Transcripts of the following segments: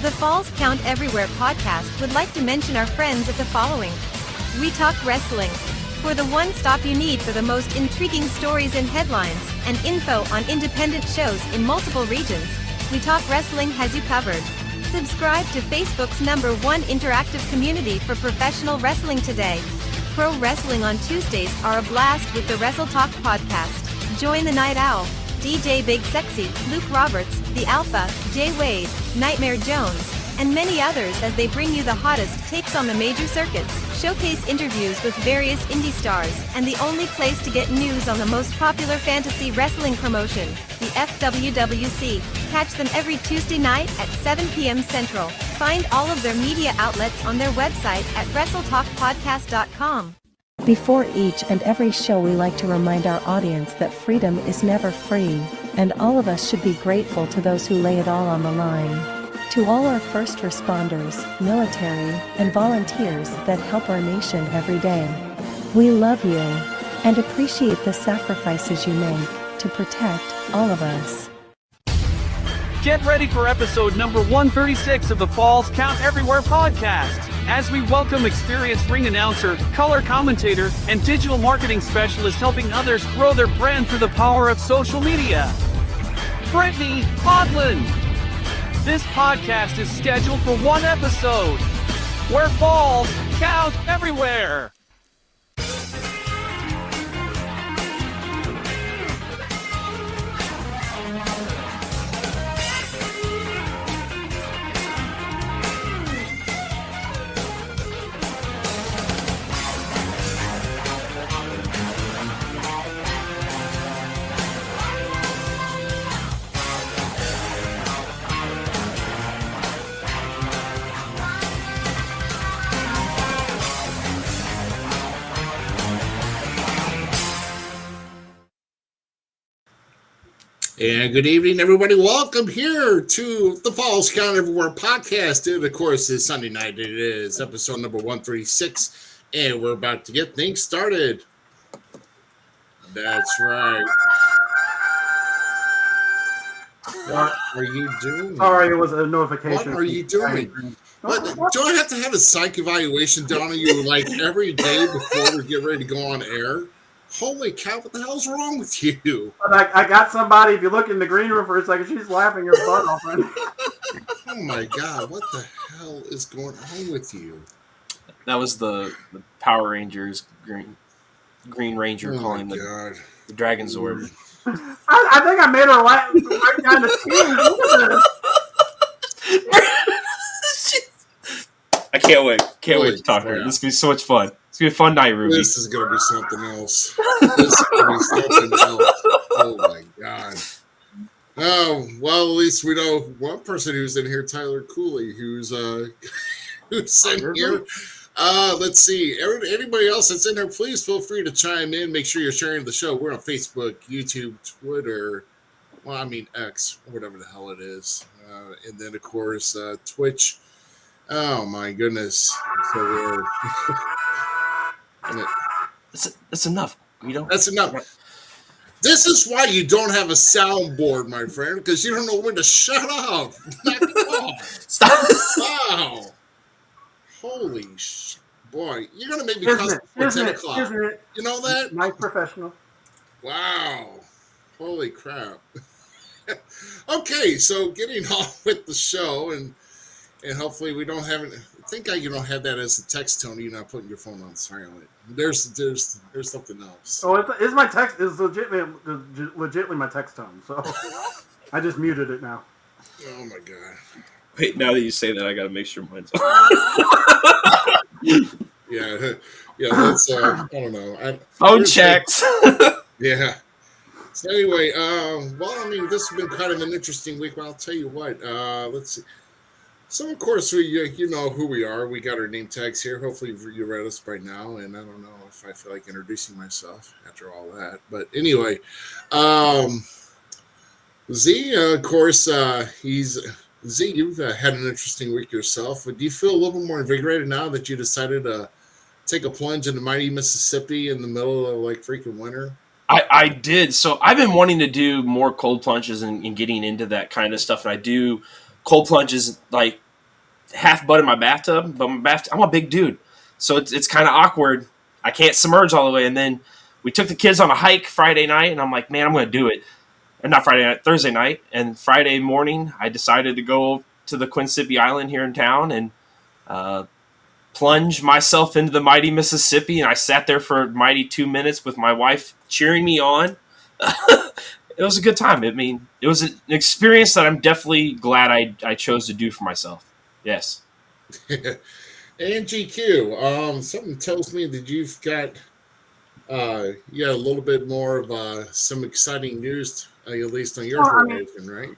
The Falls Count Everywhere podcast would like to mention our friends at the following. We Talk Wrestling. For the one-stop you need for the most intriguing stories and headlines, and info on independent shows in multiple regions, We Talk Wrestling has you covered. Subscribe to Facebook's #1 interactive community for professional wrestling today. Pro wrestling on Tuesdays are a blast with the Wrestle Talk podcast. Join the Night Owl, DJ Big Sexy, Luke Roberts, The Alpha, Jay Wade, Nightmare Jones, and many others as they bring you the hottest takes on the major circuits, showcase interviews with various indie stars, and the only place to get news on the most popular fantasy wrestling promotion, the FWWC. Catch them every Tuesday night at 7 p.m. Central. Find all of their media outlets on their website at WrestleTalkPodcast.com. Before each and every show, we like to remind our audience that freedom is never free, and all of us should be grateful to those who lay it all on the line. To all our first responders, military, and volunteers that help our nation every day, we love you and appreciate the sacrifices you make to protect all of us. Get ready for episode number 136 of the Falls Count Everywhere podcast, as we welcome experienced ring announcer, color commentator, and digital marketing specialist helping others grow their brand through the power of social media, Brittani, Houghtlen. This podcast is scheduled for one episode, where falls count everywhere. And good evening, everybody. Welcome here to the Falls Count Everywhere podcast. And of course, it's Sunday night. It is episode number 136, and we're about to get things started. That's right. What are you doing? Sorry, it was a notification. What are you doing? What, do I have to have a psych evaluation done on you like every day before we get ready to go on air? Holy cow, what the hell's wrong with you? I got somebody, if you look in the green room for a second, she's laughing her butt off. Oh my God, what the hell is going on with you? That was the Power Rangers Green Ranger calling the Dragon Zord. I think I made her laugh right down the team. I can't wait. Can't wait to talk to her. This is going to be so much fun. It's going to be a fun night, Ruby. This is going to be something else. This is going to be something else. Oh, my God. Oh, well, at least we know one person who's in here, Tyler Cooley, who's in here. Let's see. Anybody else that's in here, please feel free to chime in. Make sure you're sharing the show. We're on Facebook, YouTube, Twitter. Well, I mean, X, whatever the hell it is. And then, of course, Twitch. Oh, my goodness. So we're... That's enough. That's enough. This is why you don't have a soundboard, my friend, because you don't know when to shut up. Knock it off. Stop. Wow. Holy boy. You're going to make me cuss for 10 o'clock. You know that? Nice professional. Wow. Holy crap. Okay, so getting on with the show, and hopefully we don't have it. I think you don't have that as a text tone. You're not putting your phone on silent. There's something else. Oh, it's my text is legitimately my text tone. So I just muted it now. Oh my God. Wait, now that you say that, I got to make sure mine's on. Yeah. That's I don't know. Phone checks. Yeah. So anyway, well, I mean, this has been kind of an interesting week. But I'll tell you what. Let's see. So, of course, you know who we are. We got our name tags here. Hopefully, you read us by now. And I don't know if I feel like introducing myself after all that. But anyway, Z, of course, Z, you've had an interesting week yourself. Do you feel a little bit more invigorated now that you decided to take a plunge into mighty Mississippi in the middle of, like, freaking winter? I did. So I've been wanting to do more cold plunges and getting into that kind of stuff. And I do cold plunges like half butt in my bathtub, but I'm a big dude, so it's kind of awkward. I can't submerge all the way. And then we took the kids on a hike Friday night, and I'm like, man, I'm going to do it. And not Friday night, Thursday night. And Friday morning, I decided to go to the Quinsippy Island here in town and plunge myself into the mighty Mississippi. And I sat there for a mighty 2 minutes with my wife cheering me on. It was a good time. I mean, it was an experience that I'm definitely glad I chose to do for myself. Yes. And GQ, something tells me that you've got a little bit more of some exciting news, at least on your horizon, right?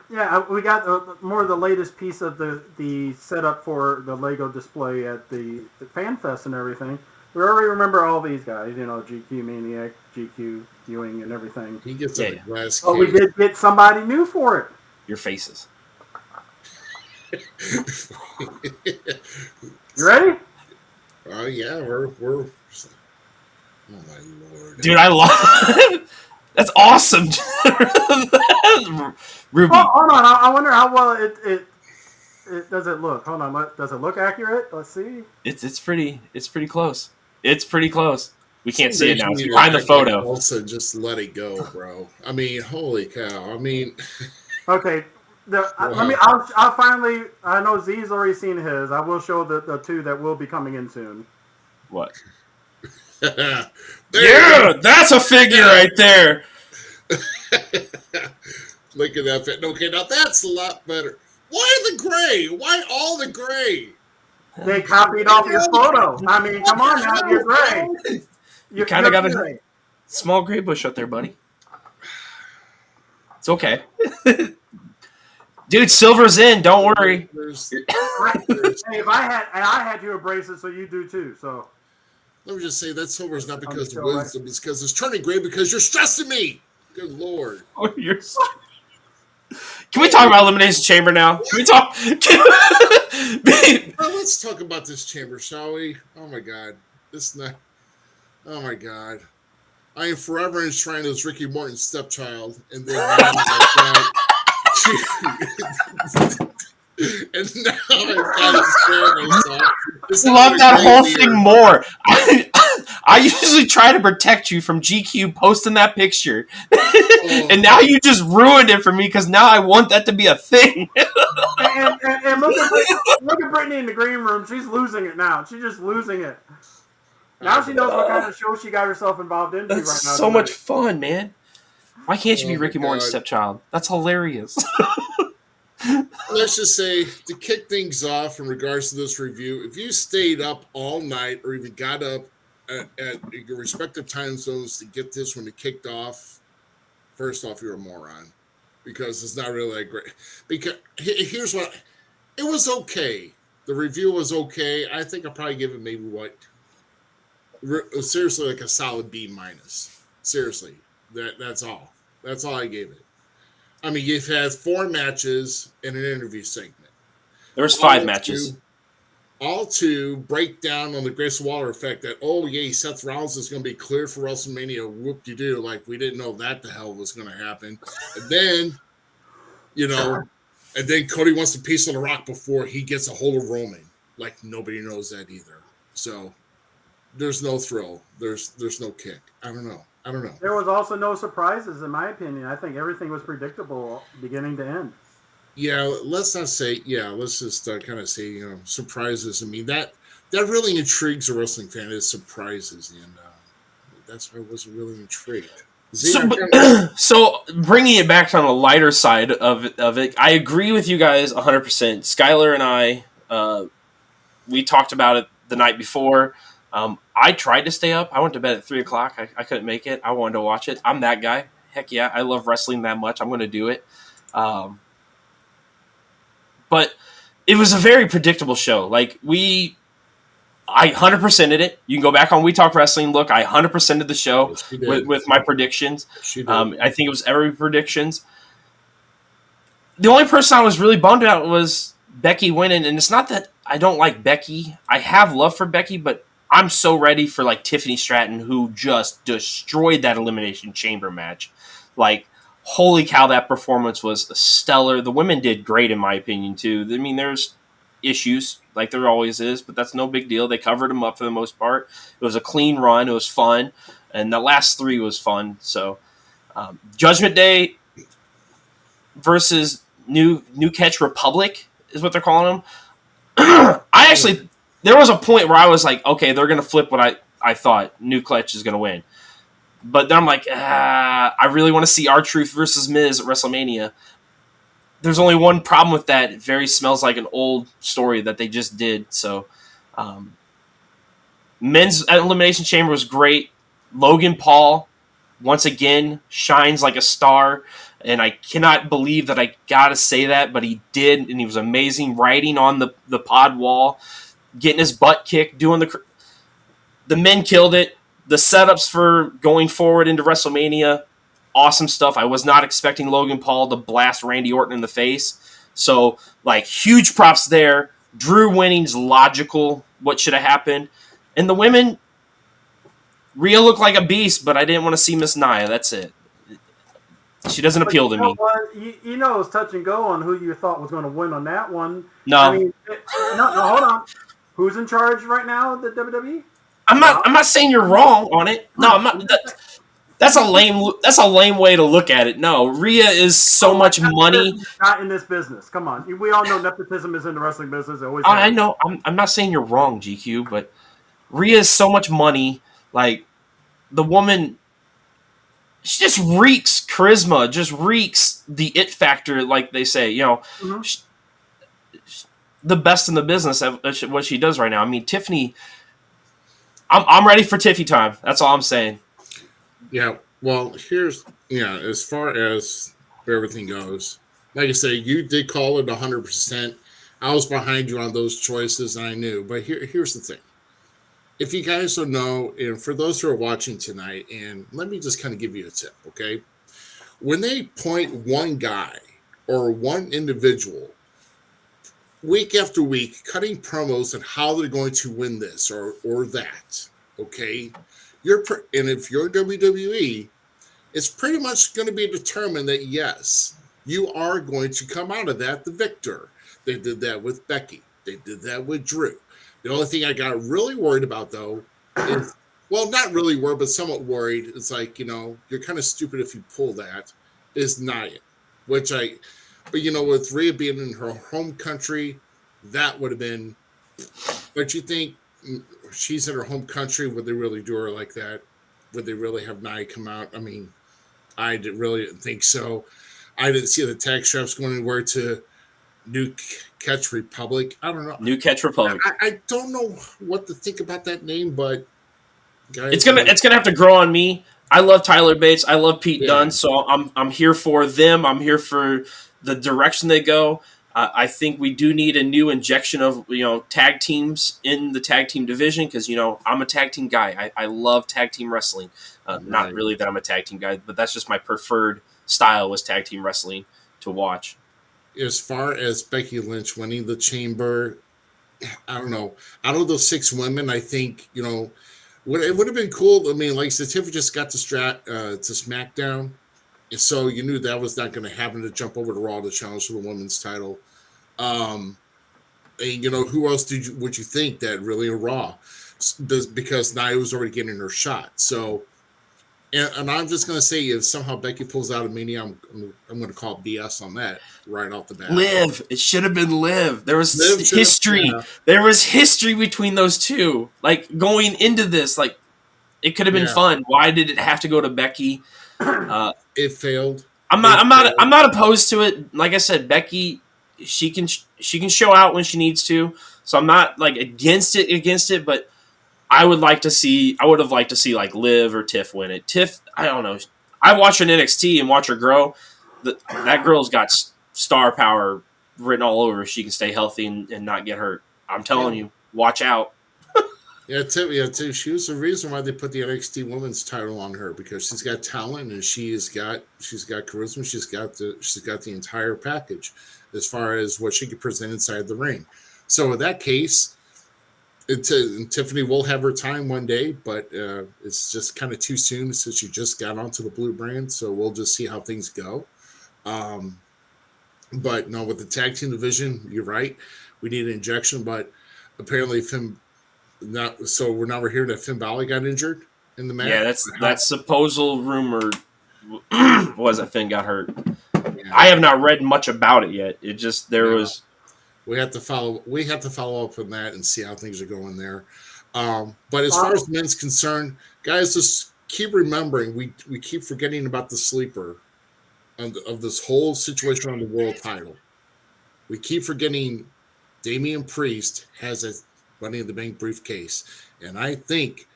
Yeah, we got more of the latest piece of the setup for the Lego display at the Fan Fest and everything. We already remember all these guys, GQ Maniac, GQ Ewing, and everything. He gets a glass case. Oh, we did get somebody new for it. Your faces. You ready? Oh yeah, we're. Oh my lord, dude! I love. That's awesome, Ruby. Oh, hold on, I wonder how well it does it look. Hold on, does it look accurate? Let's see. It's pretty close. It's pretty close. We can't see it now. It's behind the photo. Also, just let it go, bro. I mean, holy cow! I mean. Okay. I'll finally. I know Z's already seen his. I will show the two that will be coming in soon. What? Yeah, that's a figure right there. Look at that fit. Okay, now that's a lot better. Why the gray? Why all the gray? They copied off your photo. I mean, come on now, you're gray. You kind of got a small gray bush up there, buddy. It's okay. Dude, silver's in. Don't worry. Hey, if I had you embrace it, so you do too. So let me just say that silver is not because of wisdom; it's because it's turning gray because you're stressing me. Good lord! Oh, you're. Can we talk about Elimination Chamber now? Can we talk? Well, let's talk about this chamber, shall we? Oh my god, oh my god, I am forever enshrined as Ricky Morton's stepchild, and then. And now love that whole thing more. I usually try to protect you from GQ posting that picture, and now you just ruined it for me because now I want that to be a thing. and look at Brittany in the green room. She's losing it now. She's just losing it. Now she knows what kind of show she got herself involved into right now. That's so much fun, man. Why can't you be Ricky Morton's stepchild? That's hilarious. Let's just say, to kick things off in regards to this review, if you stayed up all night or even got up at your respective time zones to get this when it kicked off, first off, you're a moron. Because it's not really that great. Because here's what, it was okay. The review was okay. I think I'll probably give it maybe seriously, like a solid B minus. Seriously. That's all. That's all I gave it. I mean, you've had 4 matches and an interview segment. There was 5 matches. All to break down on the Grayson Waller effect that, Seth Rollins is going to be cleared for WrestleMania. Whoop-de-doo. Like, we didn't know that the hell was going to happen. And then, and then Cody wants a piece of the rock before he gets a hold of Roman. Like, nobody knows that either. So, there's no thrill. There's no kick. I don't know. There was also no surprises, in my opinion. I think everything was predictable beginning to end. Yeah, let's not say, let's just kind of say, surprises. I mean, that really intrigues a wrestling fan is surprises. And that's why I wasn't really intrigued. So bringing it back on the lighter side of it, I agree with you guys 100%. Skylar and I, we talked about it the night before. I tried to stay up. I went to bed at 3 o'clock. I couldn't make it. I wanted to watch it. I'm that guy. Heck yeah, I love wrestling that much. I'm going to do it. But it was a very predictable show. Like, I 100%ed it. You can go back on We Talk Wrestling. Look, I 100%ed the show with my predictions. I think it was every predictions. The only person I was really bummed out was Becky winning. And it's not that I don't like Becky. I have love for Becky, but I'm so ready for, like, Tiffany Stratton, who just destroyed that Elimination Chamber match. Like, holy cow, that performance was stellar. The women did great, in my opinion, too. I mean, issues like there always is, but that's no big deal. They covered them up for the most part. It was a clean run. It was fun, and the last 3 was fun. So Judgment Day versus New Catch Republic is what they're calling them. I actually, there was a point where I was like, okay, they're going to flip what I thought. New Clutch is going to win. But then I'm like, I really want to see R-Truth versus Miz at WrestleMania. There's only one problem with that. It very smells like an old story that they just did. So, Men's Elimination Chamber was great. Logan Paul, once again, shines like a star. And I cannot believe that I got to say that, but he did, and he was amazing, riding on the pod wall, getting his butt kicked, doing the men killed it. The setups for going forward into WrestleMania, awesome stuff. I was not expecting Logan Paul to blast Randy Orton in the face. So, like, huge props there. Drew winning's logical, what should have happened. And the women, Rhea looked like a beast, but I didn't want to see Miss Nia. That's it. She doesn't appeal to me. You know, it's touch and go on who you thought was going to win on that one. No. I mean, no, hold on. Who's in charge right now of the WWE? I'm not saying you're wrong on it. No, I'm not. That's a lame way to look at it. No, Rhea is so much money. Not in this business. Come on, we all know nepotism is in the wrestling business. It always. I know. I'm not saying you're wrong, GQ, but Rhea is so much money. Like, the woman, she just reeks charisma, just reeks the it factor, like they say. You know, the best in the business at what she does right now. I mean, Tiffany. I'm ready for Tiffy time. That's all I'm saying. Yeah. Well, as far as where everything goes, like I say, you did call it 100%. I was behind you on those choices, and I knew. But here's the thing. If you guys don't know, and for those who are watching tonight, and let me just kind of give you a tip, okay? When they point one guy or one individual week after week cutting promos on how they're going to win this or that, okay? And if you're WWE, it's pretty much going to be determined that, yes, you are going to come out of that the victor. They did that with Becky. They did that with Drew. The only thing I got really worried about, though, is, well, not really worried, but somewhat worried. It's like, you're kind of stupid if you pull that, is Nia. But, with Rhea being in her home country, that would have been, but you think she's in her home country, would they really do her like that? Would they really have Nia come out? I mean, I didn't think so. I didn't see the tag straps going anywhere to New Catch Republic. I don't know. New Catch Republic. I don't know what to think about that name, but guys, it's gonna have to grow on me. I love Tyler Bates. I love Pete Dunne, so I'm here for them. I'm here for the direction they go. I think we do need a new injection of tag teams in the tag team division because I'm a tag team guy. I love tag team wrestling. Not really that I'm a tag team guy, but that's just my preferred style was tag team wrestling to watch. As far as Becky Lynch winning the Chamber, I don't know. Out of those 6 women, I think it would have been cool. I mean, like Tiffany just got to SmackDown. And so you knew that was not going to happen to jump over to Raw to challenge for the women's title. And who else would you think that really in Raw? Because Nia was already getting her shot. So, and I'm just going to say, if somehow Becky pulls out of Mania, I'm going to call BS on that right off the bat. Liv. It should have been Liv. There was history. There was history between those two. Like, going into this, like, it could have been fun. Why did it have to go to Becky? It failed. I'm not opposed to it. Like I said, Becky, she can show out when she needs to. So I'm not like against it, but I would have liked to see like Liv or Tiff win it. Tiff, I don't know. I watch her in NXT and watch her grow. That girl's got star power written all over her. She can stay healthy and not get hurt. I'm telling you, watch out. Yeah, Tiff. She was the reason why they put the NXT Women's title on her because she's got talent and she's got charisma. She's got the entire package as far as what she could present inside the ring. So in that case, Tiffany will have her time one day, but it's just kind of too soon since she just got onto the Blue brand. So we'll just see how things go. But no, with the tag team division, you're right. we need an injection, but apparently Finn not. So we're hearing that Finn Balor got injured in the match. Yeah, that's supposal rumor. Was that Finn got hurt? Yeah. I have not read much about it yet. It just was. We have to follow up on that and see how things are going there. But as far as men's concerned, guys, just keep remembering we keep forgetting about the sleeper of this whole situation on the world title. We keep forgetting Damian Priest has a Money in the Bank briefcase, and I think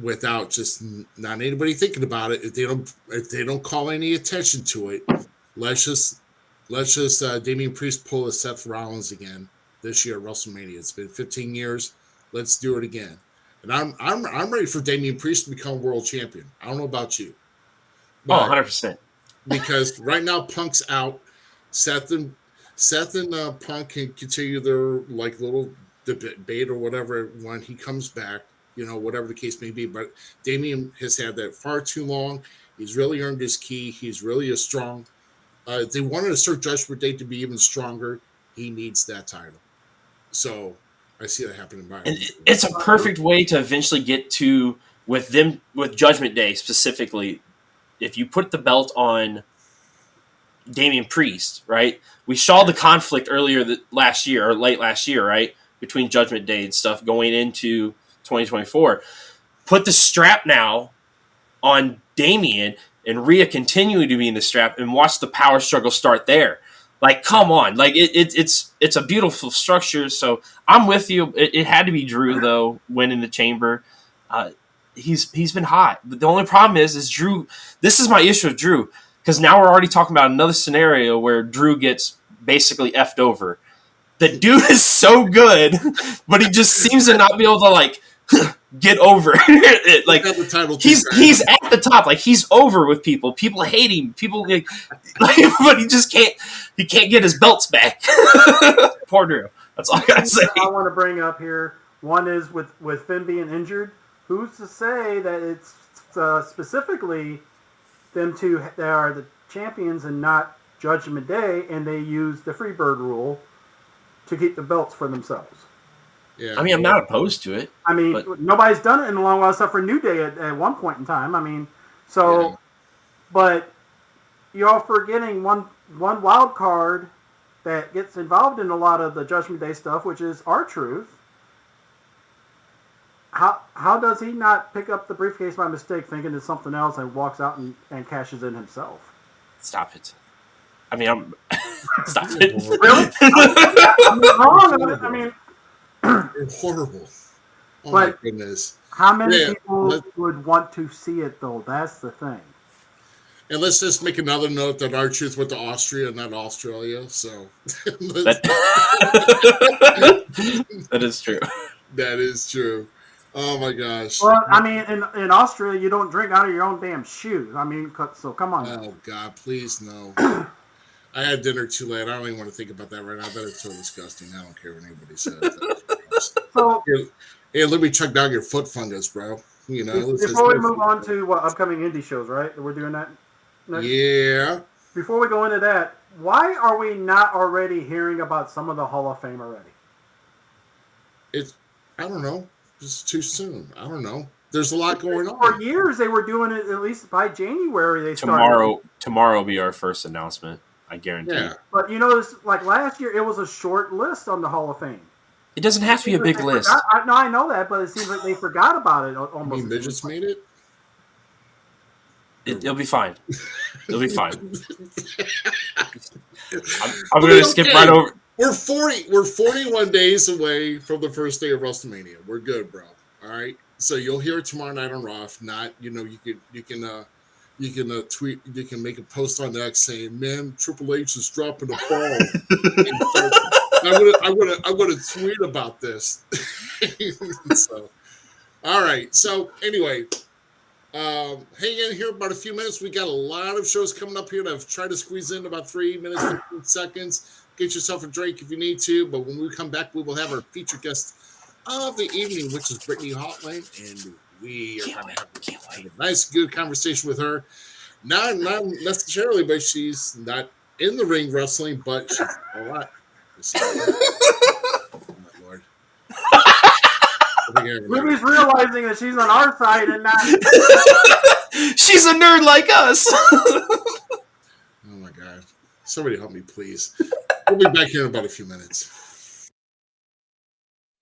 without just not anybody thinking about it, if they don't call any attention to it, let's just Damian Priest pull a Seth Rollins again this year at WrestleMania. It's been 15 years. Let's do it again. And I'm ready for Damian Priest to become world champion. I don't know about you. But 100%. Because right now Punk's out. Seth and Punk can continue their like little debate or whatever when he comes back, whatever the case may be. But Damian has had that far too long. He's really earned his key. He's really a strong. If they wanted to start Judgment Day to be even stronger, he needs that title. So I see that happening by and it's a perfect way to eventually get to with Judgment Day specifically. If you put the belt on Damian Priest, right? We saw the conflict earlier last year or late last year, right? Between Judgment Day and stuff going into 2024. Put the strap now on Damian and Rhea continuing to be in the strap and watch the power struggle start there. Like, come on. Like, it's a beautiful structure. So I'm with you. It had to be Drew, though, winning the Chamber. He's been hot. But the only problem is Drew. This is my issue with Drew. Because now we're already talking about another scenario where Drew gets basically effed over. The dude is so good, but he just seems to not be able to, like, get over it. Like, he's at the top. Like, he's over with people. People hate him. People, but he just can't get his belts back. Poor Drew. That's all I got to say. I want to bring up here. One is with Finn being injured. Who's to say that it's specifically them two that are the champions and not Judgment Day, and they use the Freebird rule to keep the belts for themselves? Yeah, I mean, I'm not opposed to it. I mean, nobody's done it in a long while except for New Day at one point in time. I mean, so, yeah. But you're forgetting one wild card that gets involved in a lot of the Judgment Day stuff, which is R-Truth. How does he not pick up the briefcase by mistake, thinking it's something else, and walks out and cashes in himself? Stop it. I mean, stop it. Really? I'm wrong. I mean, it's horrible. Oh my goodness. How many people would want to see it, though? That's the thing. And let's just make another note that R-Truth went to Austria, not Australia. So that is true. That is true. Oh my gosh. Well, I mean, in Austria, you don't drink out of your own damn shoes. I mean, so come on. Oh God, please no. I had dinner too late. I don't even want to think about that right now. I bet it's so disgusting. I don't care what anybody says. So, hey, let me check down your foot fungus, bro. Before we move on to upcoming indie shows, right? We're doing that next? Yeah. Before we go into that, why are we not already hearing about some of the Hall of Fame already? I don't know. It's too soon. I don't know. There's a lot going on. For years, they were doing it at least by January. They started. Tomorrow will be our first announcement. I guarantee. Yeah. But you notice, like last year, it was a short list on the Hall of Fame. It doesn't have to be a big list. I know that, but it seems like they forgot about it almost. You mean midgets made it? It'll be fine. It'll be fine. I'm going to skip right over. We're 41 days away from the first day of WrestleMania. We're good, bro. All right. So you'll hear it tomorrow night on Raw. If not, you can tweet. You can make a post on X saying, "Man, Triple H is dropping a ball." I'm gonna tweet about this. So, all right. So anyway, hang in here about a few minutes. We got a lot of shows coming up here that I've tried to squeeze in about 3 minutes, 15 seconds. Get yourself a drink if you need to. But when we come back, we will have our featured guest of the evening, which is Brittani Houghtlen, and we are going to have a nice, good conversation with her. Not necessarily, but she's not in the ring wrestling, but she's a lot. Ruby's realizing that she's on our side and not. She's a nerd like us. Oh my God! Somebody help me, please. We'll be back here in about a few minutes.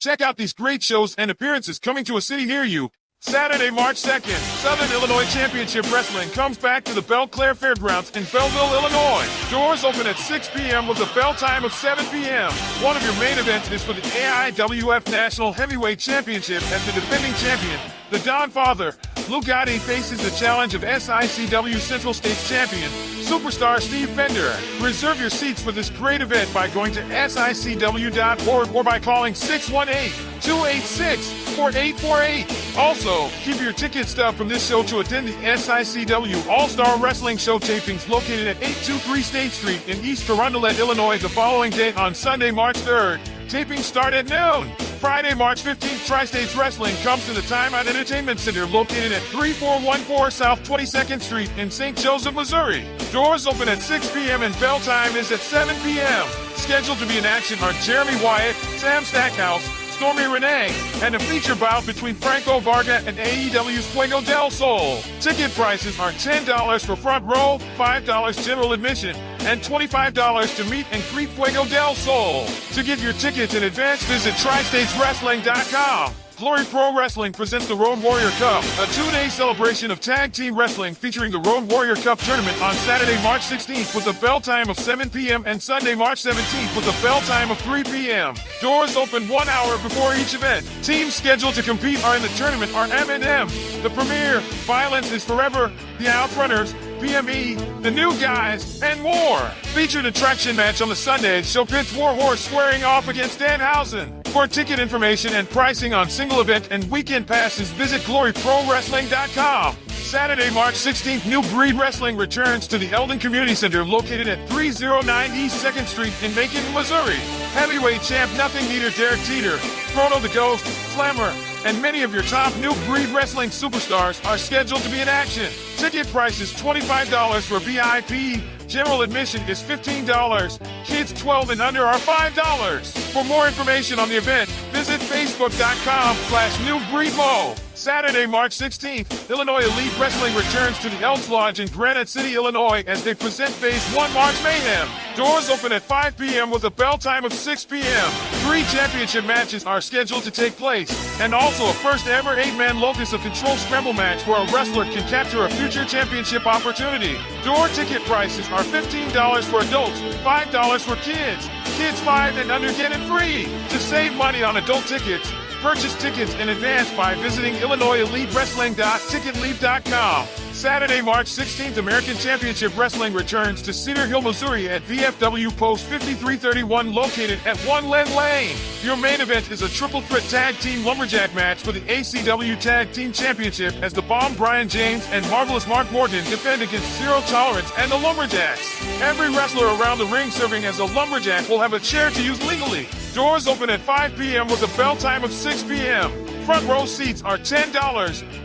Check out these great shows and appearances coming to a city near you. Saturday, March 2nd, Southern Illinois Championship Wrestling comes back to the Belle Claire Fairgrounds in Belleville, Illinois. Doors open at 6 p.m. with a bell time of 7 p.m. One of your main events is for the AIWF National Heavyweight Championship as the defending champion. The Don Father, Lou Gotti, faces the challenge of SICW Central States champion, Superstar Steve Fender. Reserve your seats for this great event by going to sicw.org or by calling 618-286-4848. Also, keep your ticket stub from this show to attend the SICW All-Star Wrestling Show tapings located at 823 State Street in East Carondelet, Illinois the following day on Sunday, March 3rd. Tapings start at noon. Friday, March 15th, Tri-States Wrestling comes to the Time Out Entertainment Center located at 3414 South 22nd Street in St. Joseph, Missouri. Doors open at 6 p.m. and bell time is at 7 p.m. Scheduled to be in action are Jeremy Wyatt, Sam Stackhouse, Stormy Renee, and a feature bout between Franco Varga and AEW's Fuego del Sol. Ticket prices are $10 for front row, $5 general admission, and $25 to meet and greet Fuego del Sol. To get your tickets in advance, visit TriStatesWrestling.com. Glory Pro Wrestling presents the Road Warrior Cup, a 2-day celebration of tag team wrestling featuring the Road Warrior Cup tournament on Saturday, March 16th with a bell time of 7 p.m. and Sunday, March 17th with a bell time of 3 p.m. Doors open 1 hour before each event. Teams scheduled to compete are in the tournament are M&M, The Premier, Violence is Forever, The Outrunners, PME, The New Guys, and more. Featured attraction match on the Sunday show pits Warhorse squaring off against Danhausen. For ticket information and pricing on single event and weekend passes, visit GloryProWrestling.com. Saturday, March 16th, New Breed Wrestling returns to the Eldon Community Center located at 309 East 2nd Street in Macon, Missouri. Heavyweight champ Nothing Meter Derek Teeter, Frodo the Ghost, Slammer, and many of your top New Breed Wrestling superstars are scheduled to be in action. Ticket price is $25 for VIP. General admission is $15. Kids 12 and under are $5. For more information on the event, visit facebook.com/newbreedmo. Saturday, March 16th, Illinois Elite Wrestling returns to the Elks Lodge in Granite City, Illinois as they present Phase 1 March Mayhem. Doors open at 5 p.m. with a bell time of 6 p.m. 3 championship matches are scheduled to take place, and also a first ever 8-man locus of control scramble match where a wrestler can capture a future championship opportunity. Door ticket prices are $15 for adults, $5 for kids. Kids 5 and under get it free. To save money on adult tickets, purchase tickets in advance by visiting IllinoisEliteWrestling.ticketleap.com. Saturday, March 16th, American Championship Wrestling returns to Cedar Hill, Missouri at VFW Post 5331 located at 1 Len Lane. Your main event is a triple threat tag team lumberjack match for the ACW Tag Team Championship as the Bomb Brian James and Marvelous Mark Morton defend against Zero Tolerance and the Lumberjacks. Every wrestler around the ring serving as a lumberjack will have a chair to use legally. Doors open at 5 p.m. with a bell time of 6 p.m. Front row seats are $10.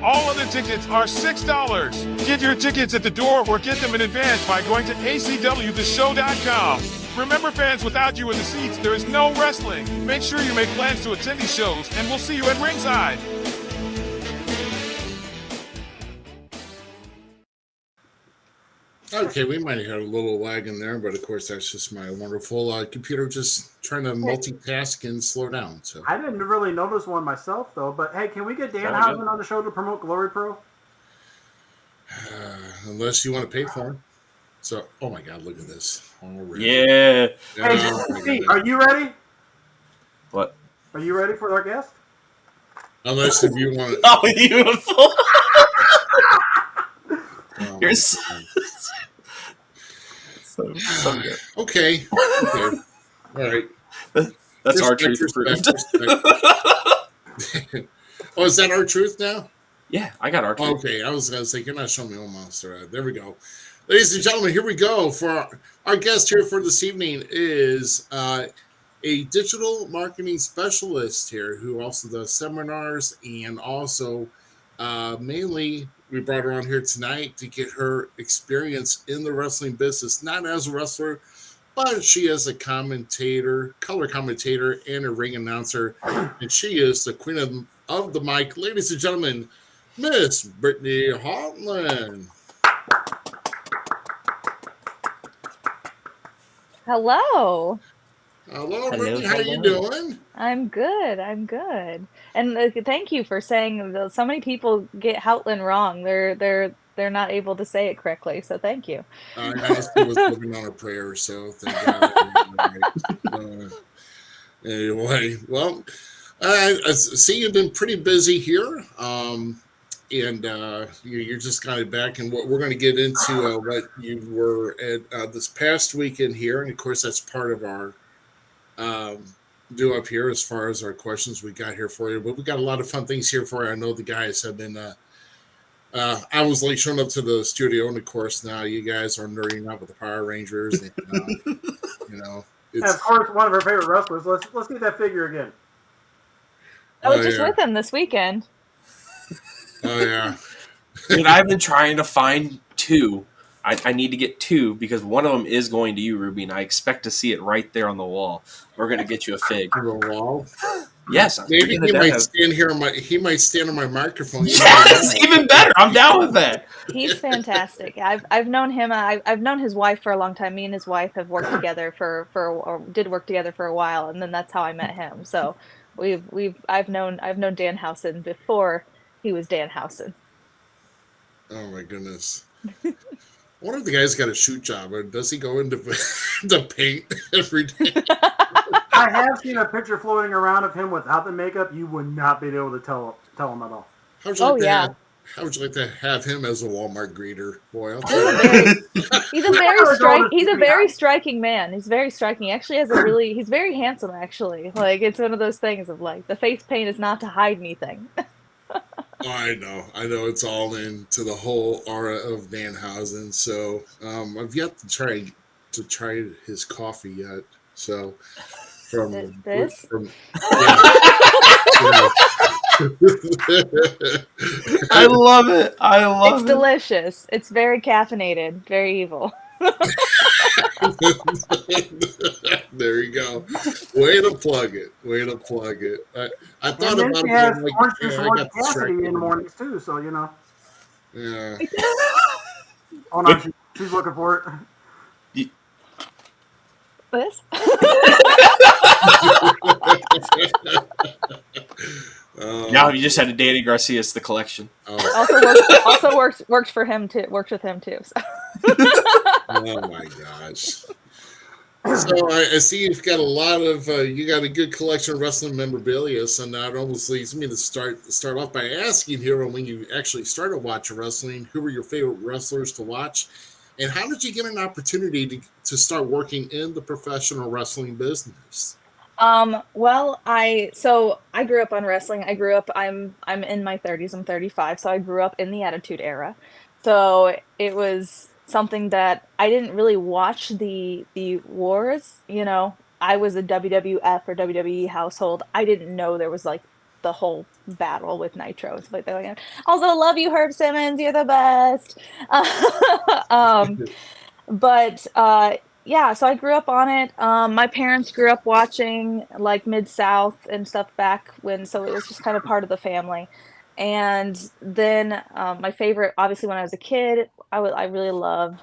All other tickets are $6. Get your tickets at the door or get them in advance by going to acwtheshow.com. Remember, fans, without you in the seats, there is no wrestling. Make sure you make plans to attend these shows, and we'll see you at ringside. Okay, we might have had a little lag in there, but of course that's just my wonderful computer just trying to multitask and slow down. So I didn't really notice one myself, though. But hey, can we get Danhausen on the show to promote Glory Pro? Unless you want to pay for him. So, oh my God, look at this. Already. Yeah. Hey, Pete, are you ready? What? Are you ready for our guest? Unless if you want. Oh, beautiful. You're so good. Okay. All right. That's our truth. Oh, is that our truth now? Yeah, I got our truth. Okay, I was going to say, you're not showing me old monster. There we go. Ladies and gentlemen, here we go. For our guest here for this evening is a digital marketing specialist here who also does seminars and also mainly we brought her on here tonight to get her experience in the wrestling business, not as a wrestler, but she is a commentator, color commentator, and a ring announcer. And she is the queen of the mic, ladies and gentlemen, Miss Brittani Houghtlen. Hello. Hello, Brittany. How you doing? I'm good. And thank you for saying that so many people get Houghtlen wrong. They're not able to say it correctly. So thank you. I honestly was living on a prayer, so thank God. Anyway, well, I see you've been pretty busy here, and you're just kind of back. And what we're going to get into what you were at this past weekend here, and of course that's part of our do up here as far as our questions we got here for you. But we got a lot of fun things here for you. I know the guys have been. I was late showing up to the studio, and of course now you guys are nerding out with the Power Rangers, and And of course, one of our favorite wrestlers. Let's see that figure again. I was just with him this weekend. Oh yeah. Dude, I've been trying to find two. I need to get two because one of them is going to you, Ruby, and I expect to see it right there on the wall. We're going to get you a fig. On the wall? Yes. Maybe he might stand here he might stand on my microphone. Yes, even better. I'm down with that. He's fantastic. I've known him. I've known his wife for a long time. Me and his wife have worked together or did work together for a while, and then that's how I met him. So I've known Danhausen before he was Danhausen. Oh my goodness. I wonder if the guy's got a shoot job, or does he go into the paint every day? I have seen a picture floating around of him without the makeup. You would not be able to tell him at all. How would you like to have him as a Walmart greeter? Boy, I'll tell you. He's a very striking man. He's very striking. He actually has he's very handsome actually. Like it's one of those things of like the face paint is not to hide anything. Oh, I know it's all into the whole aura of Danhausen. So I've yet to try his coffee yet. So from this? I love it. It's delicious. It's very caffeinated, very evil. There you go. Way to plug it. I thought about it. Has like, orange juice and Cassidy in the mornings too, so Yeah. Oh no, she's looking for it. This? Now you just had a Danny Garcia's the collection. Also works for him too. Works with him too. So. Oh my gosh. So I see you've got a lot of you got a good collection of wrestling memorabilia. So now it almost leads me to start off by asking here when you actually started watching wrestling, who were your favorite wrestlers to watch, and how did you get an opportunity to start working in the professional wrestling business? Well, I grew up on wrestling. I'm in my 30s. I'm 35, so I grew up in the Attitude Era. So it was something that I didn't really watch the wars, I was a WWF or WWE household. I didn't know there was like the whole battle with Nitro and stuff like that. Also, love you, Herb Simmons. You're the best. Yeah, so I grew up on it. My parents grew up watching like Mid-South and stuff back when, so it was just kind of part of the family. And then my favorite, obviously, when I was a kid, I really loved,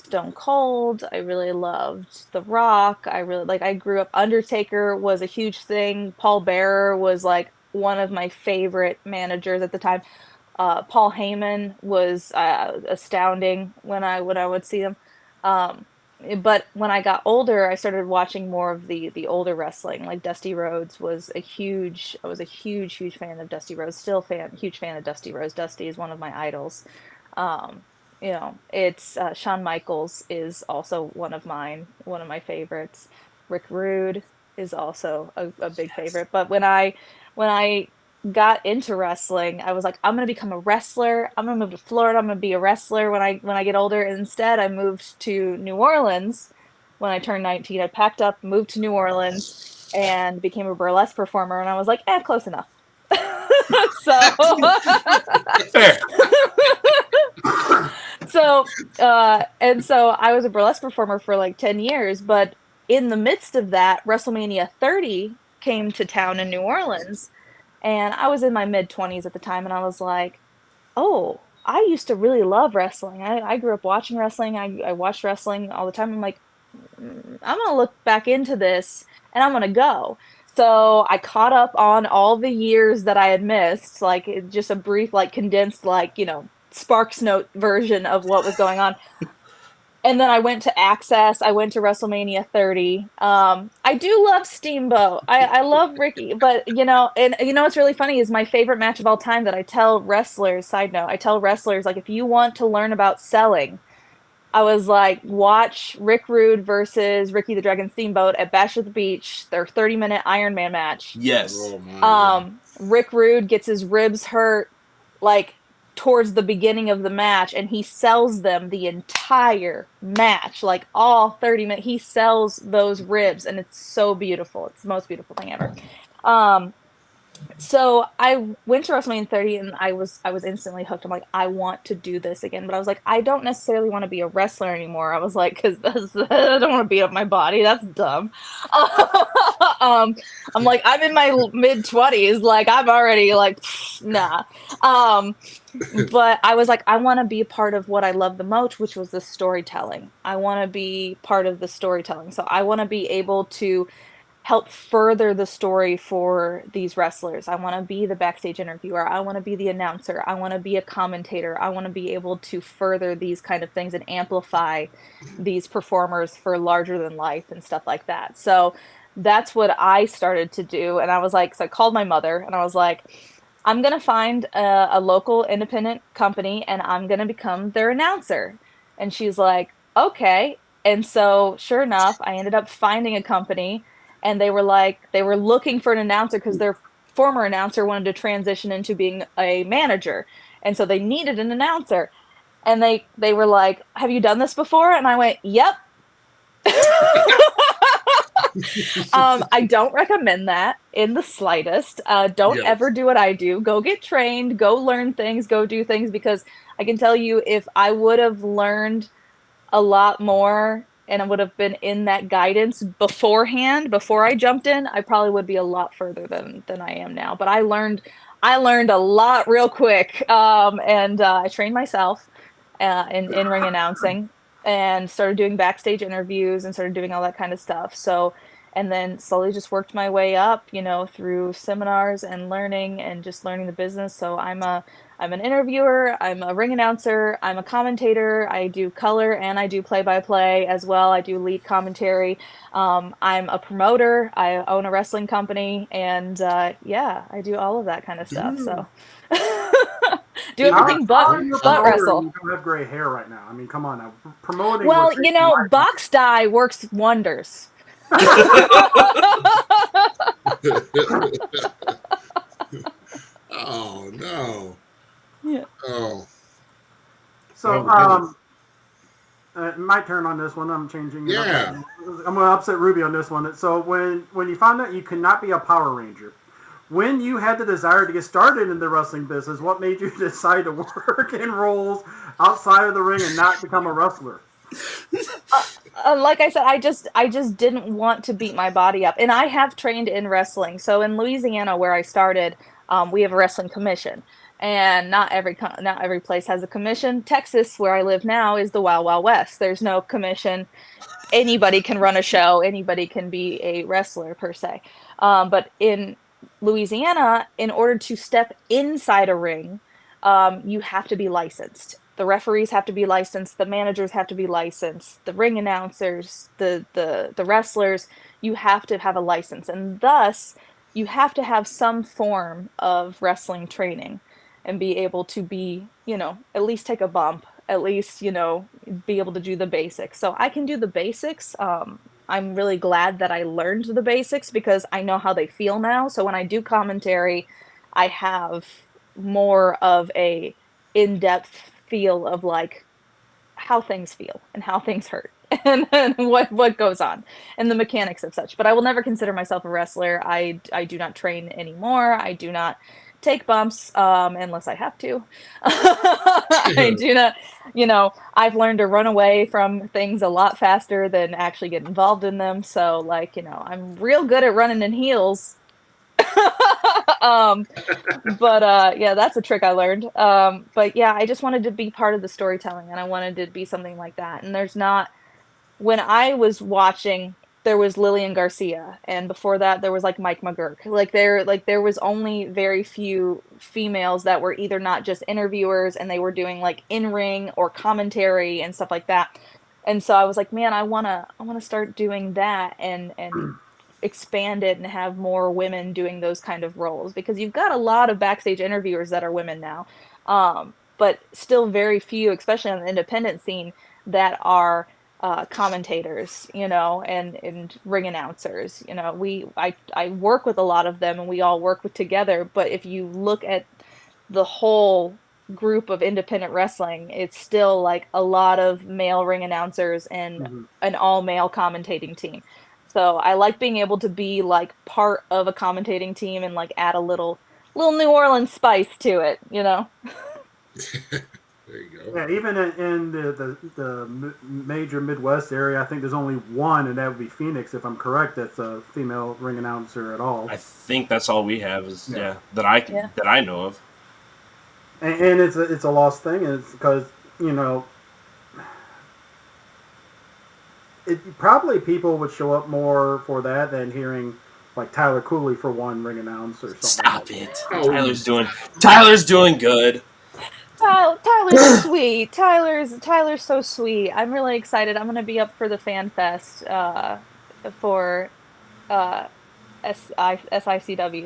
Stone Cold. I really loved The Rock. I grew up, Undertaker was a huge thing. Paul Bearer was like one of my favorite managers at the time. Paul Heyman was astounding when I would see him. But when I got older, I started watching more of the older wrestling. Like Dusty Rhodes I was a huge fan of Dusty Rhodes. Huge fan of Dusty Rhodes. Dusty is one of my idols. It's Shawn Michaels is also one of my favorites. Rick Rude is also a big favorite. But when I got into wrestling, I was like, I'm gonna become a wrestler. I'm gonna move to Florida. I'm gonna be a wrestler when I get older. And instead, I moved to New Orleans when I turned 19. I packed up, moved to New Orleans, and became a burlesque performer. And I was like, close enough. So fair. So I was a burlesque performer for like 10 years. But in the midst of that, WrestleMania 30 came to town in New Orleans. And I was in my mid-20s at the time, and I was like, oh, I used to really love wrestling. I grew up watching wrestling. I watched wrestling all the time. I'm like, I'm gonna look back into this and I'm gonna go. So I caught up on all the years that I had missed, like just a brief, like condensed, like, Sparks Note version of what was going on. And then I went to Access. I went to WrestleMania 30. I do love Steamboat. I love Ricky, but and what's really funny is my favorite match of all time that I tell wrestlers. Side note, I tell wrestlers, like, if you want to learn about selling, I was like, watch Rick Rude versus Ricky the Dragon Steamboat at Bash at the Beach, their 30-minute Iron Man match. Yes. Oh my God. Rick Rude gets his ribs hurt, like, towards the beginning of the match, and he sells them the entire match, like all 30 minutes. He sells those ribs, and it's so beautiful. It's the most beautiful thing ever. So I went to WrestleMania 30 and I was instantly hooked. I'm like, I want to do this again. But I was like, I don't necessarily want to be a wrestler anymore. I was like, because I don't want to beat up my body. That's dumb. I'm like, I'm in my mid-20s. Like, I'm already like, nah. But I was like, I want to be a part of what I love the most, which was the storytelling. I want to be part of the storytelling. So I want to be able to help further the story for these wrestlers. I want to be the backstage interviewer. I want to be the announcer. I want to be a commentator. I want to be able to further these kind of things and amplify these performers for larger than life and stuff like that. So that's what I started to do. And I was like, so I called my mother and I was like, I'm going to find a local independent company and I'm going to become their announcer. And she's like, okay. And so sure enough, I ended up finding a company. And they were looking for an announcer because their former announcer wanted to transition into being a manager. And so they needed an announcer. And they were like, have you done this before? And I went, yep. I don't recommend that in the slightest. Don't ever do what I do. Go get trained, go learn things, go do things, because I can tell you, if I would have learned a lot more and I would have been in that guidance beforehand, before I jumped in, I probably would be a lot further than I am now. But I learned a lot real quick, and I trained myself in in-ring announcing and started doing backstage interviews and started doing all that kind of stuff. So, and then slowly just worked my way up, through seminars and learning and just learning the business. So I'm an interviewer, I'm a ring announcer, I'm a commentator, I do color and I do play-by-play as well. I do lead commentary. I'm a promoter, I own a wrestling company, and I do all of that kind of stuff. So do everything but wrestle. You don't have gray hair right now. I mean, come on now. Promoting. Well, box dye works wonders. Oh no. Yeah. Oh. So, my turn on this one. I'm changing. Yeah. I'm going to upset Ruby on this one. So when you found out you could not be a Power Ranger, when you had the desire to get started in the wrestling business, what made you decide to work in roles outside of the ring and not become a wrestler? Like I said, I just didn't want to beat my body up, and I have trained in wrestling. So in Louisiana, where I started, we have a wrestling commission, and not every place has a commission. Texas, where I live now, is the Wild Wild West. There's no commission. Anybody can run a show. Anybody can be a wrestler per se. But in Louisiana, in order to step inside a ring, you have to be licensed. The referees have to be licensed. The managers have to be licensed. The ring announcers, the wrestlers, you have to have a license. And thus, you have to have some form of wrestling training and be able to be, at least take a bump, at least, be able to do the basics. So I can do the basics. I'm really glad that I learned the basics because I know how they feel now. So when I do commentary, I have more of a in-depth feel of like how things feel and how things hurt and what goes on and the mechanics of such. But I will never consider myself a wrestler. I do not train anymore. I do not take bumps unless I have to. I do not, I've learned to run away from things a lot faster than actually get involved in them. So I'm real good at running in heels. um, but yeah, that's a trick I learned. But yeah, I just wanted to be part of the storytelling, and I wanted to be something like that. And there's not when I was watching, there was Lillian Garcia, and before that, there was like Mike McGurk. There was only very few females that were either not just interviewers and they were doing like in ring or commentary and stuff like that. And so I was like, man, I wanna start doing that and expand it and have more women doing those kind of roles because you've got a lot of backstage interviewers that are women now, but still very few, especially on the independent scene, that are commentators, and ring announcers. I work with a lot of them, and we all work together. But if you look at the whole group of independent wrestling, it's still like a lot of male ring announcers and an all male commentating team. So I like being able to be like part of a commentating team and like add a little New Orleans spice to it. There you go. Yeah, even in the major Midwest area, I think there's only one, and that would be Phoenix, if I'm correct. That's a female ring announcer at all. I think that's all we have is Yeah. that I know of. And it's a lost thing. It's because probably people would show up more for that than hearing like Tyler Cooley for one ring announce or something. Stop like it. Oh. Tyler's doing good. Tyler's sweet. Tyler's so sweet. I'm really excited. I'm gonna be up for the Fan Fest for SICW,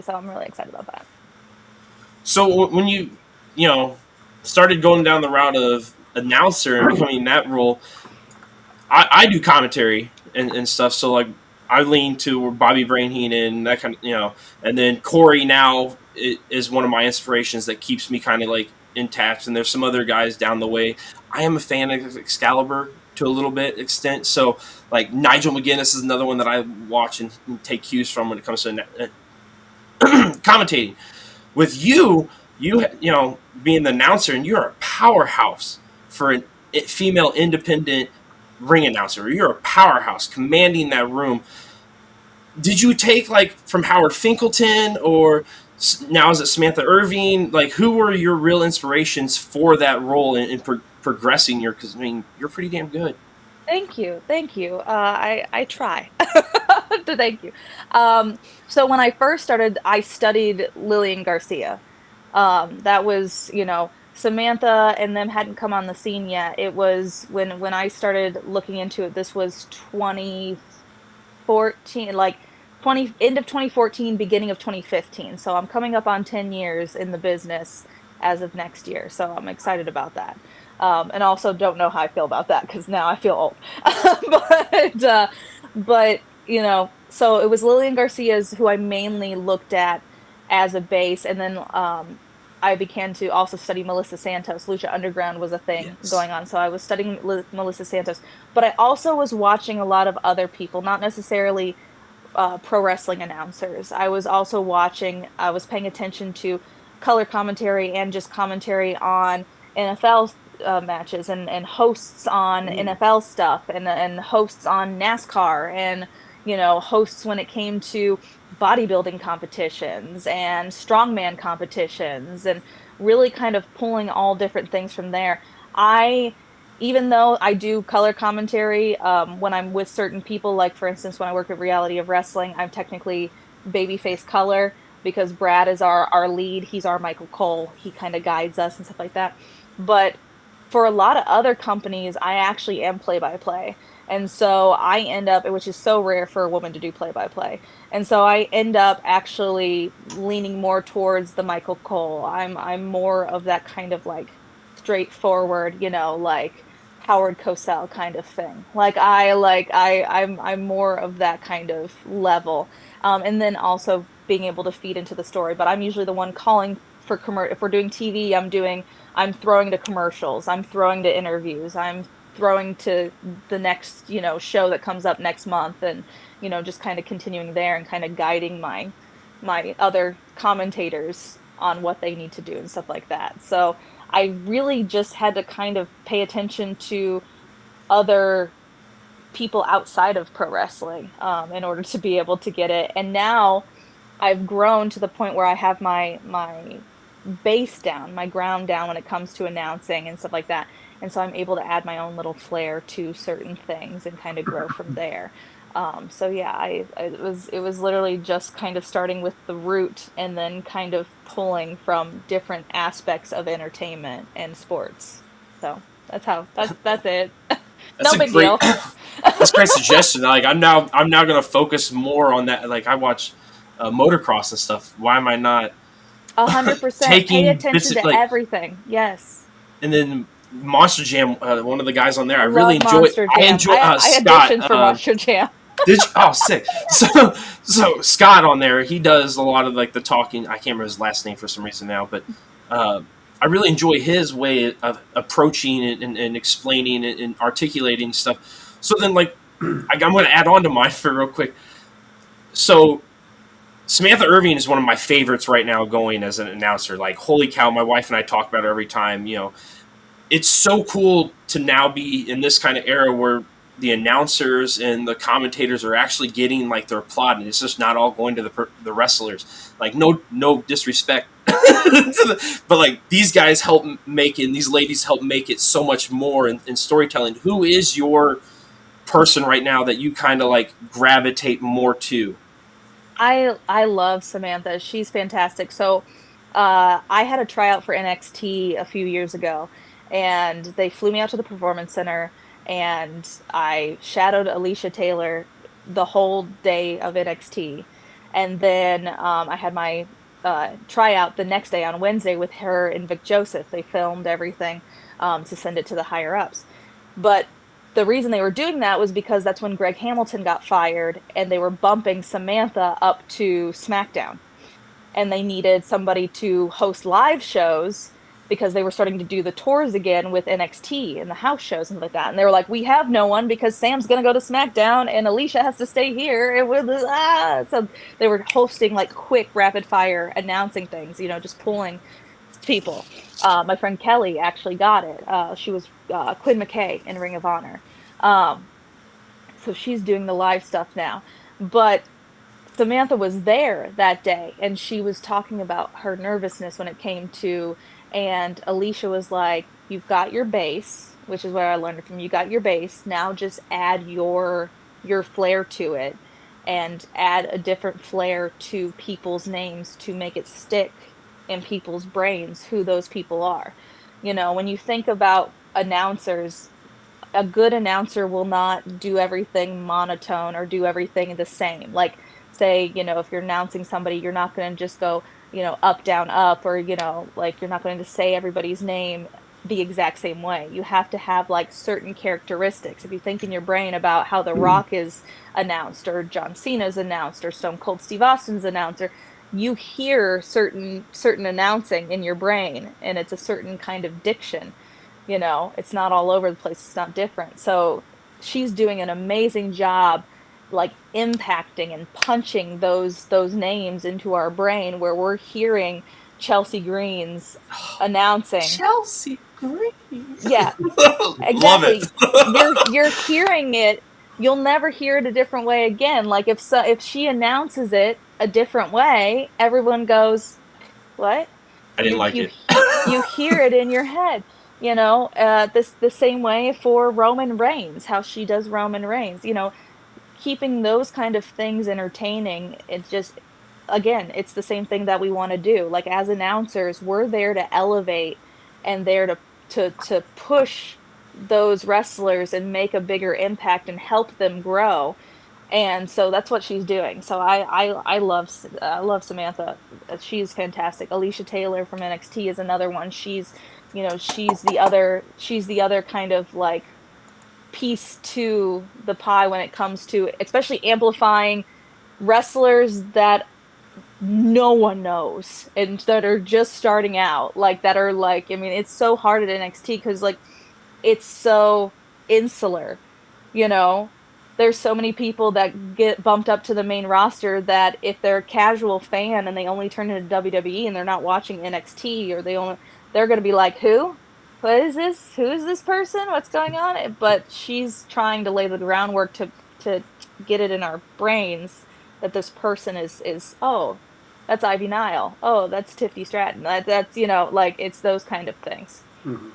so I'm really excited about that. So when you started going down the route of announcer and becoming that role, I do commentary and stuff. So like I lean to Bobby Brain Heenan, that kind of and then Corey now is one of my inspirations that keeps me kind of like intact. And there's some other guys down the way. I am a fan of Excalibur to a little bit extent. So like Nigel McGuinness is another one that I watch and take cues from when it comes to commentating. With you being the announcer, and you're a powerhouse for a female independent ring announcer. You're a powerhouse, commanding that room. Did you take like from Howard Finkelton, or now is it Samantha Irving? Like, who were your real inspirations for that role in progressing your? Because I mean, you're pretty damn good. Thank you. I try to thank you. So when I first started, I studied Lillian Garcia. That was, Samantha and them hadn't come on the scene yet. It was when I started looking into it. This was 2014, end of 2014, beginning of 2015. So I'm coming up on 10 years in the business as of next year. So I'm excited about that. And also don't know how I feel about that because now I feel old. but so it was Lillian Garcia's who I mainly looked at as a base, and then I began to also study Melissa Santos. Lucha Underground was a thing going on, so I was studying Melissa Santos. But I also was watching a lot of other people, not necessarily pro wrestling announcers. I was paying attention to color commentary and just commentary on NFL matches and hosts on NFL stuff and hosts on NASCAR and hosts when it came to bodybuilding competitions and strongman competitions, and really kind of pulling all different things from there. Even though I do color commentary, when I'm with certain people, like for instance, when I work at Reality of Wrestling, I'm technically babyface color because Brad is our lead. He's our Michael Cole. He kind of guides us and stuff like that. But for a lot of other companies, I actually am play-by-play. And so I end up, which is so rare for a woman to do play-by-play. And so I end up actually leaning more towards the Michael Cole. I'm more of that kind of like straightforward, like Howard Cosell kind of thing. I'm more of that kind of level. And then also being able to feed into the story. But I'm usually the one calling for if we're doing TV, I'm throwing to commercials. I'm throwing to interviews. I'm throwing to the next, show that comes up next month, and, just kind of continuing there and kind of guiding my other commentators on what they need to do and stuff like that. So I really just had to kind of pay attention to other people outside of pro wrestling in order to be able to get it. And now I've grown to the point where I have my base down, my ground down when it comes to announcing and stuff like that. And so I'm able to add my own little flair to certain things and kind of grow from there. So yeah, it was literally just kind of starting with the root and then kind of pulling from different aspects of entertainment and sports. So that's it. That's No a big great deal. that's a great suggestion. Like I'm now gonna focus more on that. Like I watch motocross and stuff. Why am I not 100%. Pay taking bits attention of, to like, everything. Yes. and then Monster Jam, one of the guys on there, I I really love enjoy. Monster I Jam. enjoy I Scott. auditioned for Monster Jam. Did you? Oh, sick. So Scott on there, he does a lot of like the talking. I can't remember his last name for some reason now, but I really enjoy his way of approaching it and explaining it and articulating stuff. So then, like, I'm going to add on to mine for real quick. So Samantha Irving is one of my favorites right now going as an announcer. Like, holy cow, my wife and I talk about her every time. It's so cool to now be in this kind of era where the announcers and the commentators are actually getting like their plot, and it's just not all going to the wrestlers. Like, no disrespect, but like these guys help make it, and these ladies help make it so much more in storytelling. Who is your person right now that you kind of like gravitate more to? I love Samantha. She's fantastic. So, I had a tryout for NXT a few years ago, and they flew me out to the Performance Center, and I shadowed Alicia Taylor the whole day of NXT, and then I had my tryout the next day on Wednesday with her and Vic Joseph. They filmed everything to send it to the higher ups, but the reason they were doing that was because that's when Greg Hamilton got fired and they were bumping Samantha up to SmackDown. And they needed somebody to host live shows because they were starting to do the tours again with NXT and the house shows and like that. And they were like, we have no one because Sam's going to go to SmackDown and Alicia has to stay here. It was, So they were hosting like quick rapid fire announcing things, just pulling people. My friend Kelly actually got it. She was Quinn McKay in Ring of Honor. So she's doing the live stuff now. But Samantha was there that day and she was talking about her nervousness when it came to, and Alicia was like, you've got your base, which is where I learned it from. You got your base. Now just add your flair to it and add a different flair to people's names to make it stick in people's brains who those people are. When you think about announcers, a good announcer will not do everything monotone or do everything the same. Like, say, if you're announcing somebody, you're not going to just go, up, down, up, or, like you're not going to say everybody's name the exact same way. You have to have like certain characteristics. If you think in your brain about how The Rock is announced or John Cena's announced or Stone Cold Steve Austin's announcer, you hear certain announcing in your brain and it's a certain kind of diction. It's not all over the place. It's not different. So she's doing an amazing job, like impacting and punching those names into our brain where we're hearing Chelsea Green's announcing. Chelsea Green. Yeah, Love exactly. it. You're hearing it. You'll never hear it a different way again. Like if she announces it a different way, everyone goes, "What?" I didn't like it. You hear it in your head. The same way for Roman Reigns, how she does Roman Reigns. Keeping those kind of things entertaining. It's just, again, it's the same thing that we want to do. Like as announcers, we're there to elevate and there to push those wrestlers and make a bigger impact and help them grow. And so that's what she's doing. So I love Samantha. She's fantastic. Alicia Taylor from NXT is another one. She's the other kind of like piece to the pie when it comes to especially amplifying wrestlers that no one knows and that are just starting out, like that are like, I mean, it's so hard at NXT because like it's so insular, there's so many people that get bumped up to the main roster that if they're a casual fan and they only turn into WWE and they're not watching NXT, or they're going to be like, what is this? Who is this person? What's going on? But she's trying to lay the groundwork to get it in our brains that this person is that's Ivy Nile. Oh, that's Tiffany Stratton. That's like it's those kind of things. Mm-hmm.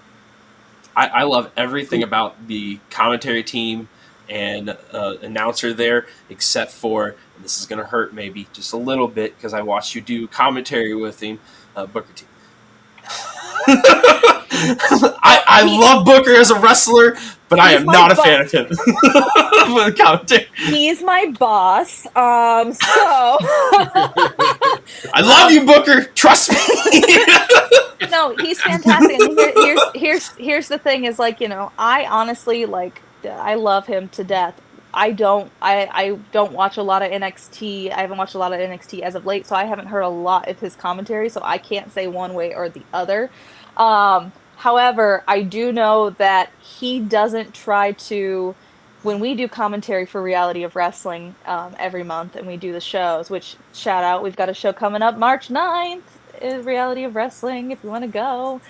I love everything about the commentary team and announcer there, except for, and this is going to hurt maybe just a little bit because I watched you do commentary with him, Booker T. I love Booker as a wrestler, but I am not a fan of him with commentary. He's my boss, so I love you, Booker. Trust me. No, he's fantastic. And here's the thing: is like I honestly I love him to death. I don't watch a lot of NXT. I haven't watched a lot of NXT as of late, so I haven't heard a lot of his commentary. So I can't say one way or the other. However, I do know that he doesn't try to. When we do commentary for Reality of Wrestling every month, and we do the shows, which shout out, we've got a show coming up March 9th. Is Reality of Wrestling if you want to go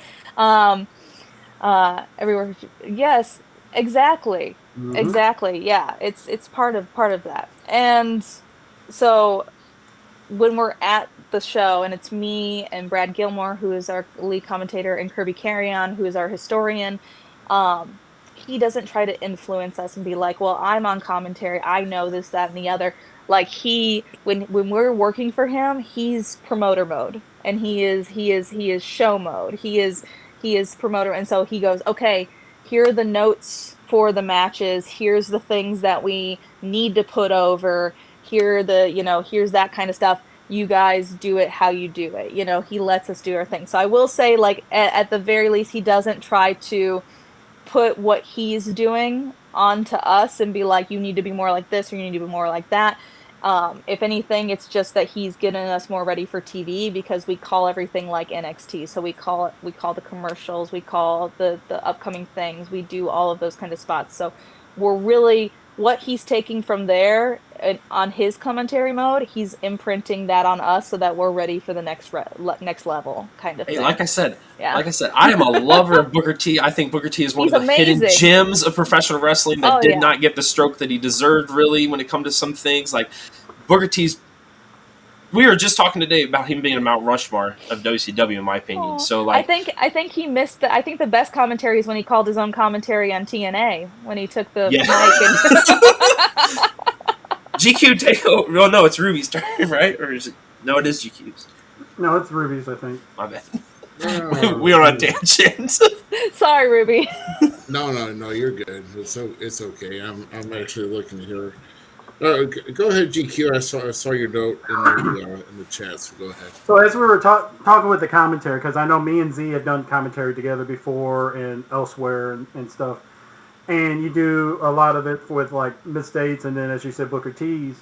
everywhere. Yes, exactly. Mm-hmm. Exactly. Yeah, it's part of that. And so when we're at the show and it's me and Brad Gilmore, who is our lead commentator, and Kirby Carrion, who is our historian, he doesn't try to influence us and be like, well, I'm on commentary, I know this, that, and the other. Like when we're working for him, he's promoter mode, and he is show mode. He is promoter, and so he goes, okay, here are the notes for the matches. Here's the things that we need to put over. Here are the here's that kind of stuff. You guys do it how you do it. He lets us do our thing. So I will say, like at the very least, he doesn't try to put what he's doing onto us and be like, you need to be more like this or you need to be more like that. If anything, it's just that he's getting us more ready for TV, because we call everything like NXT. So we call the commercials, we call the upcoming things, we do all of those kind of spots. So we're really, what he's taking from there on his commentary mode, he's imprinting that on us so that we're ready for the next level kind of thing. Like I said, I am a lover of Booker T. I think Booker T is one of the hidden gems of professional wrestling that did not get the stroke that he deserved, really, when it comes to some things. Like Booker T's, we were just talking today about him being a Mount Rushmore of WCW, in my opinion. So like, I think he missed I think the best commentary is when he called his own commentary on TNA, when he took the mic and GQ takeover. Well, no, it's Ruby's turn, right? Or is it? No, it is GQ's. No, it's Ruby's, I think. My bad. We are on tangents. Sorry, Ruby. No, you're good. It's okay. I'm actually looking here. Go ahead, GQ. I saw your note in the chat, so go ahead. So as we were talking with the commentary, because I know me and Z have done commentary together before and elsewhere and stuff, and you do a lot of it with like mistakes, and then as you said, Booker T's.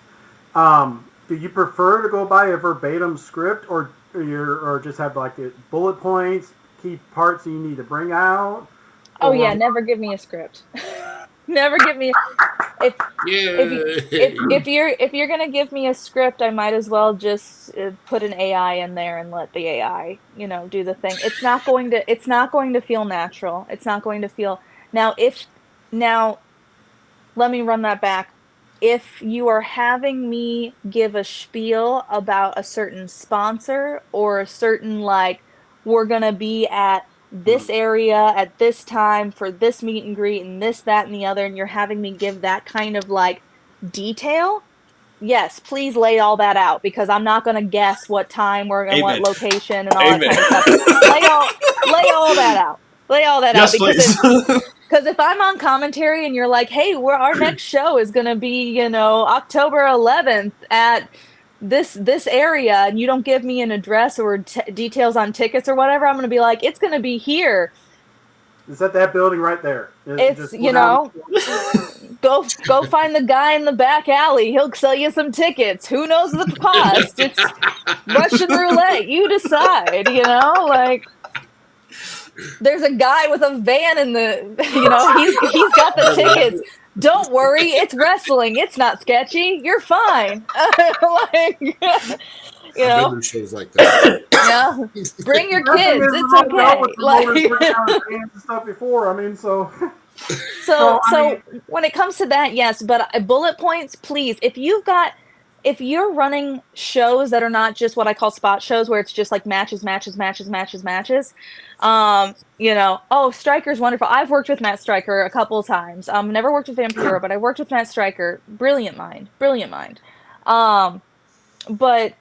Do you prefer to go by a verbatim script, or just have like bullet points, key parts you need to bring out? Oh yeah, never give me a script. Never give me. If you're gonna give me a script, I might as well just put an AI in there and let the AI, do the thing. It's not going to feel natural. It's not going to feel now. Let me run that back. If you are having me give a spiel about a certain sponsor or a certain we're gonna be at this area at this time for this meet and greet and this, that, and the other, and you're having me give that kind of detail, yes, please lay all that out, because I'm not going to guess what time we're going to what location and all that kind of stuff. Lay all that out. Lay all that out. Because if I'm on commentary and you're like, hey, our next show is going to be, October 11th at this area, and you don't give me an address or details on tickets or whatever, I'm going to be like, it's going to be here. It's at that building right there. Go find the guy in the back alley. He'll sell you some tickets. Who knows the cost? It's Russian roulette. You decide, there's a guy with a van in the, he's got the tickets. Don't worry, it's wrestling. It's not sketchy. You're fine. Shows like that. Yeah, bring your kids. It's okay. Stuff before. So when it comes to that, yes, but bullet points, please. If you've got if you're running shows that are not just what I call spot shows, where it's just like matches, oh, Stryker's wonderful. I've worked with Matt Stryker a couple of times. Never worked with Vampiro, but I worked with Matt Stryker. Brilliant mind. But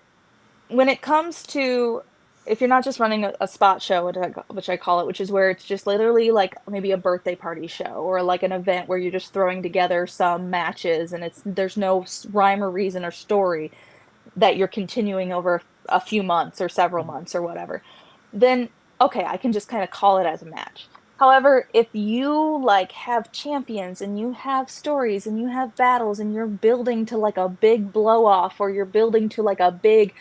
when it comes to, if you're not just running a spot show, which I call it, which is where it's just literally like maybe a birthday party show or like an event where you're just throwing together some matches and there's no rhyme or reason or story that you're continuing over a few months or several months or whatever, then okay, I can just kind of call it as a match. However, if you like have champions and you have stories and you have battles and you're building to like a big blow off, or you're building to like a big,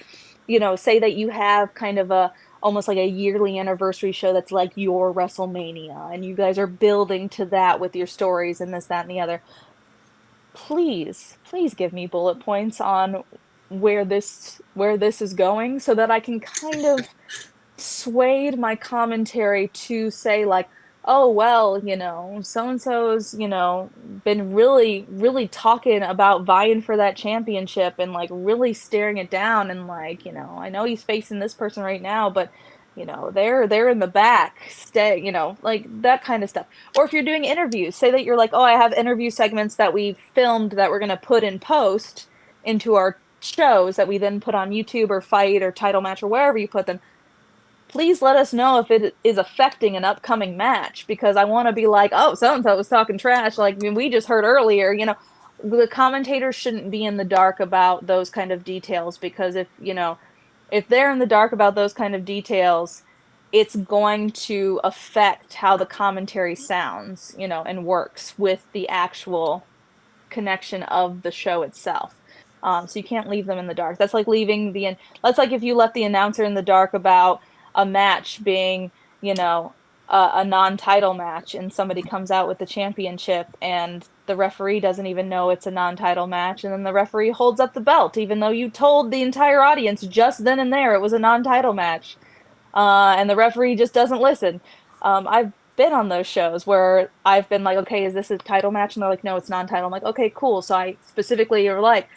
say that you have kind of almost like a yearly anniversary show that's like your WrestleMania, and you guys are building to that with your stories and this, that, and the other. Please give me bullet points on where this is going, so that I can kind of swayed my commentary to say like, oh, well, so-and-so's, been really, really talking about vying for that championship and like really staring it down. And like, I know he's facing this person right now, but they're in the back, like that kind of stuff. Or if you're doing interviews, say that you're like, oh, I have interview segments that we filmed that we're going to put in post into our shows that we then put on YouTube or Fight or Title Match or wherever you put them. Please let us know if it is affecting an upcoming match, because I want to be like, oh, so-and-so was talking trash. Like, I mean, we just heard earlier, the commentators shouldn't be in the dark about those kind of details, because if they're in the dark about those kind of details, it's going to affect how the commentary sounds, and works with the actual connection of the show itself. So you can't leave them in the dark. That's like that's like if you left the announcer in the dark about a match being, a non-title match, and somebody comes out with the championship and the referee doesn't even know it's a non-title match, and then the referee holds up the belt even though you told the entire audience just then and there it was a non-title match, and the referee just doesn't listen. I've been on those shows where I've been like, okay, is this a title match? And they're like, no, it's non-title. I'm like, okay, cool. So I specifically are like,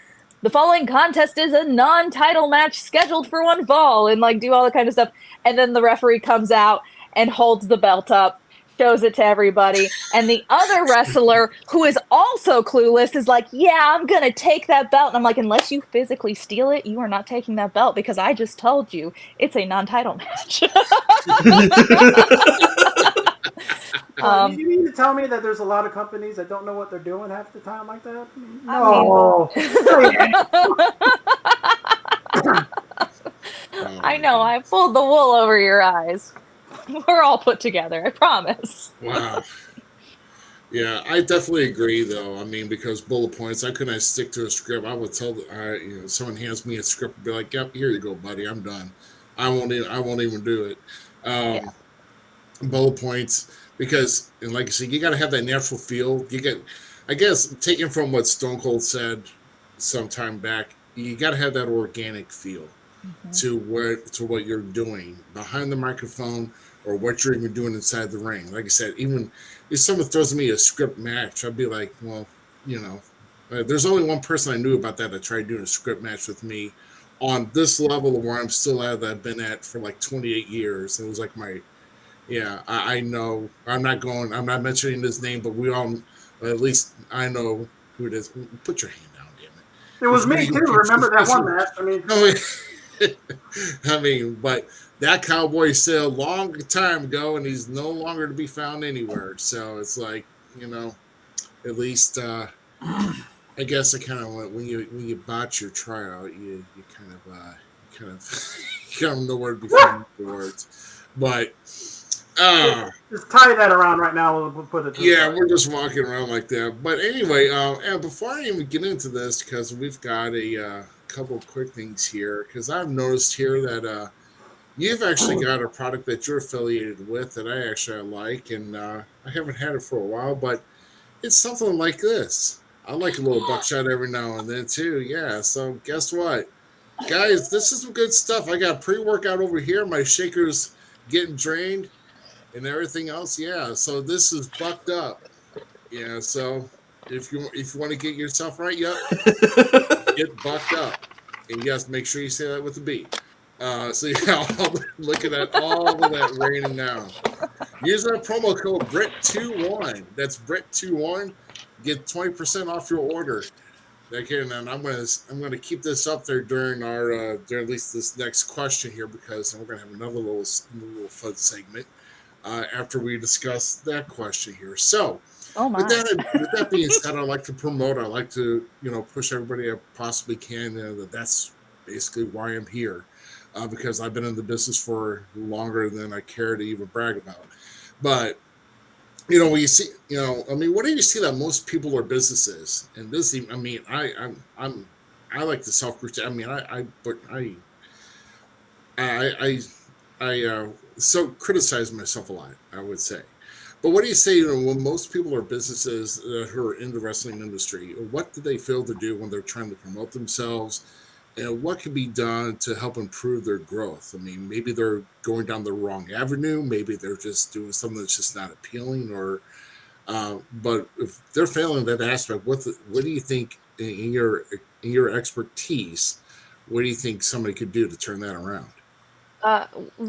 the following contest is a non-title match scheduled for one fall, and like do all the kind of stuff. And then the referee comes out and holds the belt up, shows it to everybody. And the other wrestler, who is also clueless, is like, yeah, I'm going to take that belt. And I'm like, unless you physically steal it, you are not taking that belt, because I just told you it's a non-title match. You mean to tell me that there's a lot of companies that don't know what they're doing half the time like that? No. I know, I pulled the wool over your eyes. We're all put together, I promise. Wow. Yeah, I definitely agree, though. I mean, because bullet points, I couldn't stick to a script. I would tell, someone hands me a script and be like, "Yep, here you go, buddy. I'm done. I won't even do it." Bullet points, because, and like I said, you got to have that natural feel. I guess, taking from what Stone Cold said some time back, you got to have that organic feel to what you're doing behind the microphone, or what you're even doing inside the ring. Like I said, even if someone throws me a script match, I'd be like, well, there's only one person I knew about that tried doing a script match with me on this level of where I'm still at, that I've been at for like 28 years. It was like I know, I'm not mentioning his name, but we all, at least I know who it is. Put your hand down, damn it. It was me too. Remember that one match? I mean, but that cowboy sailed a long time ago, and he's no longer to be found anywhere. So it's like, at least I guess I kind of went, when you botch your tryout, you kind of know where to be found afterwards. But just tie that around right now. We'll put it. We're just walking around like that. But anyway, and before I even get into this, because we've got a couple of quick things here, because I've noticed here that you've actually got a product that you're affiliated with that I actually like, and I haven't had it for a while, but it's something like this. I like a little buckshot every now and then too. Yeah. So guess what, guys? This is some good stuff. I got pre-workout over here. My shaker's getting drained and everything else. Yeah. So this is bucked up. Yeah. So if you want to get yourself right, yep. get bucked up. And yes, make sure you say that with a B. So yeah, I'm looking at all of that raining now. Use that promo code BRIT21. That's BRIT21. Get 20% off your order. Okay, and then I'm gonna keep this up there during our during at least this next question here, because we're gonna have another little fun segment after we discuss that question here. So Oh with my. that being said, I like to promote. I like to push everybody I possibly can. That's basically why I'm here, because I've been in the business for longer than I care to even brag about. But when you see, I mean, what do you see that most people are businesses? And this, I mean, I like to self critique. I mean, but I, so criticize myself a lot, I would say. But what do you say, when most people are businesses who are in the wrestling industry, what do they fail to do when they're trying to promote themselves? And what can be done to help improve their growth? I mean, maybe they're going down the wrong avenue. Maybe they're just doing something that's just not appealing, or but if they're failing that aspect, what do you think in your expertise? What do you think somebody could do to turn that around? Uh,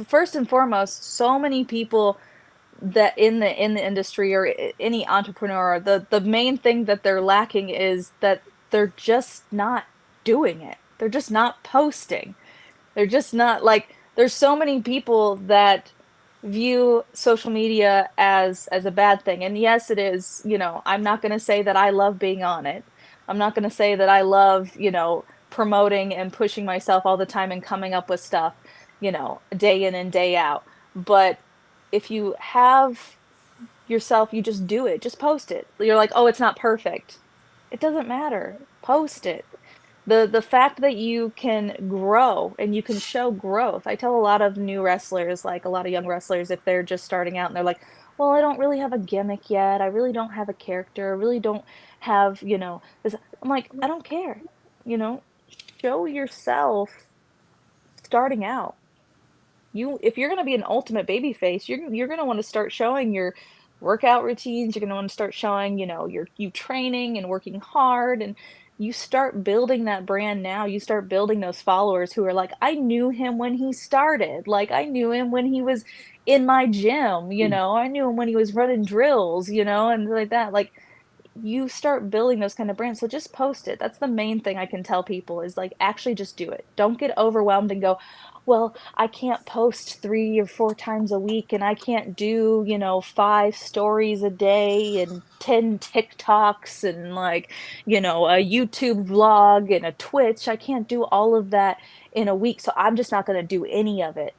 First and foremost, so many people that in the industry or any entrepreneur, the main thing that they're lacking is that they're just not doing it. They're just not posting. They're just not like there's so many people that view social media as a bad thing. And yes, it is, I'm not going to say that I love being on it. I'm not going to say that I love, promoting and pushing myself all the time and coming up with stuff, day in and day out. But if you have yourself, you just do it. Just post it. You're like, "Oh, it's not perfect." It doesn't matter. Post it. The fact that you can grow and you can show growth. I tell a lot of new wrestlers, like a lot of young wrestlers, if they're just starting out and they're like, "Well, I don't really have a gimmick yet. I really don't have a character. I really don't have, this." I'm like, "I don't care." You know, Show yourself starting out. If you're gonna be an ultimate baby face, you're gonna wanna start showing your workout routines, you're gonna wanna start showing, you training and working hard, and you start building that brand now, you start building those followers who are like, "I knew him when he started, like, I knew him when he was in my gym, I knew him when he was running drills," and like that, like, you start building those kind of brands. So just post it. That's the main thing I can tell people is like actually just do it. Don't get overwhelmed and go, well, I can't post 3 or 4 times a week and I can't do, 5 stories a day and 10 TikToks and like, a YouTube vlog and a Twitch. I can't do all of that in a week. So I'm just not going to do any of it.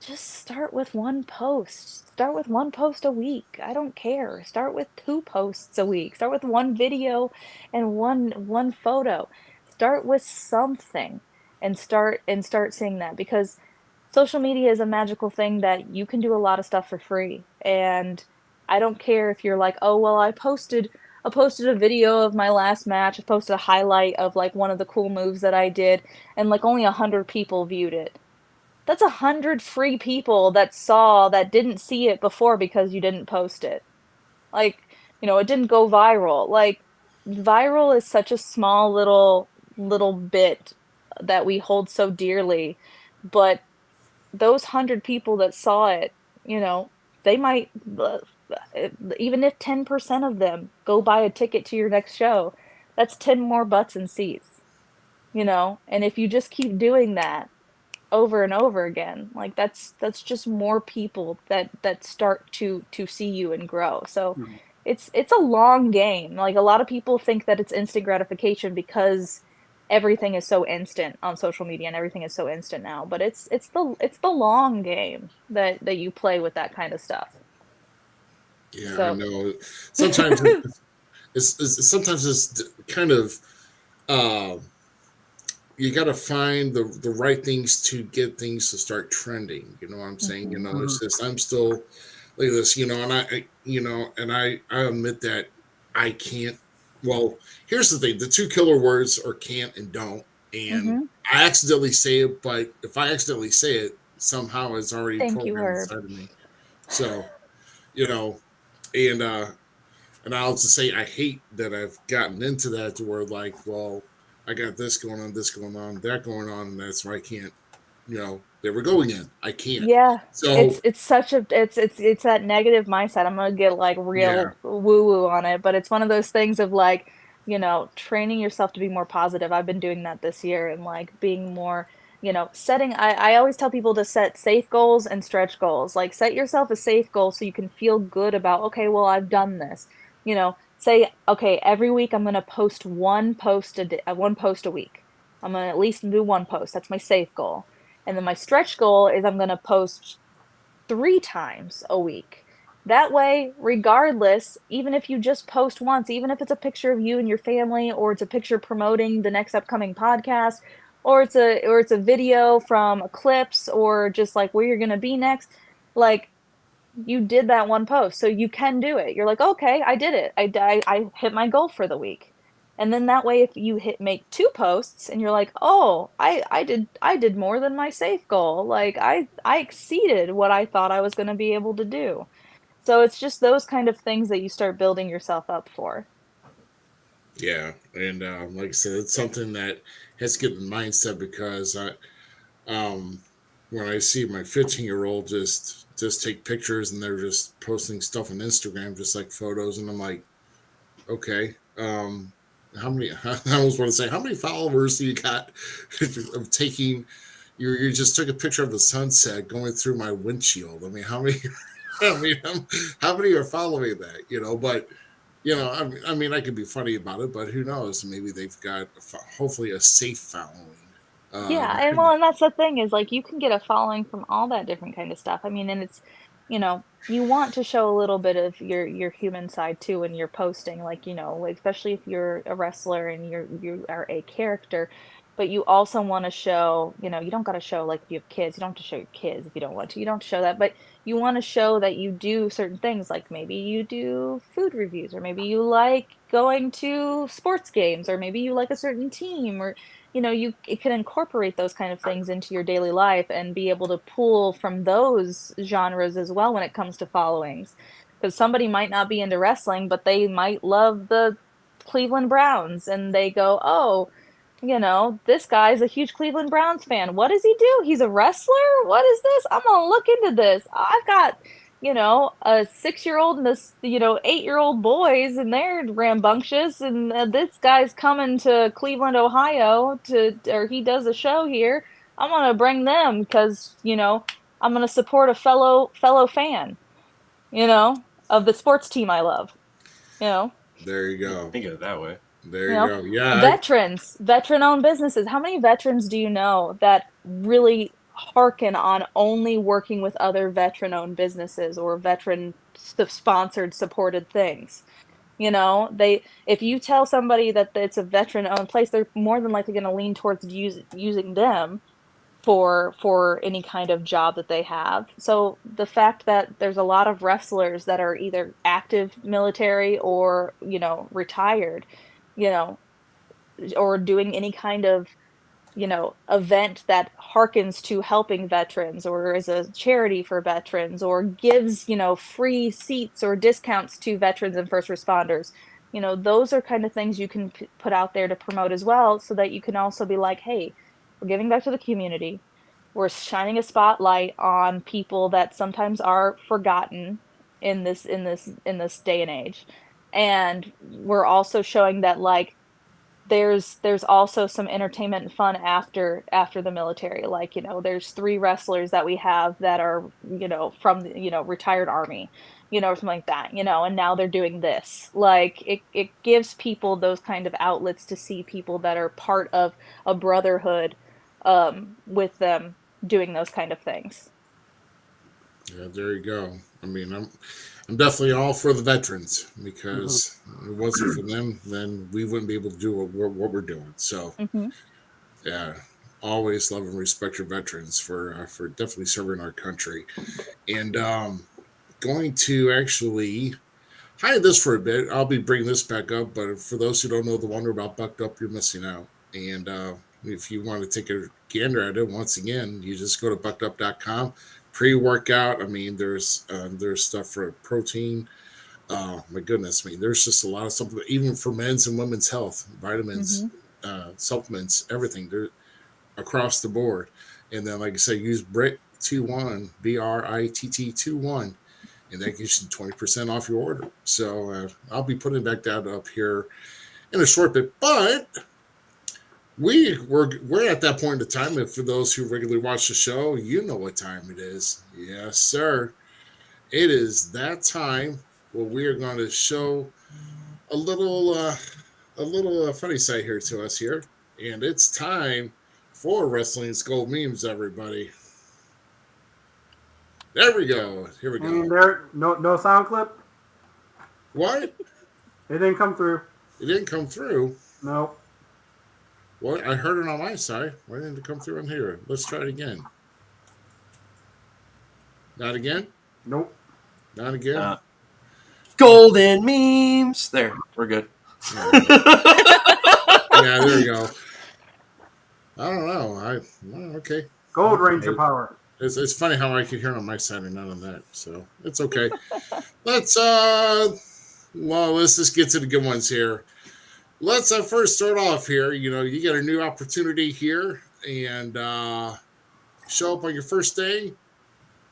Just start with 1 post. Start with 1 post a week. I don't care. Start with 2 posts a week. Start with 1 video and one photo. Start with something and start seeing that because social media is a magical thing that you can do a lot of stuff for free. And I don't care if you're like, "Oh, well, I posted a video of my last match. I posted a highlight of like one of the cool moves that I did and like only 100 people viewed it." That's 100 free people that didn't see it before because you didn't post it. Like, it didn't go viral. Like, viral is such a small little bit that we hold so dearly, but those 100 people that saw it, they might even if 10% of them go buy a ticket to your next show, that's 10 more butts and seats. And if you just keep doing that over and over again, like that's just more people that start to see you and grow. So Mhm. it's a long game. Like a lot of people think that it's instant gratification because everything is so instant on social media and everything is so instant now, but it's the long game that you play with that kind of stuff. Yeah, I So know. Sometimes sometimes it's kind of uh, you got to find the right things to get things to start trending. You know what I'm saying? Mhm. It's just I'm still like this. And I admit that I can't. Well, here's the thing: the two killer words are can't and don't. And Mhm. I accidentally say it, but if I accidentally say it, somehow it's already Thank you, programmed Herb. inside of me. So you know, and and I'll just say I hate that I've gotten into that to where like, well, I got this going on, that going on, and that's why I can't. There we go again. I can't. Yeah. So It's such a it's that negative mindset. I'm gonna get like yeah, real woo woo on it, but it's one of those things of like, training yourself to be more positive. I've been doing that this year and like being more, setting I always tell people to set safe goals and stretch goals. Like set yourself a safe goal so you can feel good about, okay, well, I've done this. Say, okay, every week I'm gonna post one post a week. I'm gonna at least do one post. That's my safe goal. And then my stretch goal is I'm going to post 3 times a week. That way, regardless, even if you just post once, even if it's a picture of you and your family, or it's a picture promoting the next upcoming podcast, or it's a video from Eclipse, or just like where you're gonna be next, like you did that one post, so you can do it. You're like, okay, I did it. I hit my goal for the week. And then that way, if you make 2 posts and you're like, oh, I did more than my safe goal. Like I exceeded what I thought I was going to be able to do. So it's just those kind of things that you start building yourself up for. yeah, and like I said, it's something that has to get in the mindset because um, when I see my 15-year-old just take pictures and they're just posting stuff on Instagram, just like photos, and I'm like, okay, how many? I always want to say, how many followers do you got of taking? You just took a picture of the sunset going through my windshield. I mean, how many? I mean, how many are following that? But I could be funny about it, but who knows? Maybe they've got hopefully a safe following. Yeah, Um, and that's the thing is like you can get a following from all that different kind of stuff. I mean, and it's, you want to show a little bit of your human side too when you're posting, like, like, especially if you're a wrestler and you are a character, but you also want to show, you don't got to show like if you have kids, you don't have to show your kids if you don't want to. You don't have to show that, but you want to show that you do certain things, like maybe you do food reviews, or maybe you like going to sports games, or maybe you like a certain team, or you it can incorporate those kind of things into your daily life and be able to pull from those genres as well when it comes to followings. Because somebody might not be into wrestling, but they might love the Cleveland Browns, and they go, oh, this guy's a huge Cleveland Browns fan. What does he do? He's a wrestler? What is this? I'm gonna look into this. I've got, a 6-year-old and this, 8-year-old boys, and they're rambunctious. And this guy's coming to Cleveland, Ohio or he does a show here. I'm gonna bring them because, I'm gonna support a fellow fan, of the sports team I love, you know. there you go. Think of it that way. There You you know, go. Yeah, veteran-owned businesses. How many veterans do you know that really hearken on only working with other veteran-owned businesses or veteran-sponsored, supported things? If you tell somebody that it's a veteran-owned place, they're more than likely going to lean towards using them for any kind of job that they have. So the fact that there's a lot of wrestlers that are either active military or, retired, you know, or doing any kind of, event that harkens to helping veterans or is a charity for veterans or gives, free seats or discounts to veterans and first responders. Those are kind of things you can put out there to promote as well, so that you can also be like, hey, we're giving back to the community. We're shining a spotlight on people that sometimes are forgotten in this day and age. And we're also showing that like there's also some entertainment and fun after the military. Like, there's 3 wrestlers that we have that are, from the, retired army, or something like that, and now they're doing this. Like it gives people those kind of outlets to see people that are part of a brotherhood with them doing those kind of things. yeah, there you go. I mean, I'm definitely all for the veterans because if it wasn't for them, then we wouldn't be able to do what we're doing. So, Mm-hmm. yeah, always love and respect your veterans for definitely serving our country. And going to actually hide this for a bit. I'll be bringing this back up, but for those who don't know the wonder about Bucked Up, you're missing out. And if you want to take a gander at it, once again, you just go to buckedup.com. Pre-workout. I mean, there's stuff for protein. Oh my goodness! I mean, there's just a lot of stuff, even for men's and women's health, vitamins, Mm-hmm. supplements, everything. They're across the board. And then, like I said, use Britt21, BRITT21, and that gives you 20% off your order. So I'll be putting back that up here in a short bit. But we're at that point in time, and for those who regularly watch the show, you know what time it is. Yes, sir. It is that time where we are going to show a little funny side here to us here, and it's time for Wrestling's Gold Memes, everybody. There we go. Here we go. And there, no sound clip. What? It didn't come through. It didn't come through. No. Well, I heard it on my side. Why didn't it come through on here? Let's try it again. Not again? Nope. Not again? Golden memes. There, we're good. Yeah, there you go. I don't know. Okay. Gold Ranger power. It's funny how I can hear on my side and not on that. So it's okay. Let's just get to the good ones here. Let's first start off here. You know, you got a new opportunity here, and show up on your first day.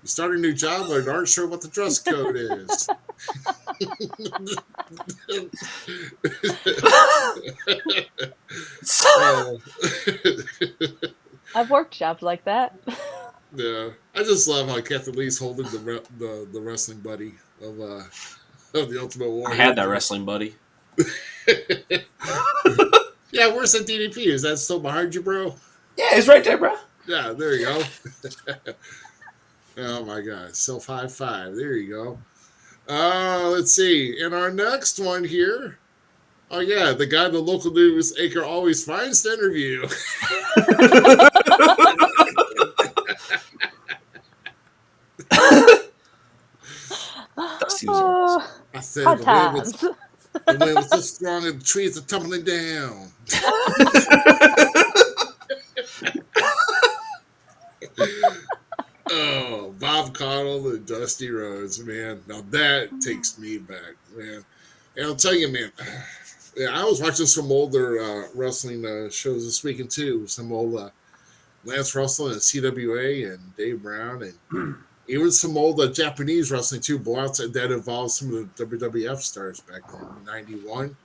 You start a new job, but aren't sure what the dress code is. I've worked jobs like that. Yeah, I just love how Captain Lee's holding the wrestling buddy of the Ultimate Warrior. I had that wrestling buddy. Yeah, where's the DDP? Is that still behind you, bro? Yeah, it's right there, bro. Yeah, there you go. Oh my God, self high five. There you go. Let's see. In our next one here. Oh yeah, the guy the local news anchor always finds to interview. I said the wind was so strong and the trees are tumbling down. Oh, Bob Caudle and Dusty Rhodes, man. Now that takes me back, man. And I'll tell you, man, I was watching some older wrestling shows this weekend too. Some old Lance Russell and CWA and Dave Brown, and even some old Japanese wrestling too. Blowouts that involved some of the WWF stars back then, '91.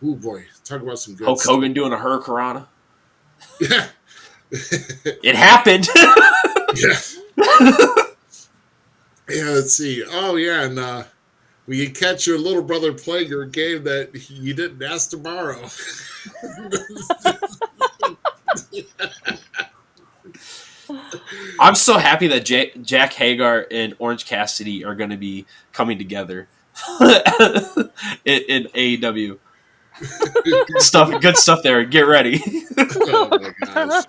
Ooh boy, talk about some good Hulk stuff. Hogan doing a Hurricanrana. Yeah, it happened. Yeah. Yeah, let's see. Oh yeah, and when you catch your little brother playing your game that you didn't ask to borrow. I'm so happy that Jack Hagar and Orange Cassidy are going to be coming together in AEW. Good stuff there. Get ready. Oh my gosh.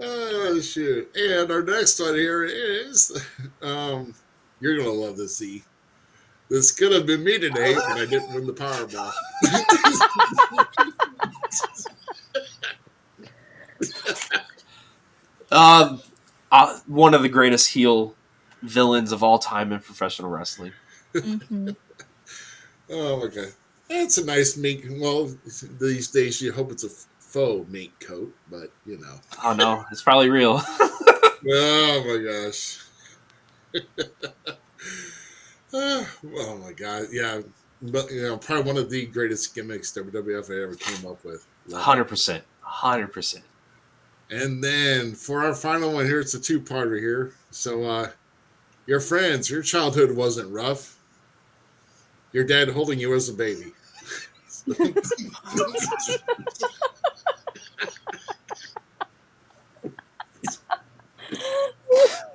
Oh shoot. And our next one here is you're gonna love this, Z. This could have been me today, but I didn't win the Powerball. One of the greatest heel villains of all time in professional wrestling. Mm-hmm. Oh my god. It's a nice mink. Well, these days you hope it's a faux mink coat, but you know. Oh no, it's probably real. Oh my gosh. Oh my god, yeah. But you know, probably one of the greatest gimmicks WWF ever came up with. 100%. 100%. And then for our final one here, it's a two-parter here. So your friends, your childhood wasn't rough. Your dad holding you as a baby.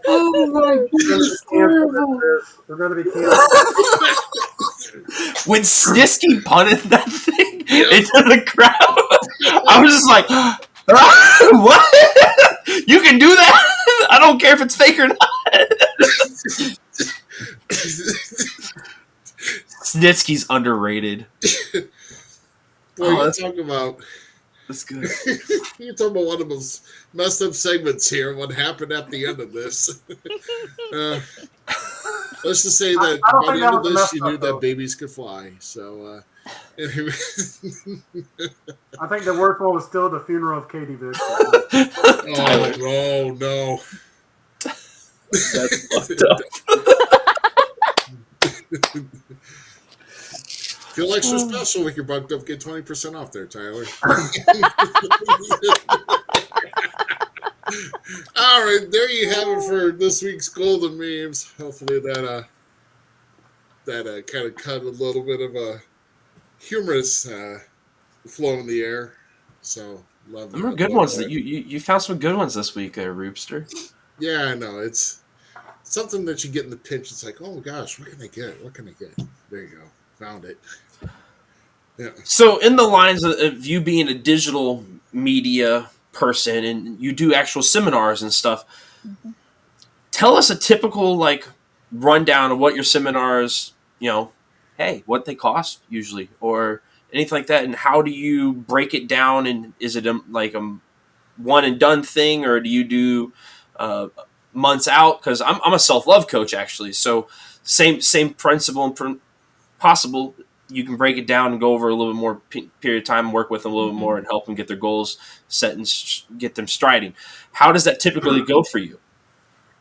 Oh my goodness. We're going to be canceled. When Snitsky punted that thing into the crowd, I was just like, ah, what? You can do that? I don't care if it's fake or not. Snitsky's underrated. Boy, you're talking about... That's good. You're talking about one of the most messed up segments here. What happened at the end of this? Let's just say that by the end of this, you knew that babies could fly. So And he I think the worst one was still the funeral of Katie Vick. oh no. That's fucked up. Feel extra special with your bugged up. Get 20% off there, Tyler. All right, there you have it for this week's golden memes. Hopefully that kind of cut a little bit of a humorous flow in the air. So love There were that. good ones that you found some good ones this week there, Roopster. Yeah, I know. It's something that you get in the pinch. It's like, oh gosh, what can I get? What can I get? There you go. Found it. Yeah. So in the lines of you being a digital media person and you do actual seminars and stuff, tell us a typical like rundown of what your seminars, hey, what they cost usually or anything like that, and how do you break it down, and is it a one and done thing, or do you do months out? Because I'm a self-love coach actually, so same principle and possible. You can break it down and go over a little bit more period of time, work with them a little bit more, and help them get their goals set and get them striding. How does that typically go for you?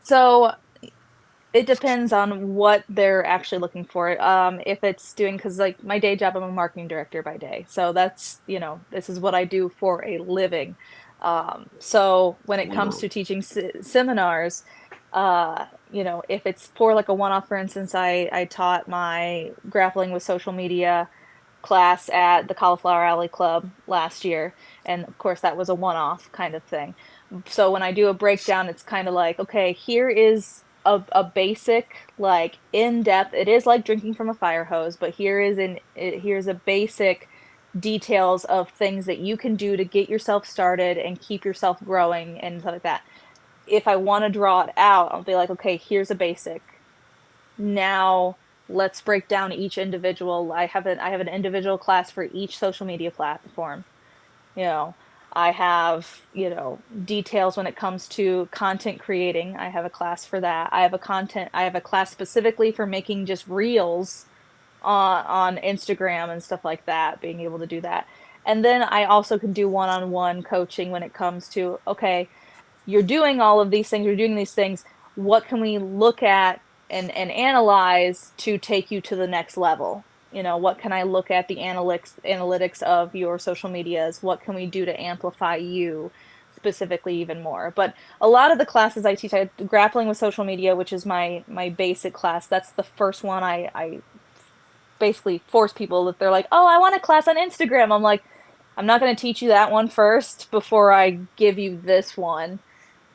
So it depends on what they're actually looking for. If it's doing, because like my day job, I'm a marketing director by day. So that's, this is what I do for a living. So when it comes to teaching seminars, if it's for like a one-off, for instance, I taught my grappling with social media class at the Cauliflower Alley Club last year. And of course that was a one-off kind of thing. So when I do a breakdown, it's kind of like, okay, here is a basic, like in-depth, it is like drinking from a fire hose, but here's a basic details of things that you can do to get yourself started and keep yourself growing and stuff like that. If I want to draw it out, I'll be like, okay, here's a basic. Now let's break down each individual. I have an individual class for each social media platform. I have, details when it comes to content creating. I have a class for that. I have a class specifically for making just reels on Instagram and stuff like that, being able to do that. And then I also can do one-on-one coaching when it comes to, okay, you're doing all of these things, you're doing these things, what can we look at and analyze to take you to the next level? What can I look at the analytics of your social medias? What can we do to amplify you specifically even more? But a lot of the classes I teach, grappling with social media, which is my basic class, that's the first one I basically force people that they're like, oh, I want a class on Instagram. I'm like, I'm not going to teach you that one first before I give you this one,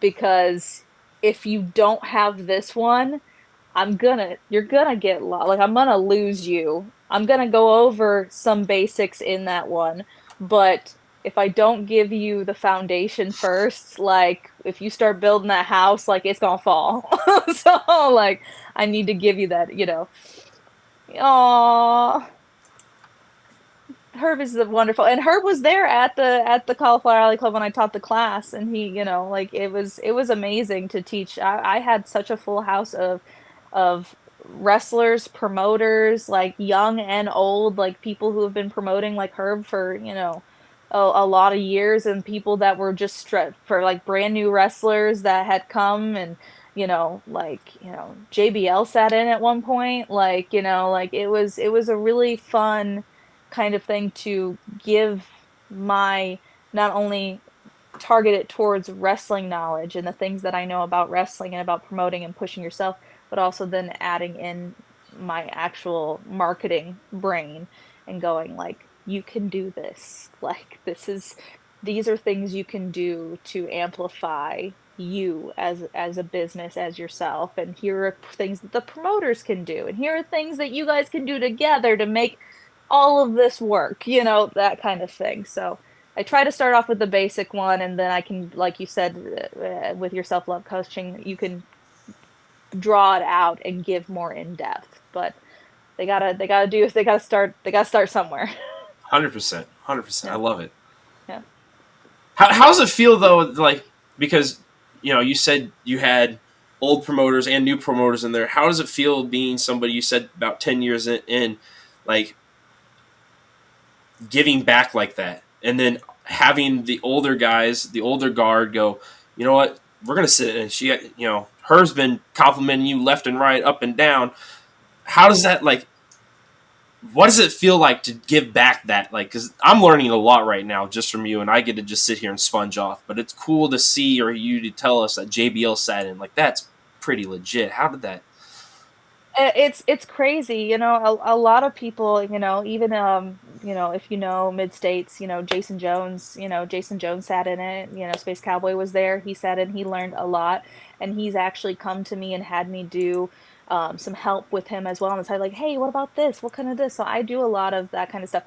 because if you don't have this one, you're gonna get lost. Like, I'm gonna lose you. I'm gonna go over some basics in that one, but if I don't give you the foundation first, like if you start building that house, like it's gonna fall. So like I need to give you that, Aww. Herb is wonderful, and Herb was there at the Cauliflower Alley Club when I taught the class, and he, like it was amazing to teach. I had such a full house of wrestlers, promoters, like young and old, like people who have been promoting like Herb for a lot of years, and people that were just for like brand new wrestlers that had come, and JBL sat in at one point, like it was a really fun kind of thing to give my, not only target it towards wrestling knowledge and the things that I know about wrestling and about promoting and pushing yourself, but also then adding in my actual marketing brain and going like, you can do this. Like these are things you can do to amplify you as a business, as yourself, and here are things that the promoters can do, and here are things that you guys can do together to make all of this work, that kind of thing. So I try to start off with the basic one, and then I can, like you said, with your self-love coaching, you can draw it out and give more in depth. But they gotta start somewhere. 100%. I love it. Yeah. How does it feel though? Like, because you said you had old promoters and new promoters in there. How does it feel being somebody, you said about 10 years in, like giving back like that, and then having the older guys, the older guard, go, you know what, we're gonna sit, and she, her's been complimenting you left and right, up and down. How does that, like, what does it feel like to give back that? Like, because I'm learning a lot right now just from you, and I get to just sit here and sponge off. But it's cool to see, or you to tell us that JBL sat in. Like, that's pretty legit. How did that? It's crazy, a lot of people, even if Mid States, Jason Jones sat in it, Space Cowboy was there, he sat in, he learned a lot, and he's actually come to me and had me do some help with him as well on the side, like, hey, what about this? What kind of this? So I do a lot of that kind of stuff.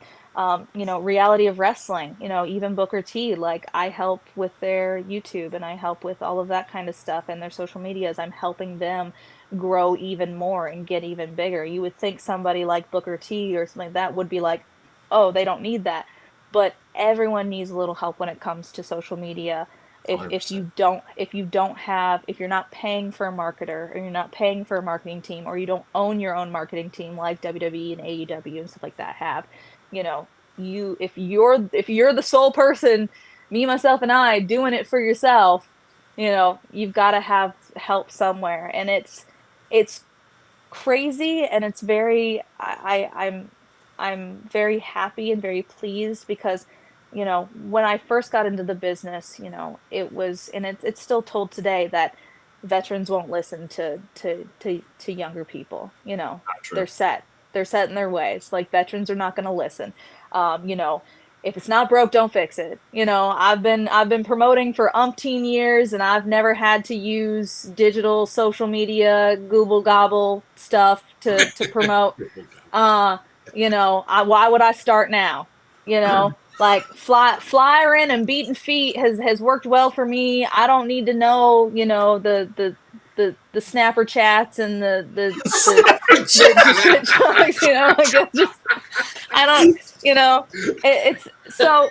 Reality of wrestling, even Booker T, like, I help with their YouTube and I help with all of that kind of stuff and their social medias. I'm helping them grow even more and get even bigger. You would think somebody like Booker T or something like that would be like, oh, they don't need that. But everyone needs a little help when it comes to social media. If you don't have, if you're not paying for a marketer, or you're not paying for a marketing team, or you don't own your own marketing team like WWE and AEW and stuff like that have, if you're the sole person, me, myself, and I, doing it for yourself, you've got to have help somewhere. And it's crazy, and it's very, I'm very happy and very pleased because, when I first got into the business, it was, and it's still told today that veterans won't listen to younger people. They're set in their ways. Like, veterans are not going to listen. If it's not broke, don't fix it. I've been promoting for umpteen years, and I've never had to use digital social media, Google gobble stuff to promote. Why would I start now? Like, flyering and beating feet has worked well for me. I don't need to know, the snapper chats and the shit talks, like, it's just, I don't, it's so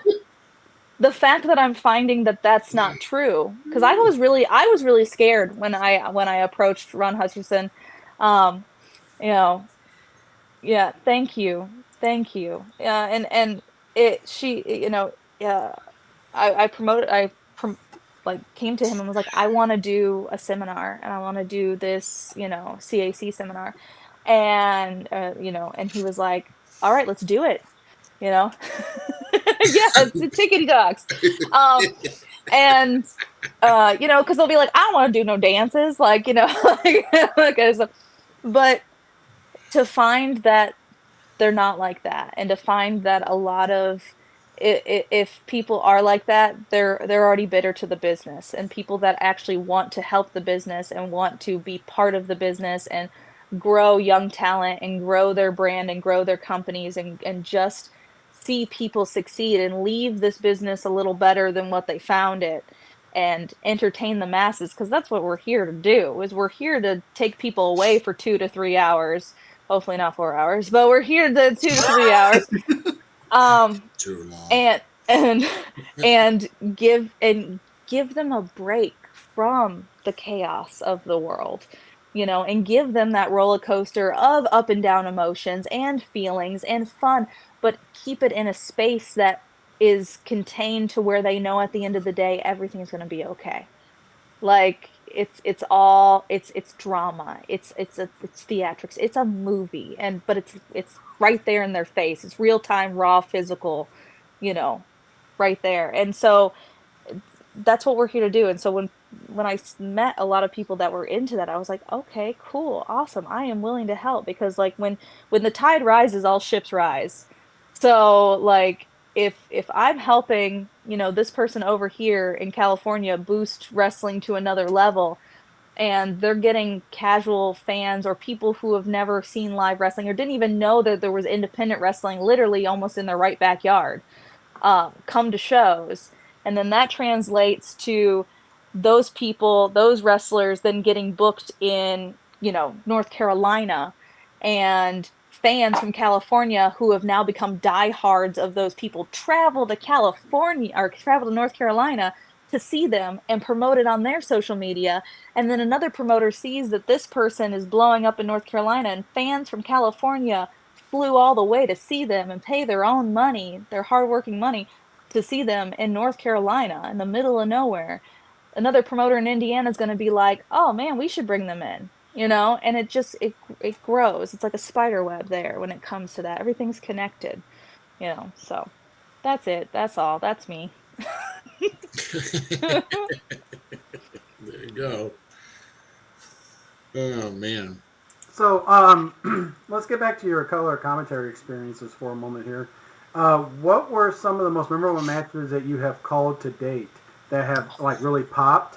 the fact that I'm finding that that's not true, because I was really scared when I approached Ron Hutchinson. Yeah, thank you. And I came to him and was like, I want to do a seminar, and I want to do this, CAC seminar. And, and he was like, all right, let's do it. Yeah, it's the tickety talks. And, cause they'll be like, I don't want to do no dances. Like, but to find that they're not like that, and to find that a lot of, if people are like that, they're already bitter to the business, and people that actually want to help the business and want to be part of the business and grow young talent and grow their brand and grow their companies and just see people succeed and leave this business a little better than what they found it, and entertain the masses, because that's what we're here to do. Is we're here to take people away for 2 to 3 hours, hopefully not 4 hours, but we're here to 2 to 3 hours. Too long. And give them a break from the chaos of the world, and give them that roller coaster of up and down emotions and feelings and fun, but keep it in a space that is contained to where they know at the end of the day everything's going to be okay. Like, it's drama, it's theatrics, it's a movie, but it's right there in their face. It's real time, raw, physical, right there. And so that's what we're here to do. And so when I met a lot of people that were into that, I was like, okay, cool, awesome, I am willing to help, because like when the tide rises, all ships rise. So like, if I'm helping, this person over here in California boost wrestling to another level, and they're getting casual fans or people who have never seen live wrestling or didn't even know that there was independent wrestling literally almost in their right backyard, come to shows, and then that translates to those people, those wrestlers, then getting booked in, North Carolina, and fans from California who have now become diehards of those people travel to California or travel to North Carolina to see them and promote it on their social media. And then another promoter sees that this person is blowing up in North Carolina, and fans from California flew all the way to see them and pay their own money, their hardworking money, to see them in North Carolina, in the middle of nowhere. Another promoter in Indiana is going to be like, oh man, we should bring them in, and it grows. It's like a spider web there when it comes to that. Everything's connected, so that's it. That's all. That's me. There you go. Oh man. So let's get back to your color commentary experiences for a moment here. What were some of the most memorable matches that you have called to date that have like really popped,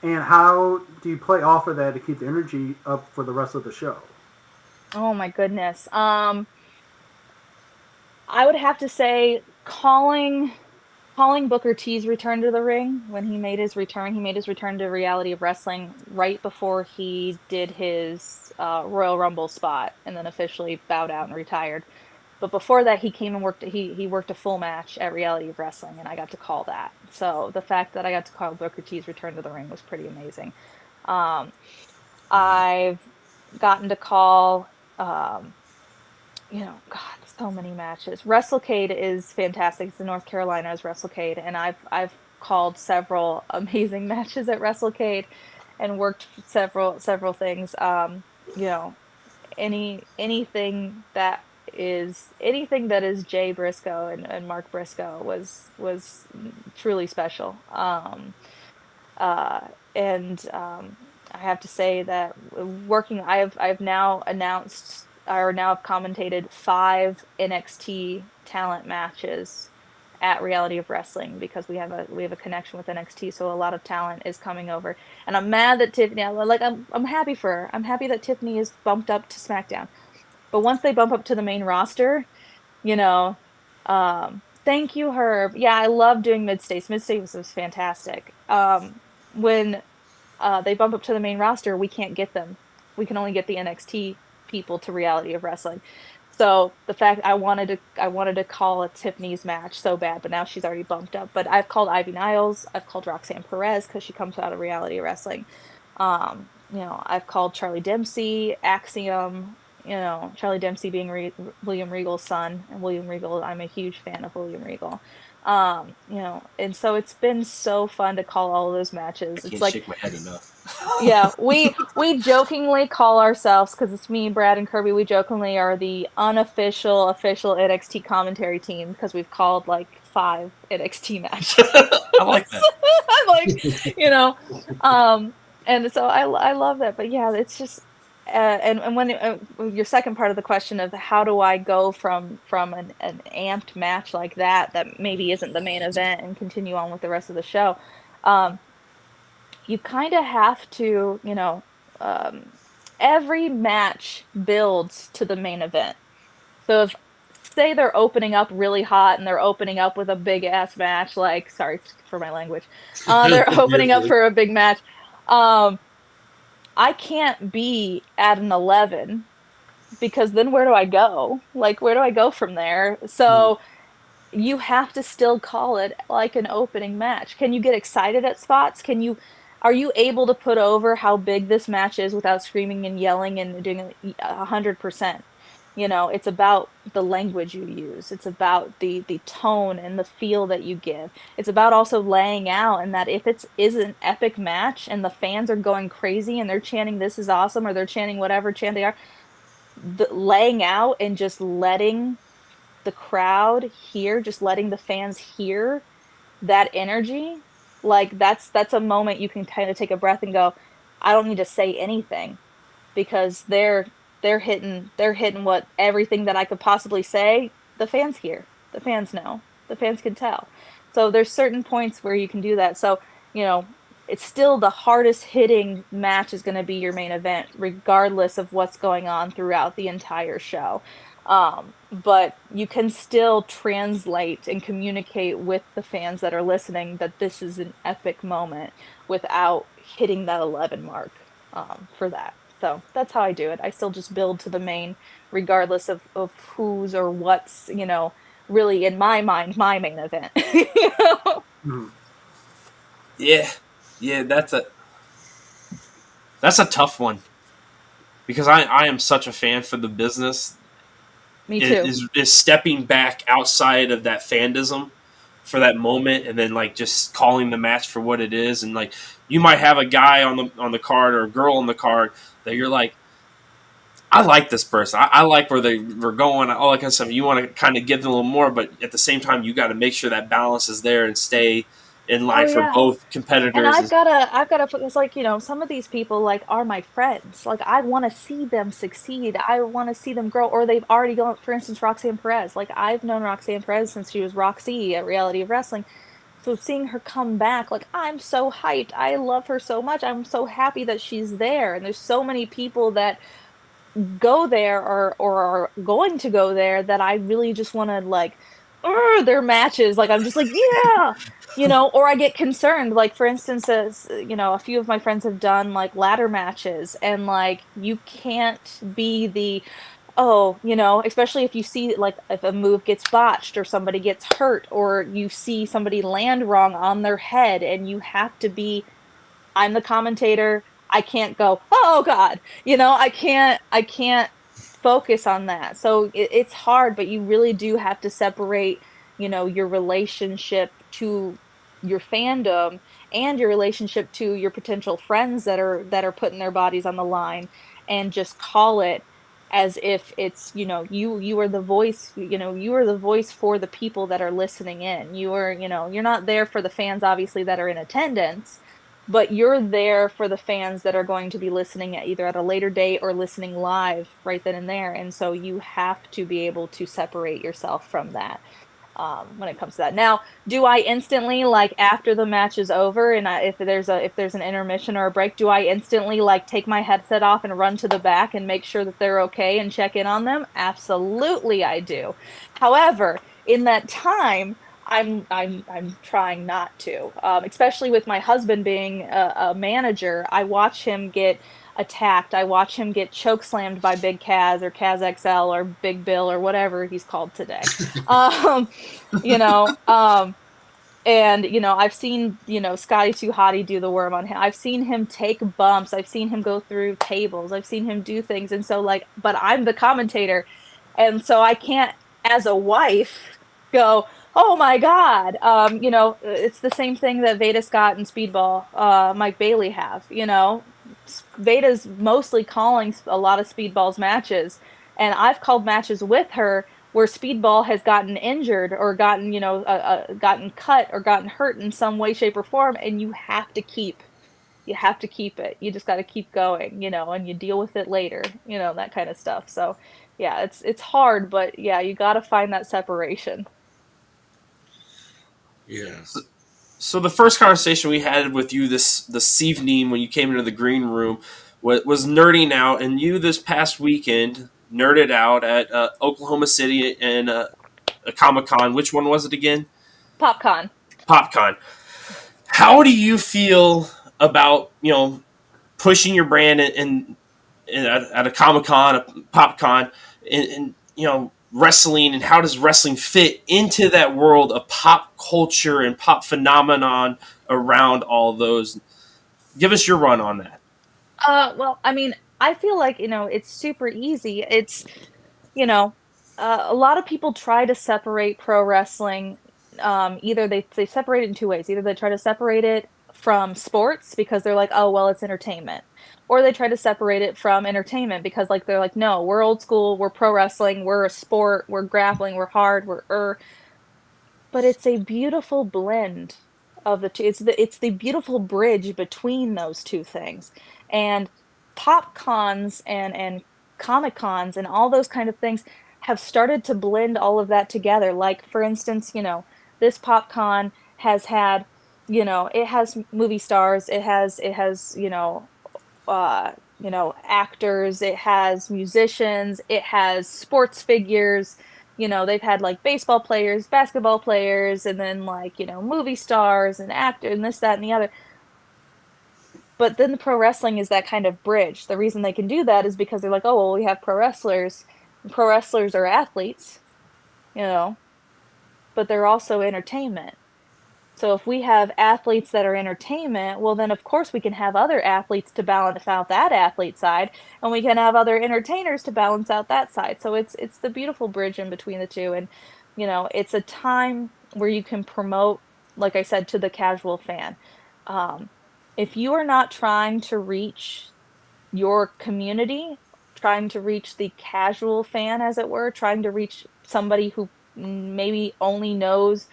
and how do you play off of that to keep the energy up for the rest of the show? Oh my goodness. I would have to say calling Booker T's return to the ring when he made his return. He made his return to Reality of Wrestling right before he did his Royal Rumble spot and then officially bowed out and retired. But before that, he came and worked. He worked a full match at Reality of Wrestling, and I got to call that. So the fact that I got to call Booker T's return to the ring was pretty amazing. I've gotten to call, God, so many matches. WrestleCade is fantastic. It's in North Carolina as WrestleCade, and I've called several amazing matches at WrestleCade, and worked several things. Anything that is Jay Briscoe and Mark Briscoe was truly special. I have to say that I've now announced or now have commentated 5 NXT talent matches at Reality of Wrestling because we have a connection with NXT, so a lot of talent is coming over. And I'm mad that Tiffany, I'm happy for her. I'm happy that Tiffany is bumped up to SmackDown. But once they bump up to the main roster, thank you, Herb. Yeah, I love doing Mid-States. Mid-States was fantastic. When they bump up to the main roster, we can't get them. We can only get the NXT people to Reality of Wrestling. So the fact I wanted to call a Tiffany's match so bad, but now she's already bumped up. But I've called Ivy Niles. I've called Roxanne Perez because she comes out of Reality of Wrestling. I've called Charlie Dempsey, Axiom. Charlie Dempsey being William Regal's son, and William Regal, I'm a huge fan of William Regal. And so it's been so fun to call all of those matches. I It's can't like, shake my head enough. yeah, we jokingly call ourselves, because it's me, Brad, and Kirby, we jokingly are the unofficial official NXT commentary team because we've called like 5 NXT matches. I like that. I'm like, and so I love that. But yeah, it's just and when your second part of the question of how do I go from an amped match like that maybe isn't the main event and continue on with the rest of the show, you kind of have to, every match builds to the main event. So if, say they're opening up really hot and they're opening up with a big ass match, like, sorry for my language, they're opening up for a big match, I can't be at an 11 because then where do I go? Like, where do I go from there? So you have to still call it like an opening match. Can you get excited at spots? Are you able to put over how big this match is without screaming and yelling and doing 100%? It's about the language you use. It's about the tone and the feel that you give. It's about also laying out, and that if it is an epic match and the fans are going crazy and they're chanting "this is awesome" or they're chanting whatever chant they are, laying out and just letting the crowd hear, just letting the fans hear that energy, like that's a moment you can kind of take a breath and go, I don't need to say anything because they're hitting what everything that I could possibly say, the fans hear, the fans know, the fans can tell. So there's certain points where you can do that. So, it's still the hardest hitting match is going to be your main event, regardless of what's going on throughout the entire show. But you can still translate and communicate with the fans that are listening that this is an epic moment without hitting that 11 mark for that. So that's how I do it. I still just build to the main, regardless of who's or what's, really in my mind, my main event. Yeah, that's a tough one because I am such a fan for the business Me too. is stepping back outside of that fandism for that moment, and then like just calling the match for what it is. And like you might have a guy on the card or a girl on the card that you're like, I like this person. I like where they're going, all that kind of stuff. You want to kind of give them a little more, but at the same time, you got to make sure that balance is there and stay in Oh line for yeah. both And competitors. I've gotta put, it's like, some of these people like are my friends. Like I want to see them succeed. I want to see them grow, or they've already gone, for instance, Roxanne Perez. Like I've known Roxanne Perez since she was Roxy at Reality of Wrestling. So seeing her come back, like I'm so hyped. I love her so much. I'm so happy that she's there. And there's so many people that go there or are going to go there that I really just want to like their matches. Like I'm just like, yeah, or I get concerned. Like for instance, as a few of my friends have done like ladder matches, and like you can't be the especially if you see like if a move gets botched or somebody gets hurt or you see somebody land wrong on their head, and you have to be, I'm the commentator. I can't go, oh God, I can't focus on that. So it's hard, but you really do have to separate, your relationship to your fandom and your relationship to your potential friends that are putting their bodies on the line, and just call it as if it's, you are the voice, you are the voice for the people that are listening in. You are, you're not there for the fans obviously that are in attendance, but you're there for the fans that are going to be listening at either at a later date or listening live right then and there. And so you have to be able to separate yourself from that, when it comes to that. Now, do I instantly, like after the match is over and if there's an intermission or a break, do I instantly like take my headset off and run to the back and make sure that they're okay and check in on them? Absolutely, I do. However, in that time, I'm trying not to, especially with my husband being a manager. I watch him get attacked. I watch him get choke slammed by Big Kaz or Kaz XL or Big Bill or whatever he's called today. Um, you know, um, and I've seen Scotty Too Hottie do the worm on him. I've seen him take bumps. I've seen him go through tables. I've seen him do things, and so like, but I'm the commentator, and so I can't, as a wife, go, oh my God. It's the same thing that Veda Scott and Speedball, Mike Bailey have. Veda's mostly calling a lot of Speedball's matches, and I've called matches with her where Speedball has gotten injured or gotten, gotten cut or gotten hurt in some way, shape, or form, and you have to keep it. You just got to keep going, and you deal with it later, that kind of stuff. So, yeah, it's hard, but yeah, you got to find that separation. Yeah. So the first conversation we had with you this evening when you came into the green room was nerding out, and you this past weekend nerded out at Oklahoma City and a Comic-Con. Which one was it again? PopCon. PopCon. How do you feel about pushing your brand at a Comic-Con, a PopCon, and wrestling, and how does wrestling fit into that world of pop culture and pop phenomenon around all those? Give us your run on that. Well, I mean, I feel like, it's super easy. It's, a lot of people try to separate pro wrestling. Either they separate it in two ways. Either they try to separate it from sports because they're like, oh, well, it's entertainment. Or they try to separate it from entertainment because like they're like, no, we're old school, we're pro wrestling, we're a sport, we're grappling, we're hard, but it's a beautiful blend of the two. It's the beautiful bridge between those two things. And pop cons and comic cons and all those kind of things have started to blend all of that together. Like for instance, this pop con has had, it has movie stars, it has actors, it has musicians, it has sports figures. They've had like baseball players, basketball players, and then like, movie stars and actors and this, that, and the other. But then the pro wrestling is that kind of bridge. The reason they can do that is because they're like, oh, well, we have pro wrestlers. Pro wrestlers are athletes, but they're also entertainment. So if we have athletes that are entertainment, well, then of course we can have other athletes to balance out that athlete side, and we can have other entertainers to balance out that side. So it's the beautiful bridge in between the two, and it's a time where you can promote, like I said, to the casual fan. Um, if you are not trying to reach your community, trying to reach the casual fan, as it were, trying to reach somebody who maybe only knows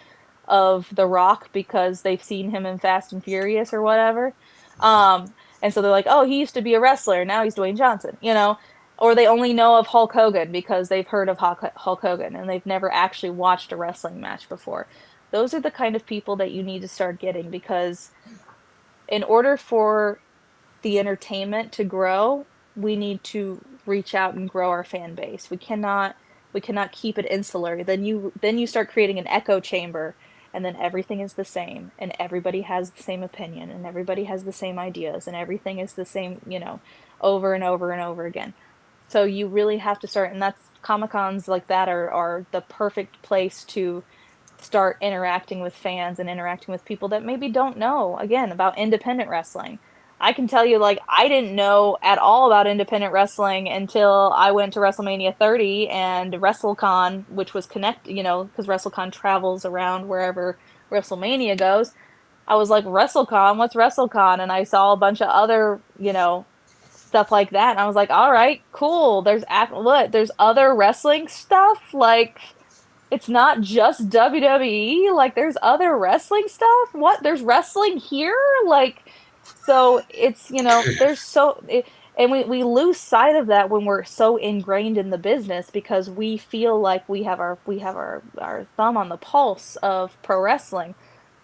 of The Rock because they've seen him in Fast and Furious or whatever. And so they're like, oh, he used to be a wrestler. Now he's Dwayne Johnson, Or they only know of Hulk Hogan because they've heard of Hulk Hogan and they've never actually watched a wrestling match before. Those are the kind of people that you need to start getting, because in order for the entertainment to grow, we need to reach out and grow our fan base. We cannot keep it insular. Then you start creating an echo chamber, and then everything is the same, and everybody has the same opinion, and everybody has the same ideas, and everything is the same, over and over and over again. So you really have to start, and that's Comic-Cons like that are the perfect place to start interacting with fans and interacting with people that maybe don't know, again, about independent wrestling. I can tell you, like, I didn't know at all about independent wrestling until I went to WrestleMania 30 and WrestleCon, which was because WrestleCon travels around wherever WrestleMania goes. I was like, WrestleCon, what's WrestleCon? And I saw a bunch of other, stuff like that. And I was like, all right, cool. There's other wrestling stuff? Like, it's not just WWE? Like, there's other wrestling stuff? What? There's wrestling here? Like, so it's, and we lose sight of that when we're so ingrained in the business, because we feel like we have our thumb on the pulse of pro wrestling.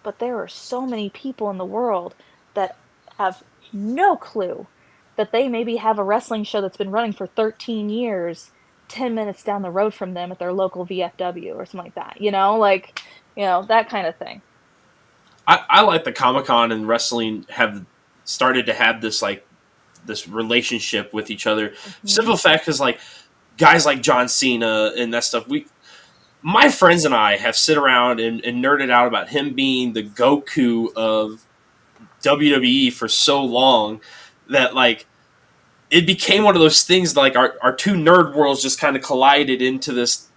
But there are so many people in the world that have no clue that they maybe have a wrestling show that's been running for 13 years, 10 minutes down the road from them at their local VFW or something like that, that kind of thing. I like the Comic-Con and wrestling have started to have this relationship with each other. Mm-hmm. Simple fact is, like, guys like John Cena and that stuff, my friends and I have sit around and nerded out about him being the Goku of WWE for so long that, like, it became one of those things that, like, our two nerd worlds just kind of collided into this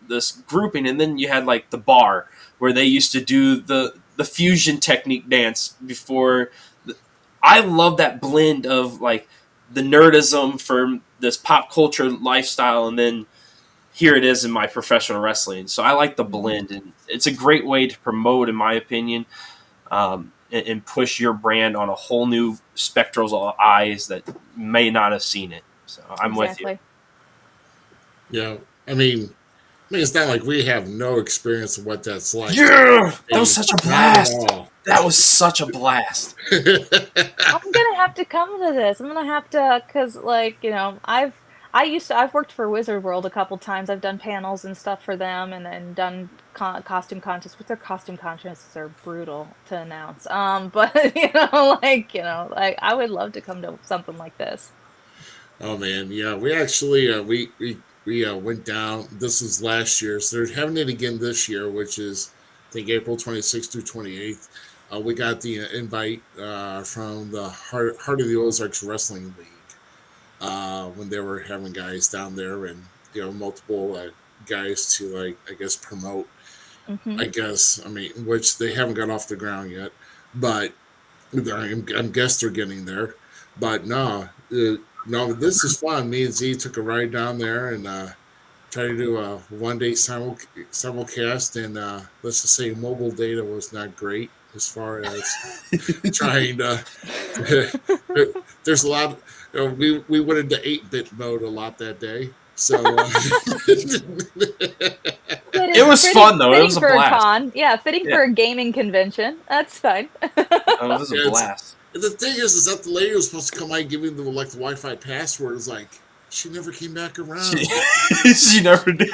grouping. And then you had, like, the bar where they used to do the fusion technique dance before. I love that blend of, like, the nerdism for this pop culture lifestyle, and then here it is in my professional wrestling. So I like the blend, and it's a great way to promote, in my opinion, and push your brand on a whole new spectral of eyes that may not have seen it. So I'm with you. Yeah, I mean, it's not like we have no experience of what that's like. Yeah, that was such a blast. That was such a blast. I'm gonna have to come to this. I'm gonna have to, because, like, I've worked for Wizard World a couple times. I've done panels and stuff for them, and then done costume contests. But their costume contests are brutal to announce. But I would love to come to something like this. Oh man, yeah, we actually we went down. This was last year, so they're having it again this year, which is, I think, April 26th through 28th. We got the invite from the Heart of the Ozarks Wrestling League when they were having guys down there, and multiple guys to, like, I guess, promote. Mm-hmm. I guess, which they haven't got off the ground yet, but I'm guess they're getting there. But no, this is fun. Me and Z took a ride down there and tried to do a one-day simulcast, and let's just say mobile data was not great as far as trying to. There's a lot. We went into 8-bit mode a lot that day, so it was fun though. It was a blast. Fitting for a gaming convention. That's fine. It was a blast. The thing is that the lady was supposed to come by giving them, like, the Wi-Fi password. It's like, she never came back around. She never did.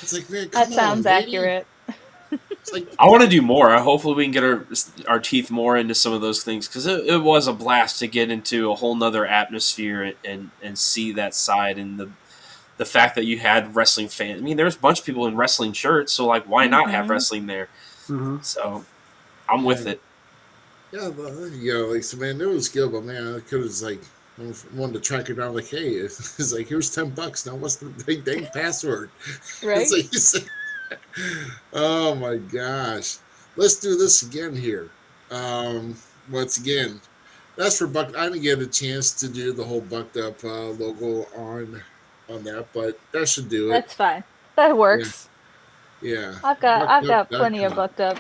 It's like, man, come on, that sounds accurate. It's like, I want to do more. Hopefully we can get our teeth more into some of those things, because it was a blast to get into a whole nother atmosphere and see that side, and the fact that you had wrestling fans. There's a bunch of people in wrestling shirts, so, like, why not have wrestling there? Mm-hmm. So I'm with it. Yeah, like, so, man, it was good, but man, I could have, like, I wanted to track her down, like, hey, it's like, here's $10. Now, what's the dang password? Right? It's like, oh my gosh. Let's do this again here. Once again, that's for Buck. I didn't get a chance to do the whole bucked up logo on that, but that should do it. That's fine. That Yeah, works. yeah. I've got plenty of Buckedup.com. bucked up.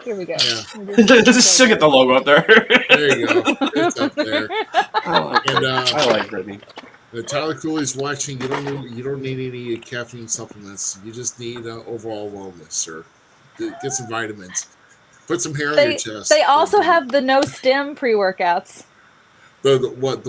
Here we go. Yeah, Let me just Still get the logo up there. there you go. It's up there. And I like Brittany. Tyler Cooley's watching. You don't need any caffeine supplements. You just need overall wellness, sir. Get some vitamins. Put some hair on your chest. They also have the no stim pre-workouts. The what?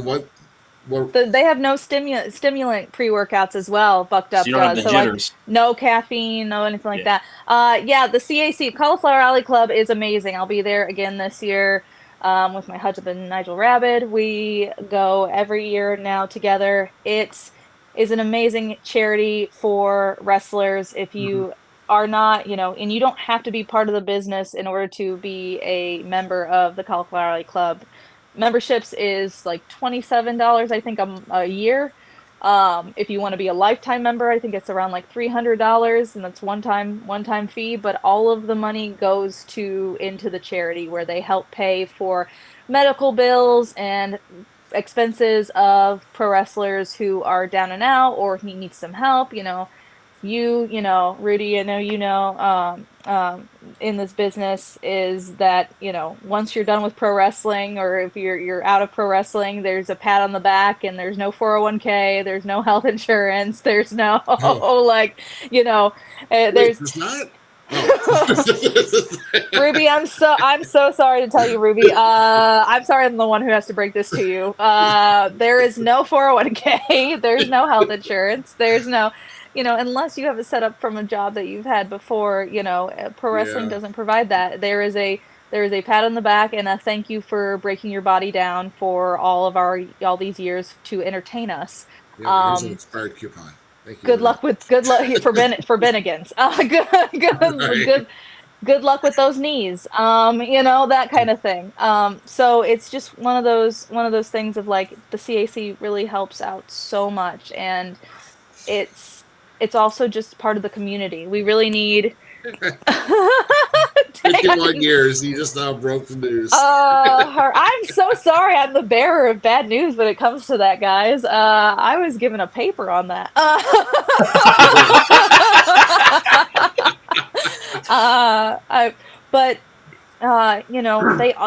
They have no stimulant pre-workouts as well. Bucked Up So you don't have does. the So like jitters. no caffeine, no anything like Yeah. that. Yeah, the CAC Cauliflower Alley Club is amazing. I'll be there again this year with my husband Nigel Rabid. We go every year now together. It is an amazing charity for wrestlers. If you are not, and you don't have to be part of the business in order to be a member of the Cauliflower Alley Club. Memberships is like $27, I think, a year. If you want to be a lifetime member, I think it's around like $300, and that's one time fee. But all of the money goes into the charity, where they help pay for medical bills and expenses of pro wrestlers who are down and out or he needs some help. Rudy, I know in this business is that, once you're done with pro wrestling, or if you're out of pro wrestling, there's a pat on the back, and there's no 401k, there's no health insurance, there's no there's There's not. Oh. Ruby, I'm so sorry to tell you, Ruby. I'm sorry I'm the one who has to break this to you. There is no 401k, there's no health insurance, there's no, unless you have it set up from a job that you've had before, pro wrestling doesn't provide that. There is a pat on the back and a thank you for breaking your body down for all these years to entertain us. Yeah, here's an expired coupon. Thank you. Good luck for Bennigan's. Good luck with those knees. That kind of thing. So it's just one of those things of like the CAC really helps out so much, and it's also just part of the community. We really need 51 years, you just now broke the news. I'm so sorry. I'm the bearer of bad news when it comes to that, guys. I was given a paper on that.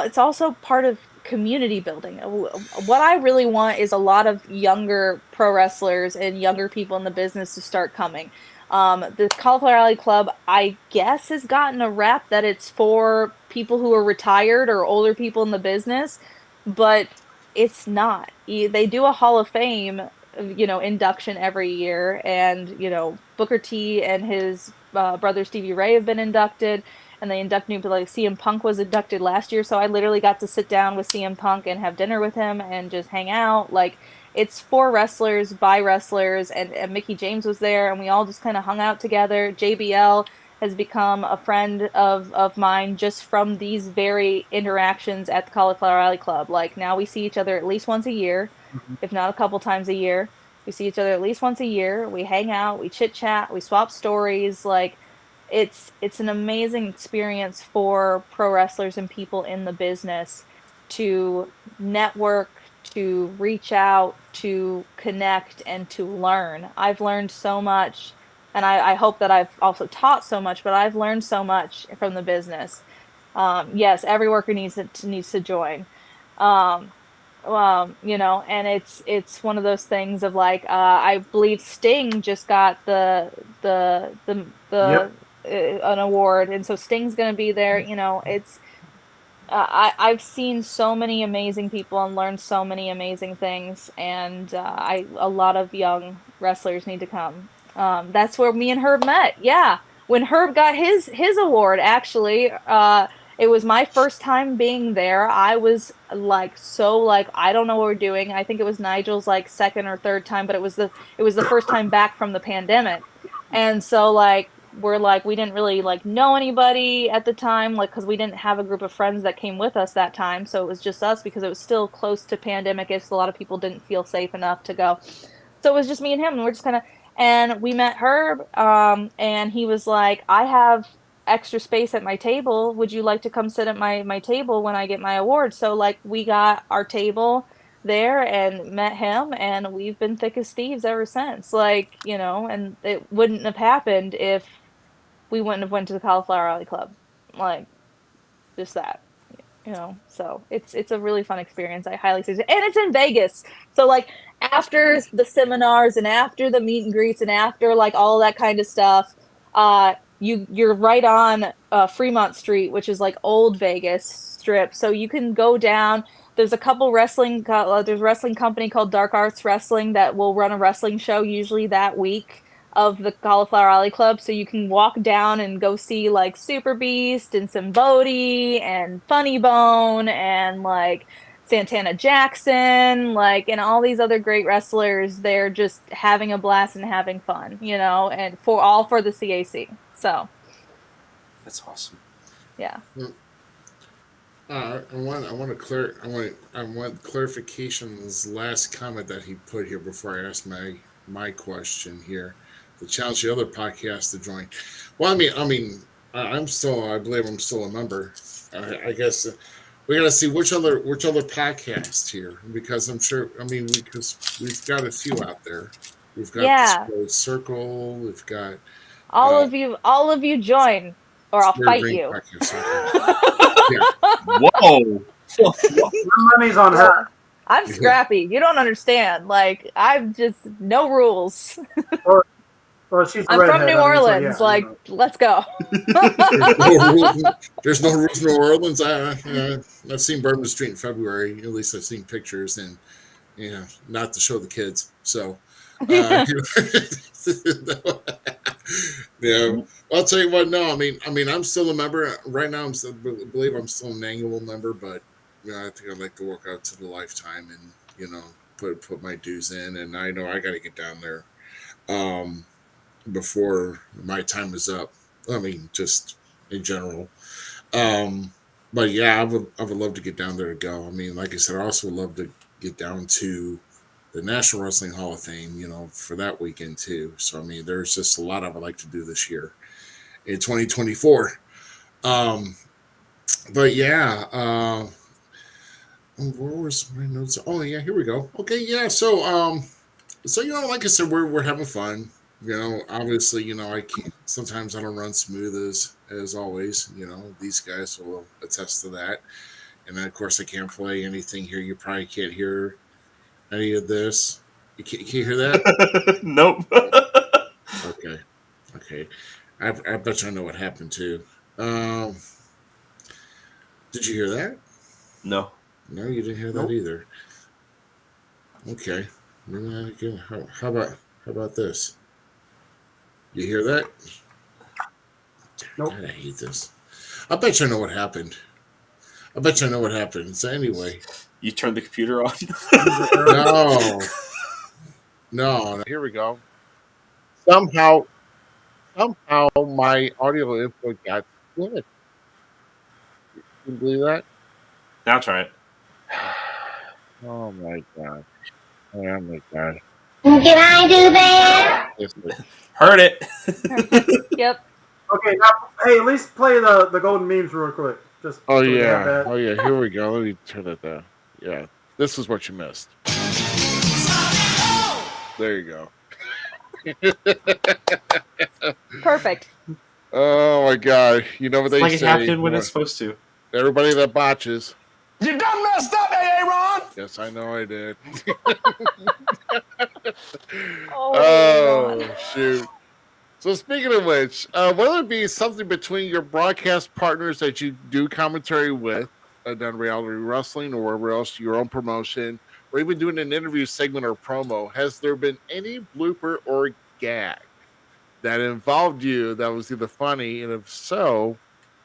It's also part of community building. What I really want is a lot of younger pro wrestlers and younger people in the business to start coming. The Cauliflower Alley Club, I guess, has gotten a rap that it's for people who are retired or older people in the business, but it's not. They do a Hall of Fame, induction every year, and, Booker T and his brother Stevie Ray have been inducted, and they induct new people. Like CM Punk was inducted last year, so I literally got to sit down with CM Punk and have dinner with him and just hang out. Like, it's for wrestlers, by wrestlers, and Mickey James was there, and we all just kind of hung out together. JBL has become a friend of mine just from these very interactions at the Cauliflower Alley Club. Like, now we see each other at least once a year, if not a couple times a year. We see each other at least once a year. We hang out, we chit-chat, we swap stories. Like, it's an amazing experience for pro wrestlers and people in the business to network, to reach out, to connect, and to learn. I've learned so much, and I hope that I've also taught so much, but I've learned so much from the business. Yes, every worker needs to join. And it's one of those things of like, I believe Sting just got an award, and so Sting's going to be there. It's I've seen so many amazing people and learned so many amazing things, and a lot of young wrestlers need to come. That's where me and Herb met. Yeah, when Herb got his award, actually, it was my first time being there. I was like, I don't know what we're doing. I think it was Nigel's like second or third time, but it was the first time back from the pandemic, and so like were like, we didn't really like know anybody at the time, like, because we didn't have a group of friends that came with us that time. So it was just us because it was still close to pandemic-ish. So a lot of people didn't feel safe enough to go. So it was just me and him, and we're just kind of, and we met Herb, and he was like, I have extra space at my table. Would you like to come sit at my table when I get my award? So like we got our table there and met him, and we've been thick as thieves ever since. Like, you know, and it wouldn't have happened if we wouldn't have went to the Cauliflower Alley Club. Like, just that. You know, so it's a really fun experience. I highly suggest it. And it's in Vegas. So like after the seminars and after the meet and greets and after like all that kind of stuff, you're right on Fremont Street, which is like old Vegas strip. So you can go down. There's a couple wrestling. There's a wrestling company called Dark Arts Wrestling that will run a wrestling show usually that week of the Cauliflower Alley Club. So you can walk down and go see like Super Beast and Simbodi and Funny Bone and like Santana Jackson, like, and all these other great wrestlers. They're just having a blast and having fun, you know, and for the CAC. So That's awesome. yeah. I want clarification on his last comment that he put here before I ask my question here. To challenge the other podcast to join. Well, I believe I'm still a member. I guess we got to see which other podcast here, because I'm sure. Because we've got a few out there. We've got the Circle. We've got all of you join, or I'll fight you. Whoa! Money's on her. I'm scrappy. You don't understand. Like, I'm just no rules. Well, she's I'm from New Orleans. So, yeah, let's go. There's no rules in New Orleans. I've seen Bourbon Street in February. At least I've seen pictures, and not to show the kids. So, I'll tell you what. No, I'm still a member right now. I believe I'm still an annual member, but I think I'd like to work out to the lifetime and put my dues in. And I know I got to get down there. Before my time is up. Just in general. But yeah, I would love to get down there to go. Like I said, I also would love to get down to the National Wrestling Hall of Fame, for that weekend too. So there's just a lot I would like to do this year in 2024. But yeah, where was my notes? Oh yeah, here we go. Okay, yeah. So like I said, we're having fun. Obviously, sometimes I don't run smooth as always. These guys will attest to that. And then, of course, I can't play anything here. You probably can't hear any of this. You can't hear that? Nope. Okay. I bet you I know what happened too. Did you hear that? No. No, you didn't hear that either. Okay. How about this? You hear that? Nope. God, I hate this. I bet you I know what happened. So anyway. You turned the computer on? No. Here we go. Somehow my audio input got split. Can you believe that? Now try it. Oh my god. Can I do that? Heard it. Yep. Okay, now, hey, at least play the golden memes real quick. Just Here we go. Let me turn it down. Yeah, this is what you missed. There you go. Perfect. Oh my god! You know what they say? It happened when it's supposed to. Everybody that botches. You done messed up, Aaron. Yes, I know I did. Oh shoot. So speaking of which, whether it be something between your broadcast partners that you do commentary with, done reality wrestling or wherever else, your own promotion, or even doing an interview segment or promo, has there been any blooper or gag that involved you that was either funny, and if so,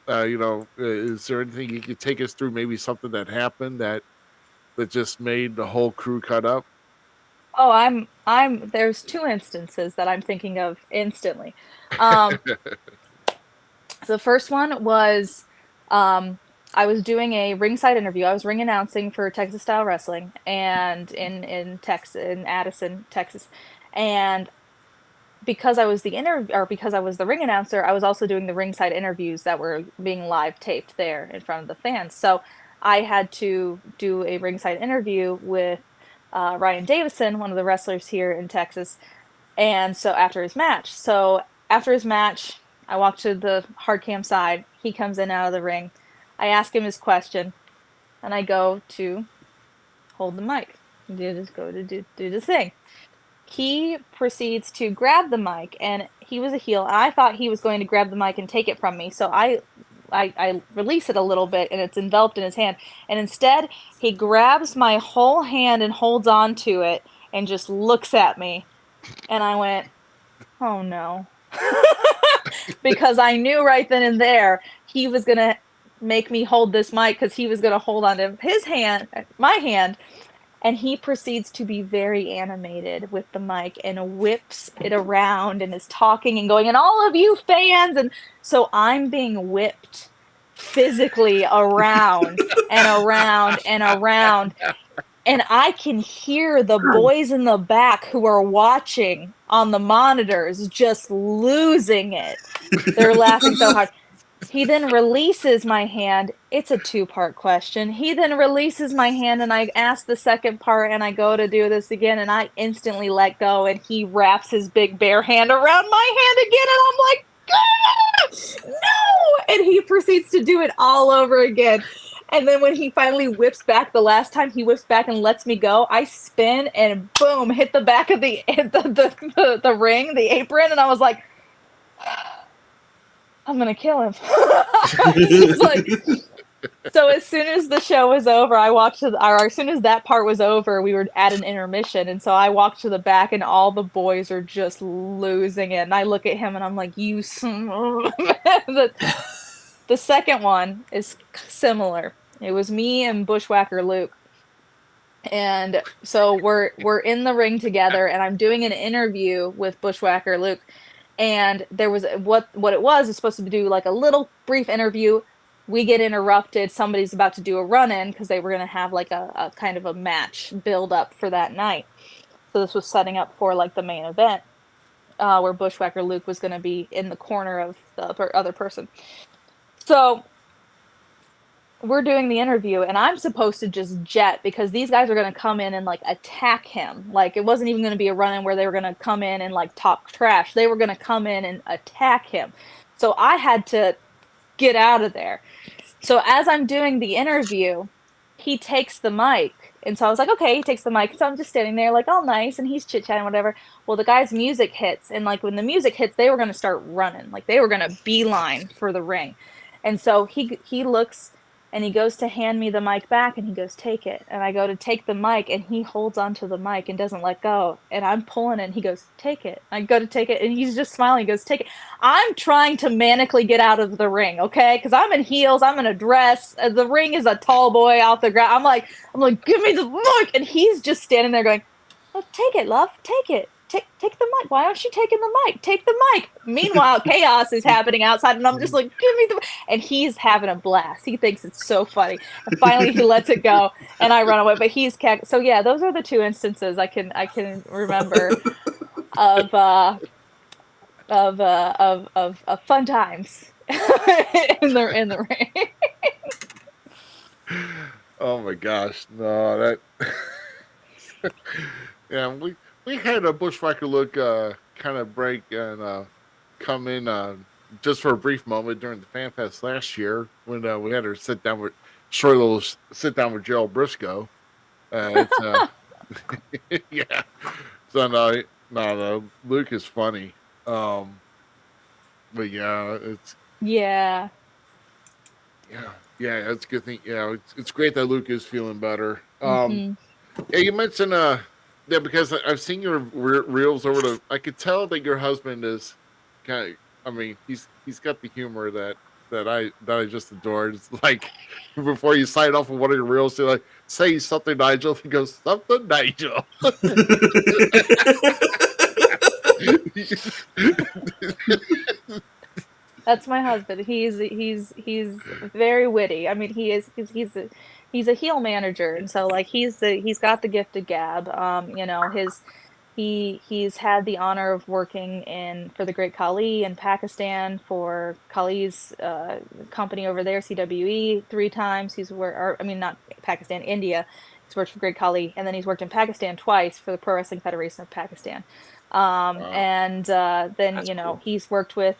is there anything you could take us through? Maybe something that happened that just made the whole crew cut up? Oh, I'm there's two instances that I'm thinking of instantly. Um, the first one was I was doing a ringside interview. I was ring announcing for Texas Style Wrestling and in Texas, in Addison, Texas. And because I was because I was the ring announcer, I was also doing the ringside interviews that were being live taped there in front of the fans. So I had to do a ringside interview with Ryan Davison, one of the wrestlers here in Texas. And so after his match, I walk to the hard cam side. He comes in out of the ring. I ask him his question, and I go to hold the mic. Just go to do the thing. He proceeds to grab the mic, and he was a heel. And I thought he was going to grab the mic and take it from me, so I release it a little bit, and it's enveloped in his hand. And instead, he grabs my whole hand and holds on to it, and just looks at me. And I went, "Oh no," because I knew right then and there he was gonna make me hold this mic because he was gonna hold on to his hand, my hand. And he proceeds to be very animated with the mic and whips it around and is talking and going, and all of you fans. And so I'm being whipped physically around and around and around. And I can hear the boys in the back who are watching on the monitors just losing it. They're laughing so hard. He then releases my hand. It's a two-part question. He then releases my hand, and I ask the second part, and I go to do this again, and I instantly let go, and he wraps his big bare hand around my hand again, and I'm like, ah, no! And he proceeds to do it all over again. And then when he finally whips back the last time, he whips back and lets me go. I spin and boom, hit the back of the ring, the apron, and I was like, I'm gonna kill him. Like, so as soon as the show was over, I walked to or as soon as that part was over, we were at an intermission, and so I walked to the back, and all the boys are just losing it. And I look at him, and I'm like, "You son of a-" The second one is similar. It was me and Bushwhacker Luke. And so we're in the ring together, and I'm doing an interview with Bushwhacker Luke. And there was what it was supposed to do like a little brief interview. We get interrupted. Somebody's about to do a run-in because they were going to have like a kind of a match build up for that night. So this was setting up for like the main event where Bushwhacker Luke was going to be in the corner of the other person. So we're doing the interview, and I'm supposed to just jet because these guys are going to come in and like attack him. Like, it wasn't even going to be a run-in where they were going to come in and like talk trash. They were going to come in and attack him. So I had to get out of there. So as I'm doing the interview, he takes the mic. And so I was like, okay, he takes the mic. So I'm just standing there like, all nice, and he's chit-chatting, whatever. Well, the guy's music hits, and like when the music hits, they were going to start running. Like, they were going to beeline for the ring. And so he looks, and he goes to hand me the mic back, and he goes, take it. And I go to take the mic, and he holds onto the mic and doesn't let go. And I'm pulling it, and he goes, take it. I go to take it, and he's just smiling. He goes, take it. I'm trying to manically get out of the ring, okay? Because I'm in heels. I'm in a dress. The ring is a tall boy off the ground. I'm like, give me the mic. And he's just standing there going, oh, take it, love. Take it. Take the mic. Why aren't you taking the mic? Take the mic. Meanwhile, chaos is happening outside, and I'm just like, give me the. And he's having a blast. He thinks it's so funny. And finally, he lets it go, and I run away. But he's so yeah. Those are the two instances I can remember of fun times in the ring. Oh my gosh, no, that. Yeah, we had a Bushwhacker Look kind of break and come in just for a brief moment during the Fan Fest last year when we had her short little sit down with Gerald Briscoe. It's yeah. So no, Luke is funny. But yeah, Yeah. Yeah, that's a good thing. Yeah, it's great that Luke is feeling better. Mm-hmm. Yeah, you mentioned yeah, because I've seen your reels over the. I could tell that your husband is kind of. I mean, he's got the humor that that I just adored. It's like before you sign off on one of your reels, you're like, say something, Nigel. He goes, something, Nigel. That's my husband. He's very witty. I mean, he's a heel manager, and so like he's got the gift of gab. He's had the honor of working for the Great Khali in Pakistan for Khali's company over there, CWE, 3 times. Not Pakistan, India. He's worked for Great Khali, and then he's worked in Pakistan twice for the Pro Wrestling Federation of Pakistan. Then That's cool. he's worked with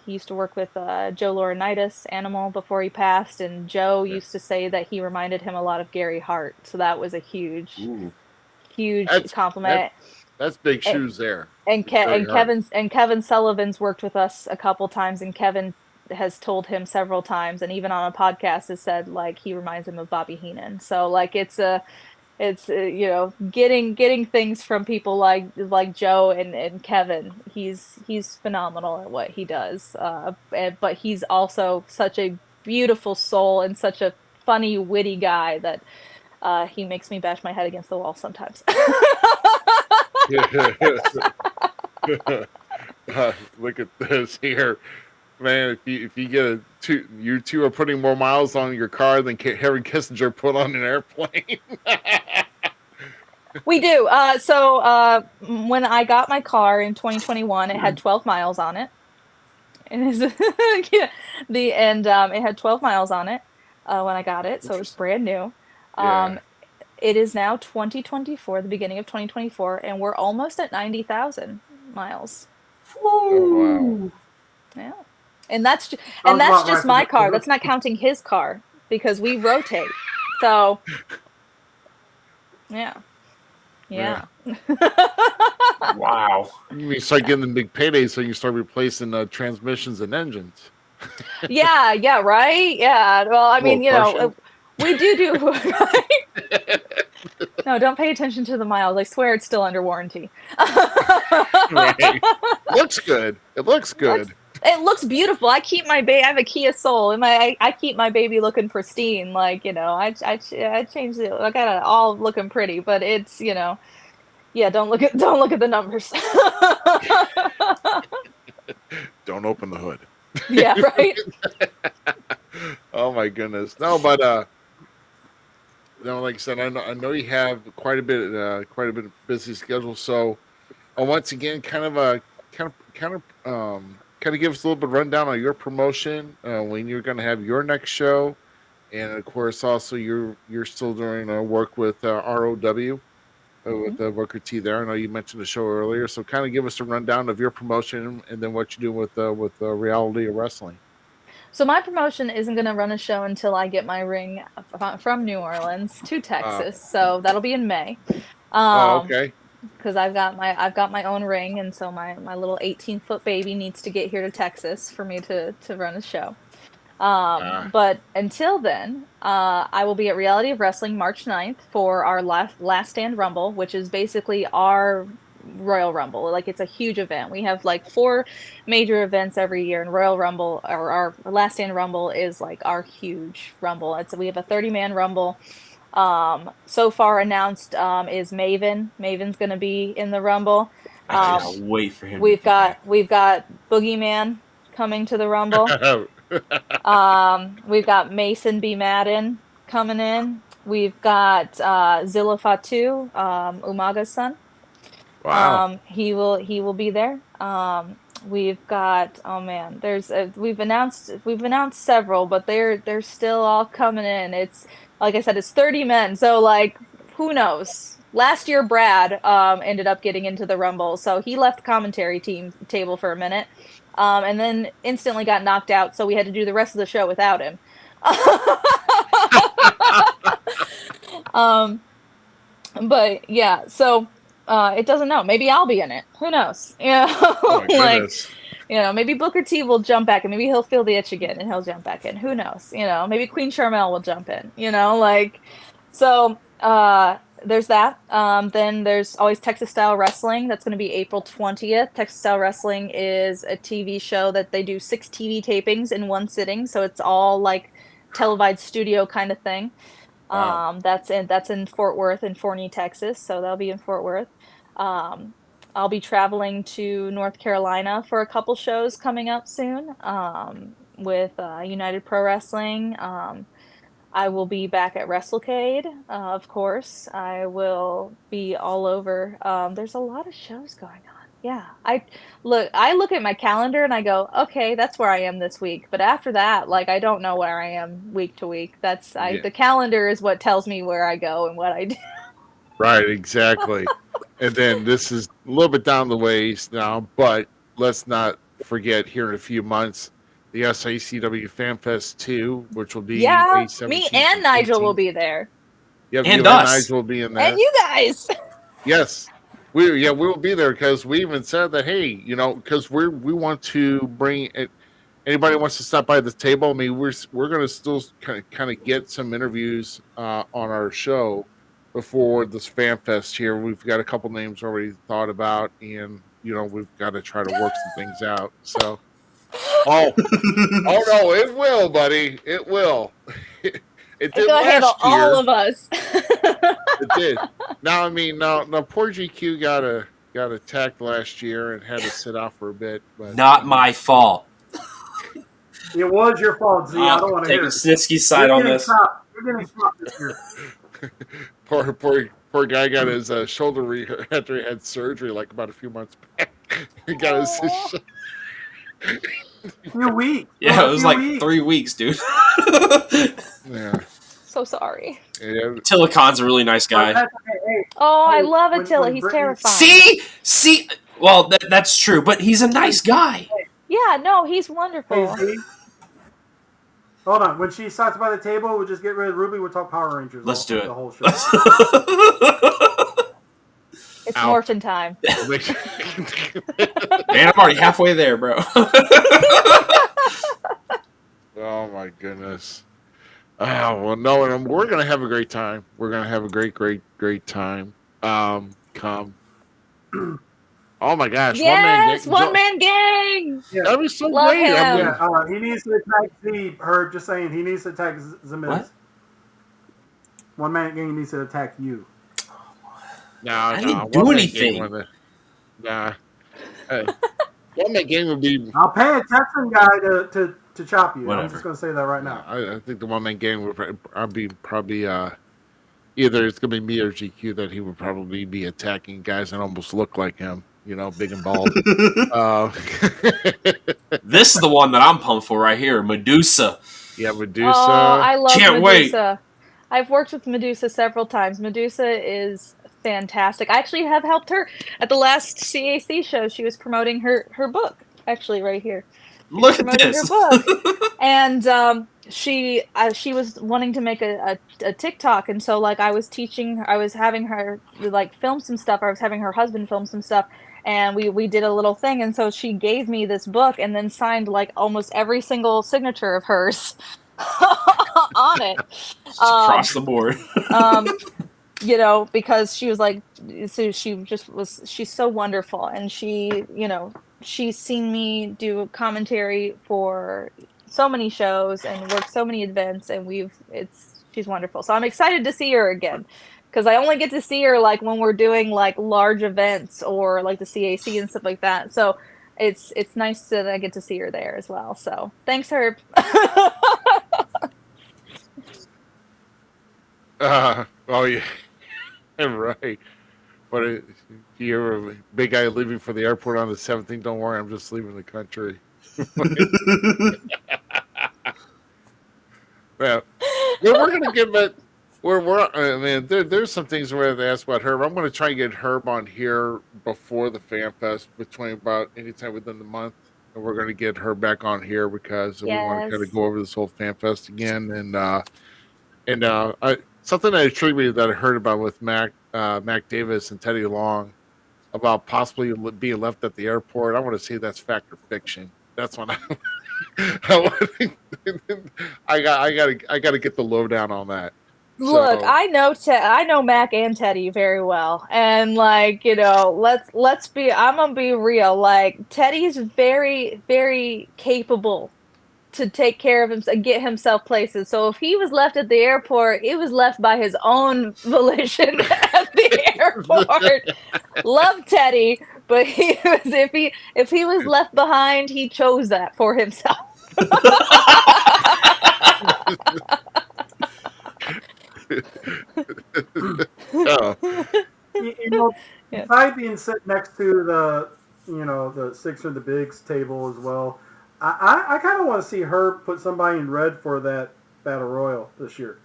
he used to work with Joe Laurinaitis, Animal, before he passed, and Joe used to say that he reminded him a lot of Gary Hart, so that was a huge compliment. That's big shoes there. And Kevin Sullivan's worked with us a couple times, and Kevin has told him several times, and even on a podcast has said like he reminds him of Bobby Heenan. So like it's getting things from people like Joe and Kevin. He's phenomenal at what he does. But he's also such a beautiful soul and such a funny, witty guy that he makes me bash my head against the wall sometimes. Look at this here, man. If you get you two are putting more miles on your car than Henry Kissinger put on an airplane. We do. So when I got my car in 2021, it had 12 miles on it. It had 12 miles on it when I got it, so it was brand new. It is now 2024, the beginning of 2024, and we're almost at 90,000 miles. Oh, wow. Yeah, and that's just my car. That's not counting his car because we rotate. So, yeah. Wow. You start getting the big paydays, so you start replacing transmissions and engines. Yeah, right. Yeah. Well, I mean, we do. Right? No, don't pay attention to the miles. I swear it's still under warranty. Right. Looks good. It looks good. It looks beautiful. I keep my I have a Kia Soul, and I keep my baby looking pristine. Like I changed it. I got it all looking pretty, but it's yeah. Don't look at the numbers. Don't open the hood. Yeah. Right. Oh my goodness. No, but like I said, I know you have quite a bit of busy schedule. So, once again, kind of give us a little bit of rundown on your promotion, when you're going to have your next show, and of course, also you're still doing work with ROW with Booker T there. I know you mentioned the show earlier, so kind of give us a rundown of your promotion and then what you do with Reality of Wrestling. So my promotion isn't going to run a show until I get my ring from New Orleans to Texas. So that'll be in May. Okay. Because I've got my own ring, and so my little 18-foot baby needs to get here to Texas for me to run a show. But until then, I will be at Reality of Wrestling March 9th for our Last Stand Rumble, which is basically our Royal Rumble. Like, it's a huge event. We have like 4 major events every year, and Royal Rumble, or our Last Stand Rumble, is like our huge rumble. We have a 30-man rumble. So far announced is Maven. Maven's going to be in the rumble. I can't wait for him. We've got Boogeyman coming to the rumble. We've got Mason B. Madden coming in. We've got Zilla Fatu, Umaga's son. Wow. He will be there. We've got we've announced several, but they're still all coming in. It's like I said, it's 30 men, so like who knows? Last year Brad ended up getting into the Rumble, so he left the commentary table for a minute, and then instantly got knocked out, so we had to do the rest of the show without him. But yeah, so it doesn't know. Maybe I'll be in it. Who knows? Oh my goodness. Maybe Booker T will jump back, and maybe he'll feel the itch again, and he'll jump back in. Who knows? Maybe Queen Charmel will jump in. there's that. Then there's always Texas Style Wrestling. That's going to be April 20th. Texas Style Wrestling is a TV show that they do 6 TV tapings in one sitting, so it's all like televised studio kind of thing. Wow. That's in Fort Worth in Forney, Texas. So that'll be in Fort Worth. I'll be traveling to North Carolina for a couple shows coming up soon with United Pro Wrestling. I will be back at WrestleCade, of course. I will be all over. There's a lot of shows going on. Yeah, I look at my calendar and I go, okay, that's where I am this week. But after that, like I don't know where I am week to week. Yeah. The calendar is what tells me where I go and what I do. Right, exactly. And then this is a little bit down the ways now, but let's not forget here in a few months the SICW Fan Fest 2, which will be Yeah, May me 17th and Nigel will 18th. be there. Yep, And you us. Nigel will be in that. And you guys. Yes, we will be there because we even said that, hey, because we want to bring it. Anybody wants to stop by the table? I mean, we're going to still kind of get some interviews on our show before this Fan Fest here. We've got a couple names already thought about, and we've got to try to work some things out. So, oh no, it will, buddy, it will. It did Go handle last year. all of us. It did. Now, I mean, now poor GQ got attacked last year and had to sit out for a bit. But Not my fault. It was your fault, Z. I don't want to hear Taking it. Snitsky's side on this. You're getting stopped this year. poor guy got his shoulder after he had surgery like about a few months back. He got his Few weeks. Yeah, it was like weeks. 3 weeks, dude. Yeah. So sorry. Yeah. Attila Khan's a really nice guy. Oh, I Hey, love when Attila. He's Brittany- terrifying. See. Well, that's true, but he's a nice guy. Yeah, no, he's wonderful. Hey, Z. Hold on. When she sits by the table, we'll just get rid of Ruby. We'll talk Power Rangers. Let's do it. The whole show. It's Ow. Morphin time. Man, I'm already halfway there, bro. Oh my goodness. Oh well, no, and we're gonna have a great time. We're gonna have a great time. Come. Oh my gosh! Yes, one man gang. That'd be so Love great. him. I mean, Yeah, he needs to attack Z. Her just saying, he needs to attack The Miz. What? One man gang needs to attack you. I didn't do anything. Nah. Hey, one man game would be. I'll pay a Texan guy to chop you. Whatever. I'm just going to say that right now. I think the one man game would probably either it's gonna be me or GQ that he would probably be attacking guys that almost look like him. Big and bald. This is the one that I'm pumped for right here, Medusa. Yeah, Medusa. Oh, I love Can't wait. Medusa. I've worked with Medusa several times. Medusa is fantastic. I actually have helped her at the last CAC show. She was promoting her book, actually, right here. Look at Promoting this. her book. And she was wanting to make a TikTok, and so like I was having her like film some stuff. I was having her husband film some stuff, and we did a little thing, and so she gave me this book and then signed like almost every single signature of hers on it. Across the board. Because she was like, so she's so wonderful, and she's seen me do commentary for so many shows and work so many events, and she's wonderful. So I'm excited to see her again, because I only get to see her like when we're doing like large events or like the CAC and stuff like that. So it's nice that I get to see her there as well. So thanks, Herb. Oh yeah, right. But you're a big guy leaving for the airport on the 17th. Don't worry, I'm just leaving the country. Well, we're gonna give it. I mean, there's some things we have to ask about Herb. I'm going to try and get Herb on here before the Fan Fest, between about anytime within the month, and we're going to get her back on here because we want to kind of go over this whole Fan Fest again. And something that intrigued me that I heard about with Mac Davis and Teddy Long about possibly being left at the airport. I want to see that's fact or fiction. That's what I got to get the lowdown on that. Look, So I know Mac and Teddy very well, and like let's be. I'm gonna be real. Like Teddy's very very capable to take care of himself, get himself places. So if he was left at the airport, he was left by his own volition at the airport. Love Teddy, but if he was left behind, he chose that for himself. oh, Yeah. Besides being sit next to the Six or the Bigs table as well, I kind of want to see her put somebody in red for that battle royal this year.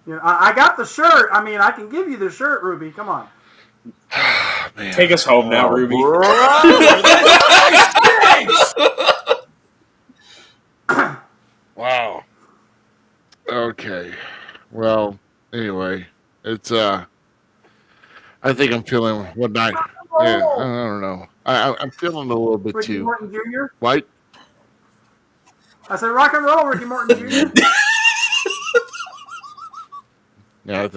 I got the shirt. I mean, I can give you the shirt, Ruby. Come on. man. Take us home now, Ruby. Wow. Okay. Well, anyway, it's I think I'm feeling what night. Yeah, I don't know. I'm feeling a little bit Ricky too. Morton Jr. What? I said rock and roll, Ricky Morton Jr. Yeah,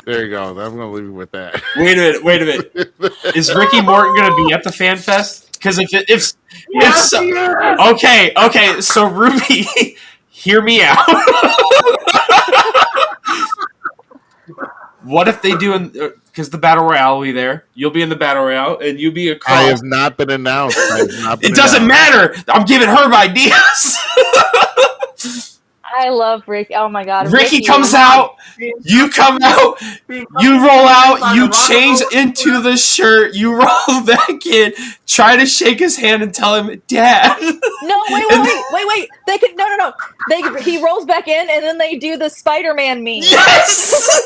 there you go. I'm gonna leave you with that. Wait a minute. Is Ricky Morton going to be at the Fan Fest? Because if so, okay. So Ruby, hear me out. What if they do? Because the battle royale will be there. You'll be in the battle royale, and you'll be across. I have not been announced. It doesn't matter. I'm giving her ideas. I love Ricky. Oh my God, Ricky comes out. You come out. You roll out. You change into the shirt. You roll back in. Try to shake his hand and tell him, "Dad." No, wait. They could no. He rolls back in, and then they do the Spider-Man meme. Yes.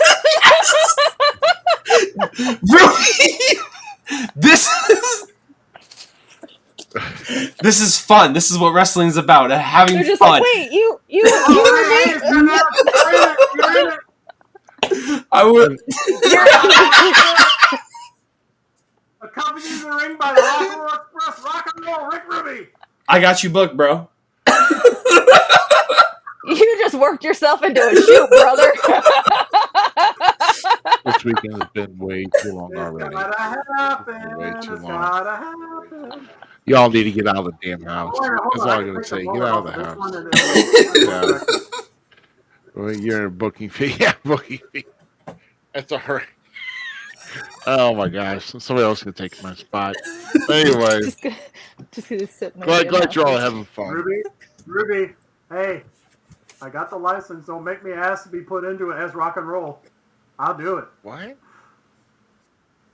Ruby, this is fun. This is what wrestling is about. Having They're just fun. like, wait, you I would. Accompanied to the ring by the Rock and Roll Express, rock and roll, Rick Ruby. I got you booked, bro. You just worked yourself into a shoot, brother. This weekend has been way too long already. Gotta happen. Way too It's long. gotta happen. Y'all need to get out of the damn house. Hold That's on, all I I'm can gonna take say. a Get bullet out of off the this one house. and- Well, you're in a booking fee. Yeah, booking fee. That's all right. Oh my gosh, somebody else can take my spot. Anyway, just gonna sit. in my glad damn you're all house. having fun. Ruby, hey, I got the license. Don't make me ask to be put into it as rock and roll. I'll do it. What?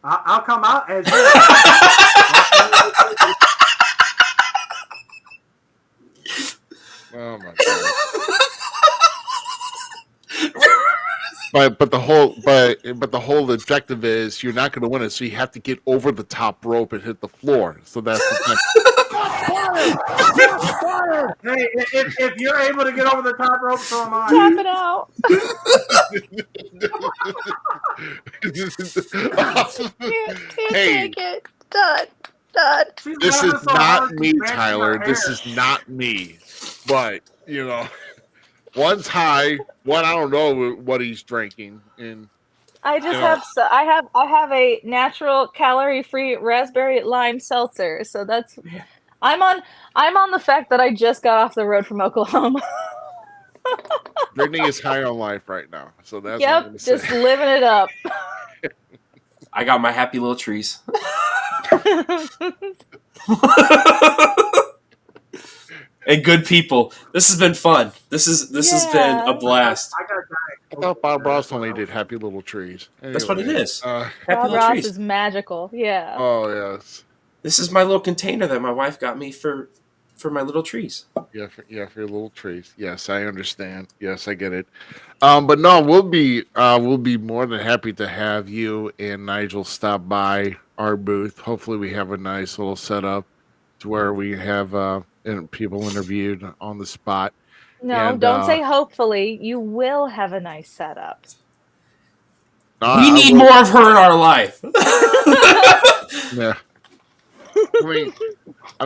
I'll come out as you. Oh my god. But the whole objective is you're not going to win it, so you have to get over the top rope and hit the floor. So that's the thing. Hey, if you're able to get over the top rope, so am I. Tap it out. Can't Hey. take it. Done. This is not me, Tyler. This is not me. But one's high. One I don't know what he's drinking. And I just I have a natural calorie-free raspberry lime seltzer. So that's I'm on the fact that I just got off the road from Oklahoma. Brittany is high on life right now. So that's what I'm Yep, gonna just say. living it up. I got my happy little trees. And good people. This has been fun. This has been a blast. I thought Bob Ross only did happy little trees. That's what it is. Happy Bob little Ross trees. is magical. Yeah. Oh yes. This is my little container that my wife got me for my little trees. Yeah, for your little trees. Yes, I understand. Yes, I get it. But no, we'll be more than happy to have you and Nigel stop by our booth. Hopefully, we have a nice little setup to where we have people interviewed on the spot. No, And, don't say hopefully. You will have a nice setup. We need more of her in our life. Yeah. I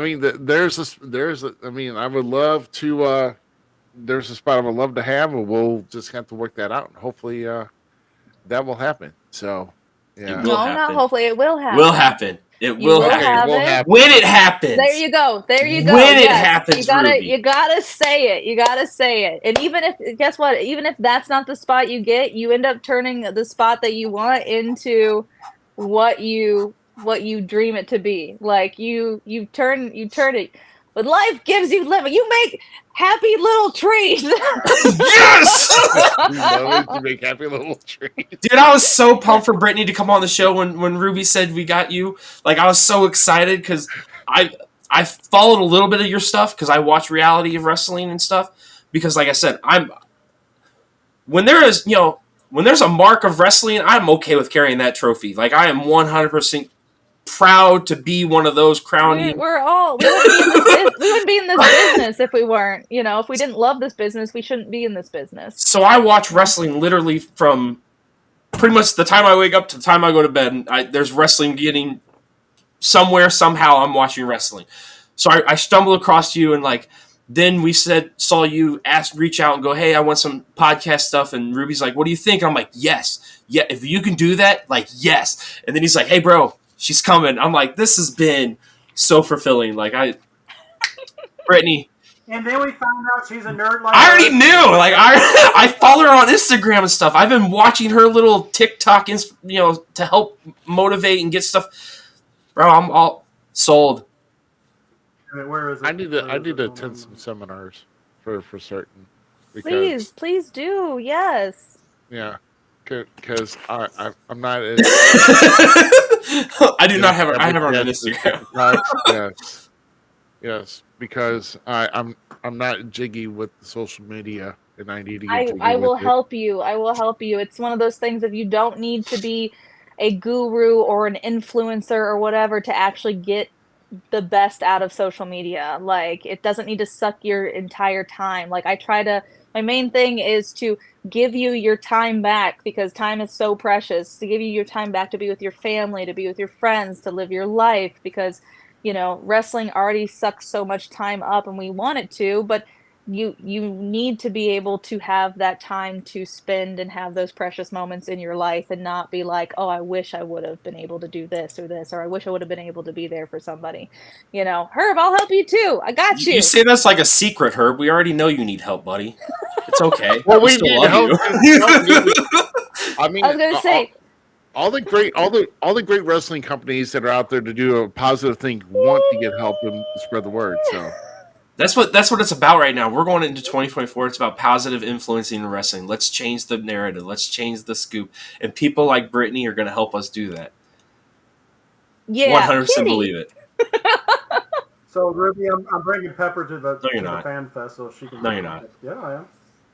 mean, I would love to there's a spot I would love to have, and we'll just have to work that out. And hopefully, that will happen. So, yeah. It will No, happen. not hopefully. It will happen. Will happen. It You will will happen. have will it. happen. When it happens. There you go. There you go. When it Yes. happens, Ruby. You gotta say it. You gotta say it. And even if, guess what? Even if that's not the spot you get, you end up turning the spot that you want into what you dream it to be. Like you turn it. But life gives you living. You make happy little trees. Yes! We love it to make happy little trees. Dude, I was so pumped for Brittany to come on the show when Ruby said we got you. Like, I was so excited because I followed a little bit of your stuff because I watch reality of wrestling and stuff. Because, like I said, when there's a mark of wrestling, I'm okay with carrying that trophy. Like, I am 100% proud to be one of those crowning. We wouldn't be in this business if we weren't. If we didn't love this business, we shouldn't be in this business. So I watch wrestling literally from pretty much the time I wake up to the time I go to bed. There's wrestling getting somewhere, somehow I'm watching wrestling. So I stumbled across you, and like then we saw you reach out and go, hey, I want some podcast stuff. And Ruby's like, what do you think? And I'm like, yes. Yeah, if you can do that, like, yes. And then he's like, hey, bro, she's coming. I'm like, this has been so fulfilling. Like, Brittany. And then we found out she's a nerd like I already knew. Like, I follow her on Instagram and stuff. I've been watching her little TikTok, to help motivate and get stuff. Bro, I'm all sold. Where is it? I need to attend some seminars for certain. Because, please do. Yes. Yeah, because I'm not. I do not have her. I have her on Instagram. Yes, because I'm not jiggy with the social media, and I need to get jiggy I will with it. help you. I will help you. It's one of those things if you don't need to be a guru or an influencer or whatever to actually get the best out of social media. Like, it doesn't need to suck your entire time. Like, my main thing is to give you your time back, because time is so precious, to give you your time back to be with your family, to be with your friends, to live your life, because wrestling already sucks so much time up, and we want it to, but you need to be able to have that time to spend and have those precious moments in your life, and not be like, oh, I wish I would have been able to do this, or I wish I would have been able to be there for somebody. Herb, I'll help you too. I got you. You say that's like a secret, Herb. We already know you need help, buddy. It's okay. Well, we need help. I mean, I was gonna say, all the great wrestling companies that are out there to do a positive thing want to get help and spread the word. So that's what it's about right now. We're going into 2024. It's about positive influencing in wrestling. Let's change the narrative. Let's change the scoop. And people like Brittany are going to help us do that. Yeah, 100% believe it. So, Ruby, I'm bringing Pepper to the not. fan fest so she can. No, you're not. Yeah, I am.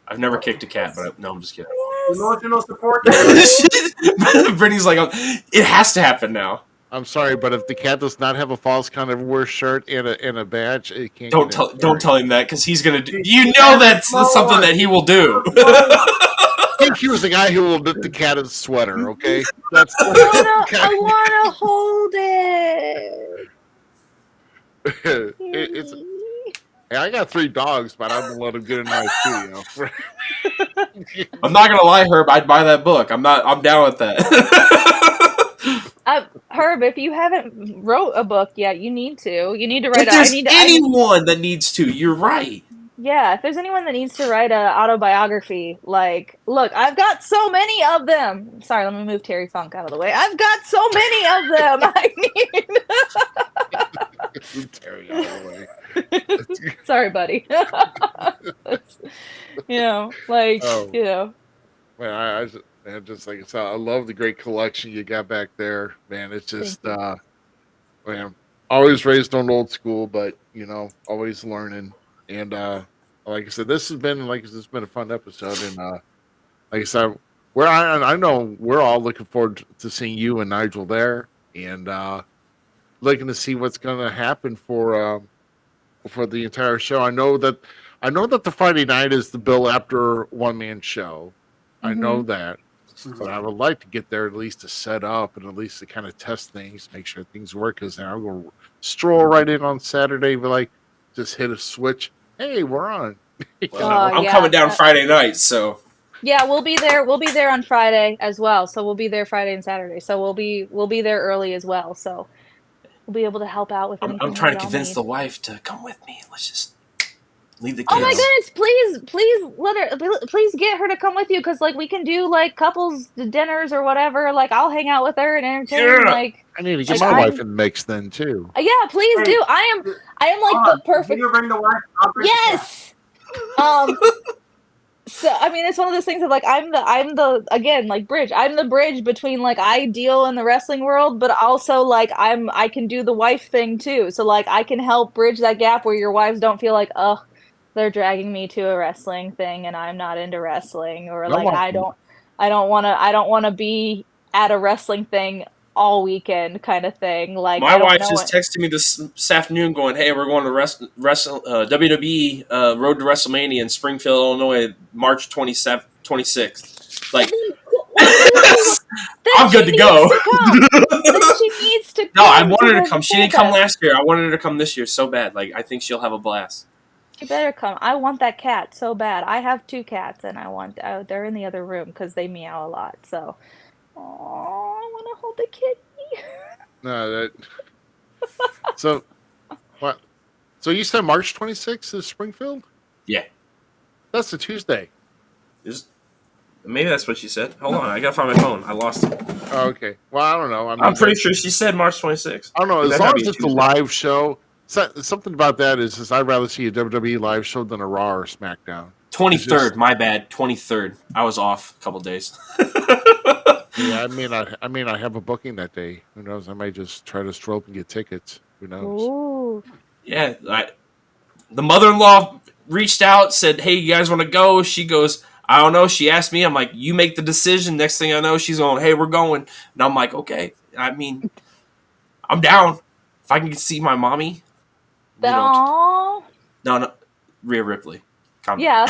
I've never kicked a cat, but no, I'm just kidding. Emotional support. Brittany's like, it has to happen now. I'm sorry, but if the cat does not have a Falls Count Everywhere shirt and a badge, it can't. Don't tell him that, because he's gonna do. That's something that he will do. I think he was the guy who will knit the cat a sweater. Okay, that's. I wanna hold it. It's. Hey, I got 3 dogs, but I'm gonna let them get in my studio. I'm not gonna lie, Herb. I'd buy that book. I'm down with that. Herb, if you haven't wrote a book yet, you need to. You need to write. If there's anyone that needs to, you're right. Yeah, if there's anyone that needs to write an autobiography, like, look, I've got so many of them. Sorry, let me move Terry Funk out of the way. I've got so many of them. I need. Terry out of the way. Sorry, buddy. Man, I just like I said, I love the great collection you got back there, man. It's just, man, always raised on old school, but always learning. And like I said, this has been a fun episode. And like I said, I know we're all looking forward to seeing you and Nigel there, and looking to see what's going to happen for the entire show. I know that the Friday night is the Bill after one man show. I know that, but I would like to get there at least to set up and at least to kind of test things, make sure things work. Because I'm going to stroll right in on Saturday, be like, just hit a switch. Hey, we're on. Well, I'm coming down Friday night, so. Yeah, we'll be there. We'll be there on Friday as well. So we'll be there Friday and Saturday. So we'll be there early as well. So we'll be able to help out with anything I'm trying to y'all convince need. the wife to come with me. Let's just leave the kids. Oh my goodness! Please get her to come with you, because like we can do like couples dinners or whatever. Like I'll hang out with her and entertain. Like I need to get like, my wife in the mix then too. Yeah, please do. I am like the perfect. You bring the wife. I'll bring Yes. So I mean, it's one of those things of like I'm the again like bridge. I'm the bridge between like ideal and the wrestling world, but also like I can do the wife thing too. So like I can help bridge that gap where your wives don't feel like, oh, they're dragging me to a wrestling thing and I'm not into wrestling, or like I don't want to be at a wrestling thing all weekend kind of thing. Like my I don't wife know just texted me this afternoon going, hey, we're going to WWE Road to WrestleMania in Springfield, Illinois, March 26th. Like, I'm good to go. Then she needs to come. No, I wanted her to come. She didn't come last year. I wanted her to come this year so bad. Like, I think she'll have a blast. She better come. I want that cat so bad. I have 2 cats, and I want. They're in the other room because they meow a lot. So, I want to hold the kitty. No, that. So, what? So you said March 26th is Springfield? Yeah. That's a Tuesday. Maybe that's what she said. Hold on, I gotta find my phone. I lost it. Oh, okay. Well, I don't know. I'm pretty sure she said March 26th. I don't know. As long as it's a live show, something about that is I'd rather see a WWE live show than a Raw or SmackDown. 23rd, my bad. 23rd. I was off a couple days. Yeah, I mean, I have a booking that day. Who knows? I might just try to stroll up and get tickets. Who knows? Ooh. Yeah, the mother-in-law reached out, said, hey, you guys want to go? She goes, I don't know. She asked me. I'm like, you make the decision. Next thing I know, she's going, hey, we're going. And I'm like, okay. I mean, I'm down. If I can see my mommy. No, Rhea Ripley. Calm yeah.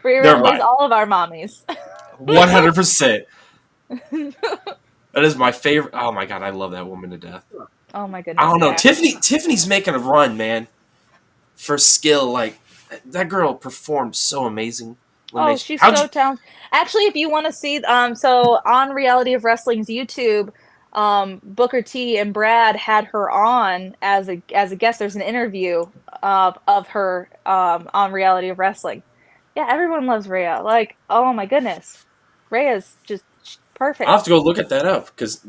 Rhea Ripley's all of our mommies. 100%. That is my favorite. Oh my god, I love that woman to death. Oh my goodness. I don't know. Yeah. Tiffany's making a run, man. For skill, like that girl performed so amazing. Oh, she's so talented. Actually, if you want to see, so on Reality of Wrestling's YouTube, Booker T and Brad had her on as a guest. There's an interview of her on Reality of Wrestling. Yeah, everyone loves Rhea. Like, oh my goodness, Rhea's just perfect. I'll have to go look at that up because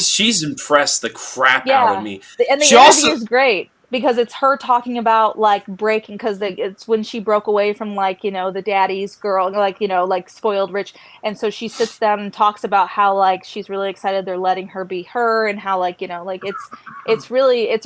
she's impressed the crap out of me. And the interview is great because it's her talking about like breaking, because it's when she broke away from like, you know, the daddy's girl, like, you know, like spoiled rich, and so she sits down and talks about how like she's really excited they're letting her be her, and how like, you know, like it's a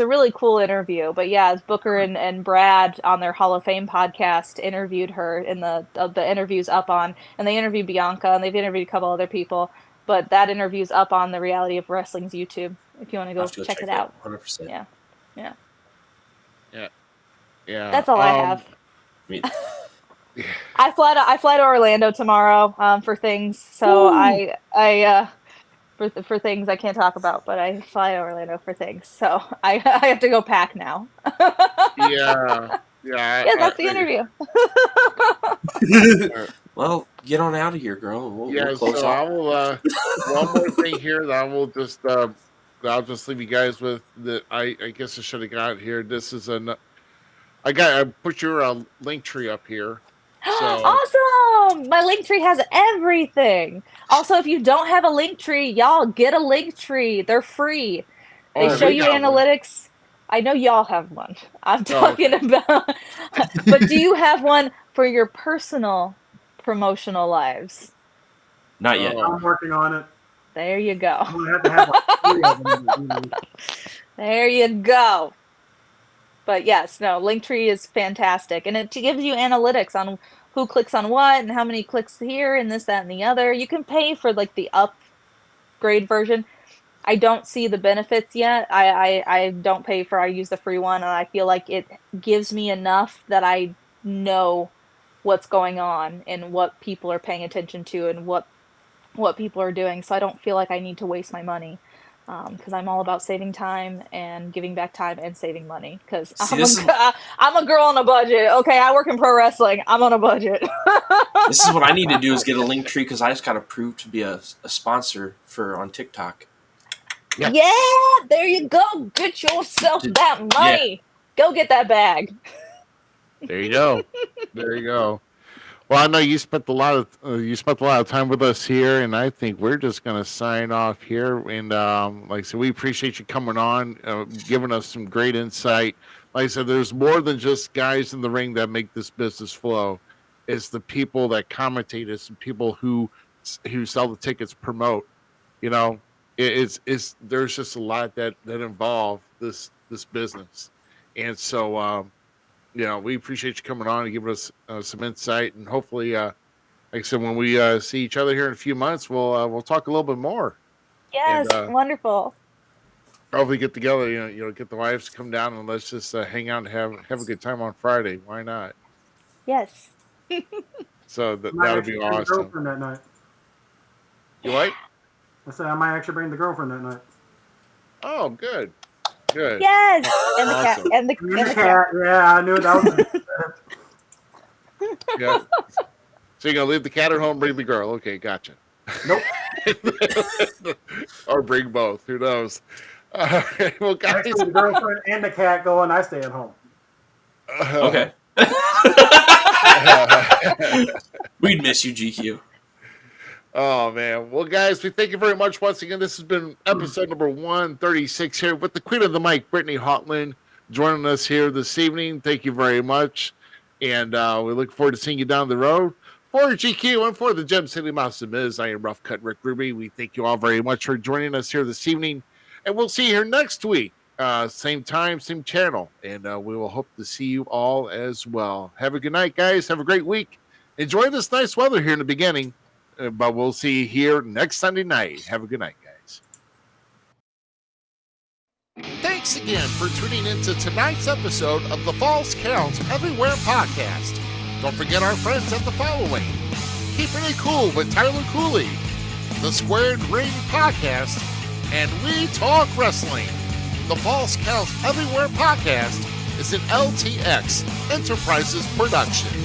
really cool interview. But yeah, as Booker and Brad on their Hall of Fame podcast interviewed her, in the interview's up on, and they interviewed Bianca and they've interviewed a couple other people, but that interview's up on the Reality of Wrestling's YouTube if you want to go check it out. 100%. Yeah. Yeah. That's all I have. I fly to Orlando tomorrow for things. So I for things I can't talk about, but I fly to Orlando for things. So I have to go pack now. Yeah. That's the interview. Well, get on out of here, girl. We'll close so off. I will. One more thing here that I will just. I'll just leave you guys with that. I guess I should have got here. This is I put your link tree up here. So. Awesome! My link tree has everything. Also, if you don't have a link tree, y'all get a link tree. They're free. They show you analytics. I know y'all have one. I'm talking about. But do you have one for your personal promotional lives? Not yet. I'm working on it. There you go. I'm gonna have to have like 3 of them. There you go. But yes, no, Linktree is fantastic, and it gives you analytics on who clicks on what and how many clicks here and this, that, and the other. You can pay for like the upgrade version. I don't see the benefits yet. I don't pay for. I use the free one, and I feel like it gives me enough that I know what's going on and what people are paying attention to and what people are doing. So I don't feel like I need to waste my money. because I'm all about saving time and giving back time and saving money. Because See, I'm a girl on a budget. Okay, I work in pro wrestling. I'm on a budget. this is what I need to do is get a link tree because I just got approved to be a sponsor on TikTok. Yeah, there you go. Get yourself that money. Go get that bag. There you go. There you go. Well, I know you spent a lot of time with us here, and I think we're just going to sign off here. And like I said, we appreciate you coming on, giving us some great insight. Like I said, there's more than just guys in the ring that make this business flow. It's the people that commentate. It's the people who sell the tickets, promote. You know, it's there's just a lot that involve this business, and so. We appreciate you coming on and giving us some insight, and hopefully, like I said, when we see each other here in a few months, we'll talk a little bit more. Yes, and, wonderful. Hopefully, get together. Get the wives to come down and let's just hang out and have a good time on Friday. Why not? Yes. So that would be awesome. Girlfriend that night. You what? I said I might actually bring the girlfriend that night. Oh, good. Good. Yes, and the Awesome. cat, and the cat. Yeah, I knew that was. Yeah. So you're gonna leave the cat at home, bring the girl. Okay, gotcha. Nope. Or bring both. Who knows? Well, guys, actually, the girlfriend and the cat go, and I stay at home. Okay. We'd miss you, GQ. Oh, man. Well, guys, we thank you very much once again. This has been episode number 136 here with the queen of the mic, Brittani Houghtlen, joining us here this evening. Thank you very much. And we look forward to seeing you down the road. For GQ and for the Gem City Mouse and Miz, I am Rough Cut Rick Ruby. We thank you all very much for joining us here this evening. And we'll see you here next week. Same time, same channel. And we will hope to see you all as well. Have a good night, guys. Have a great week. Enjoy this nice weather here in the beginning. But we'll see you here next Sunday night. Have a good night, guys. Thanks again for tuning into tonight's episode of the Falls Counts Everywhere podcast. Don't forget our friends at the following: Keeping It Cool with Tyler Cooley, the Squared Ring podcast, and We Talk Wrestling. The Falls Counts Everywhere podcast is an LTX Enterprises production.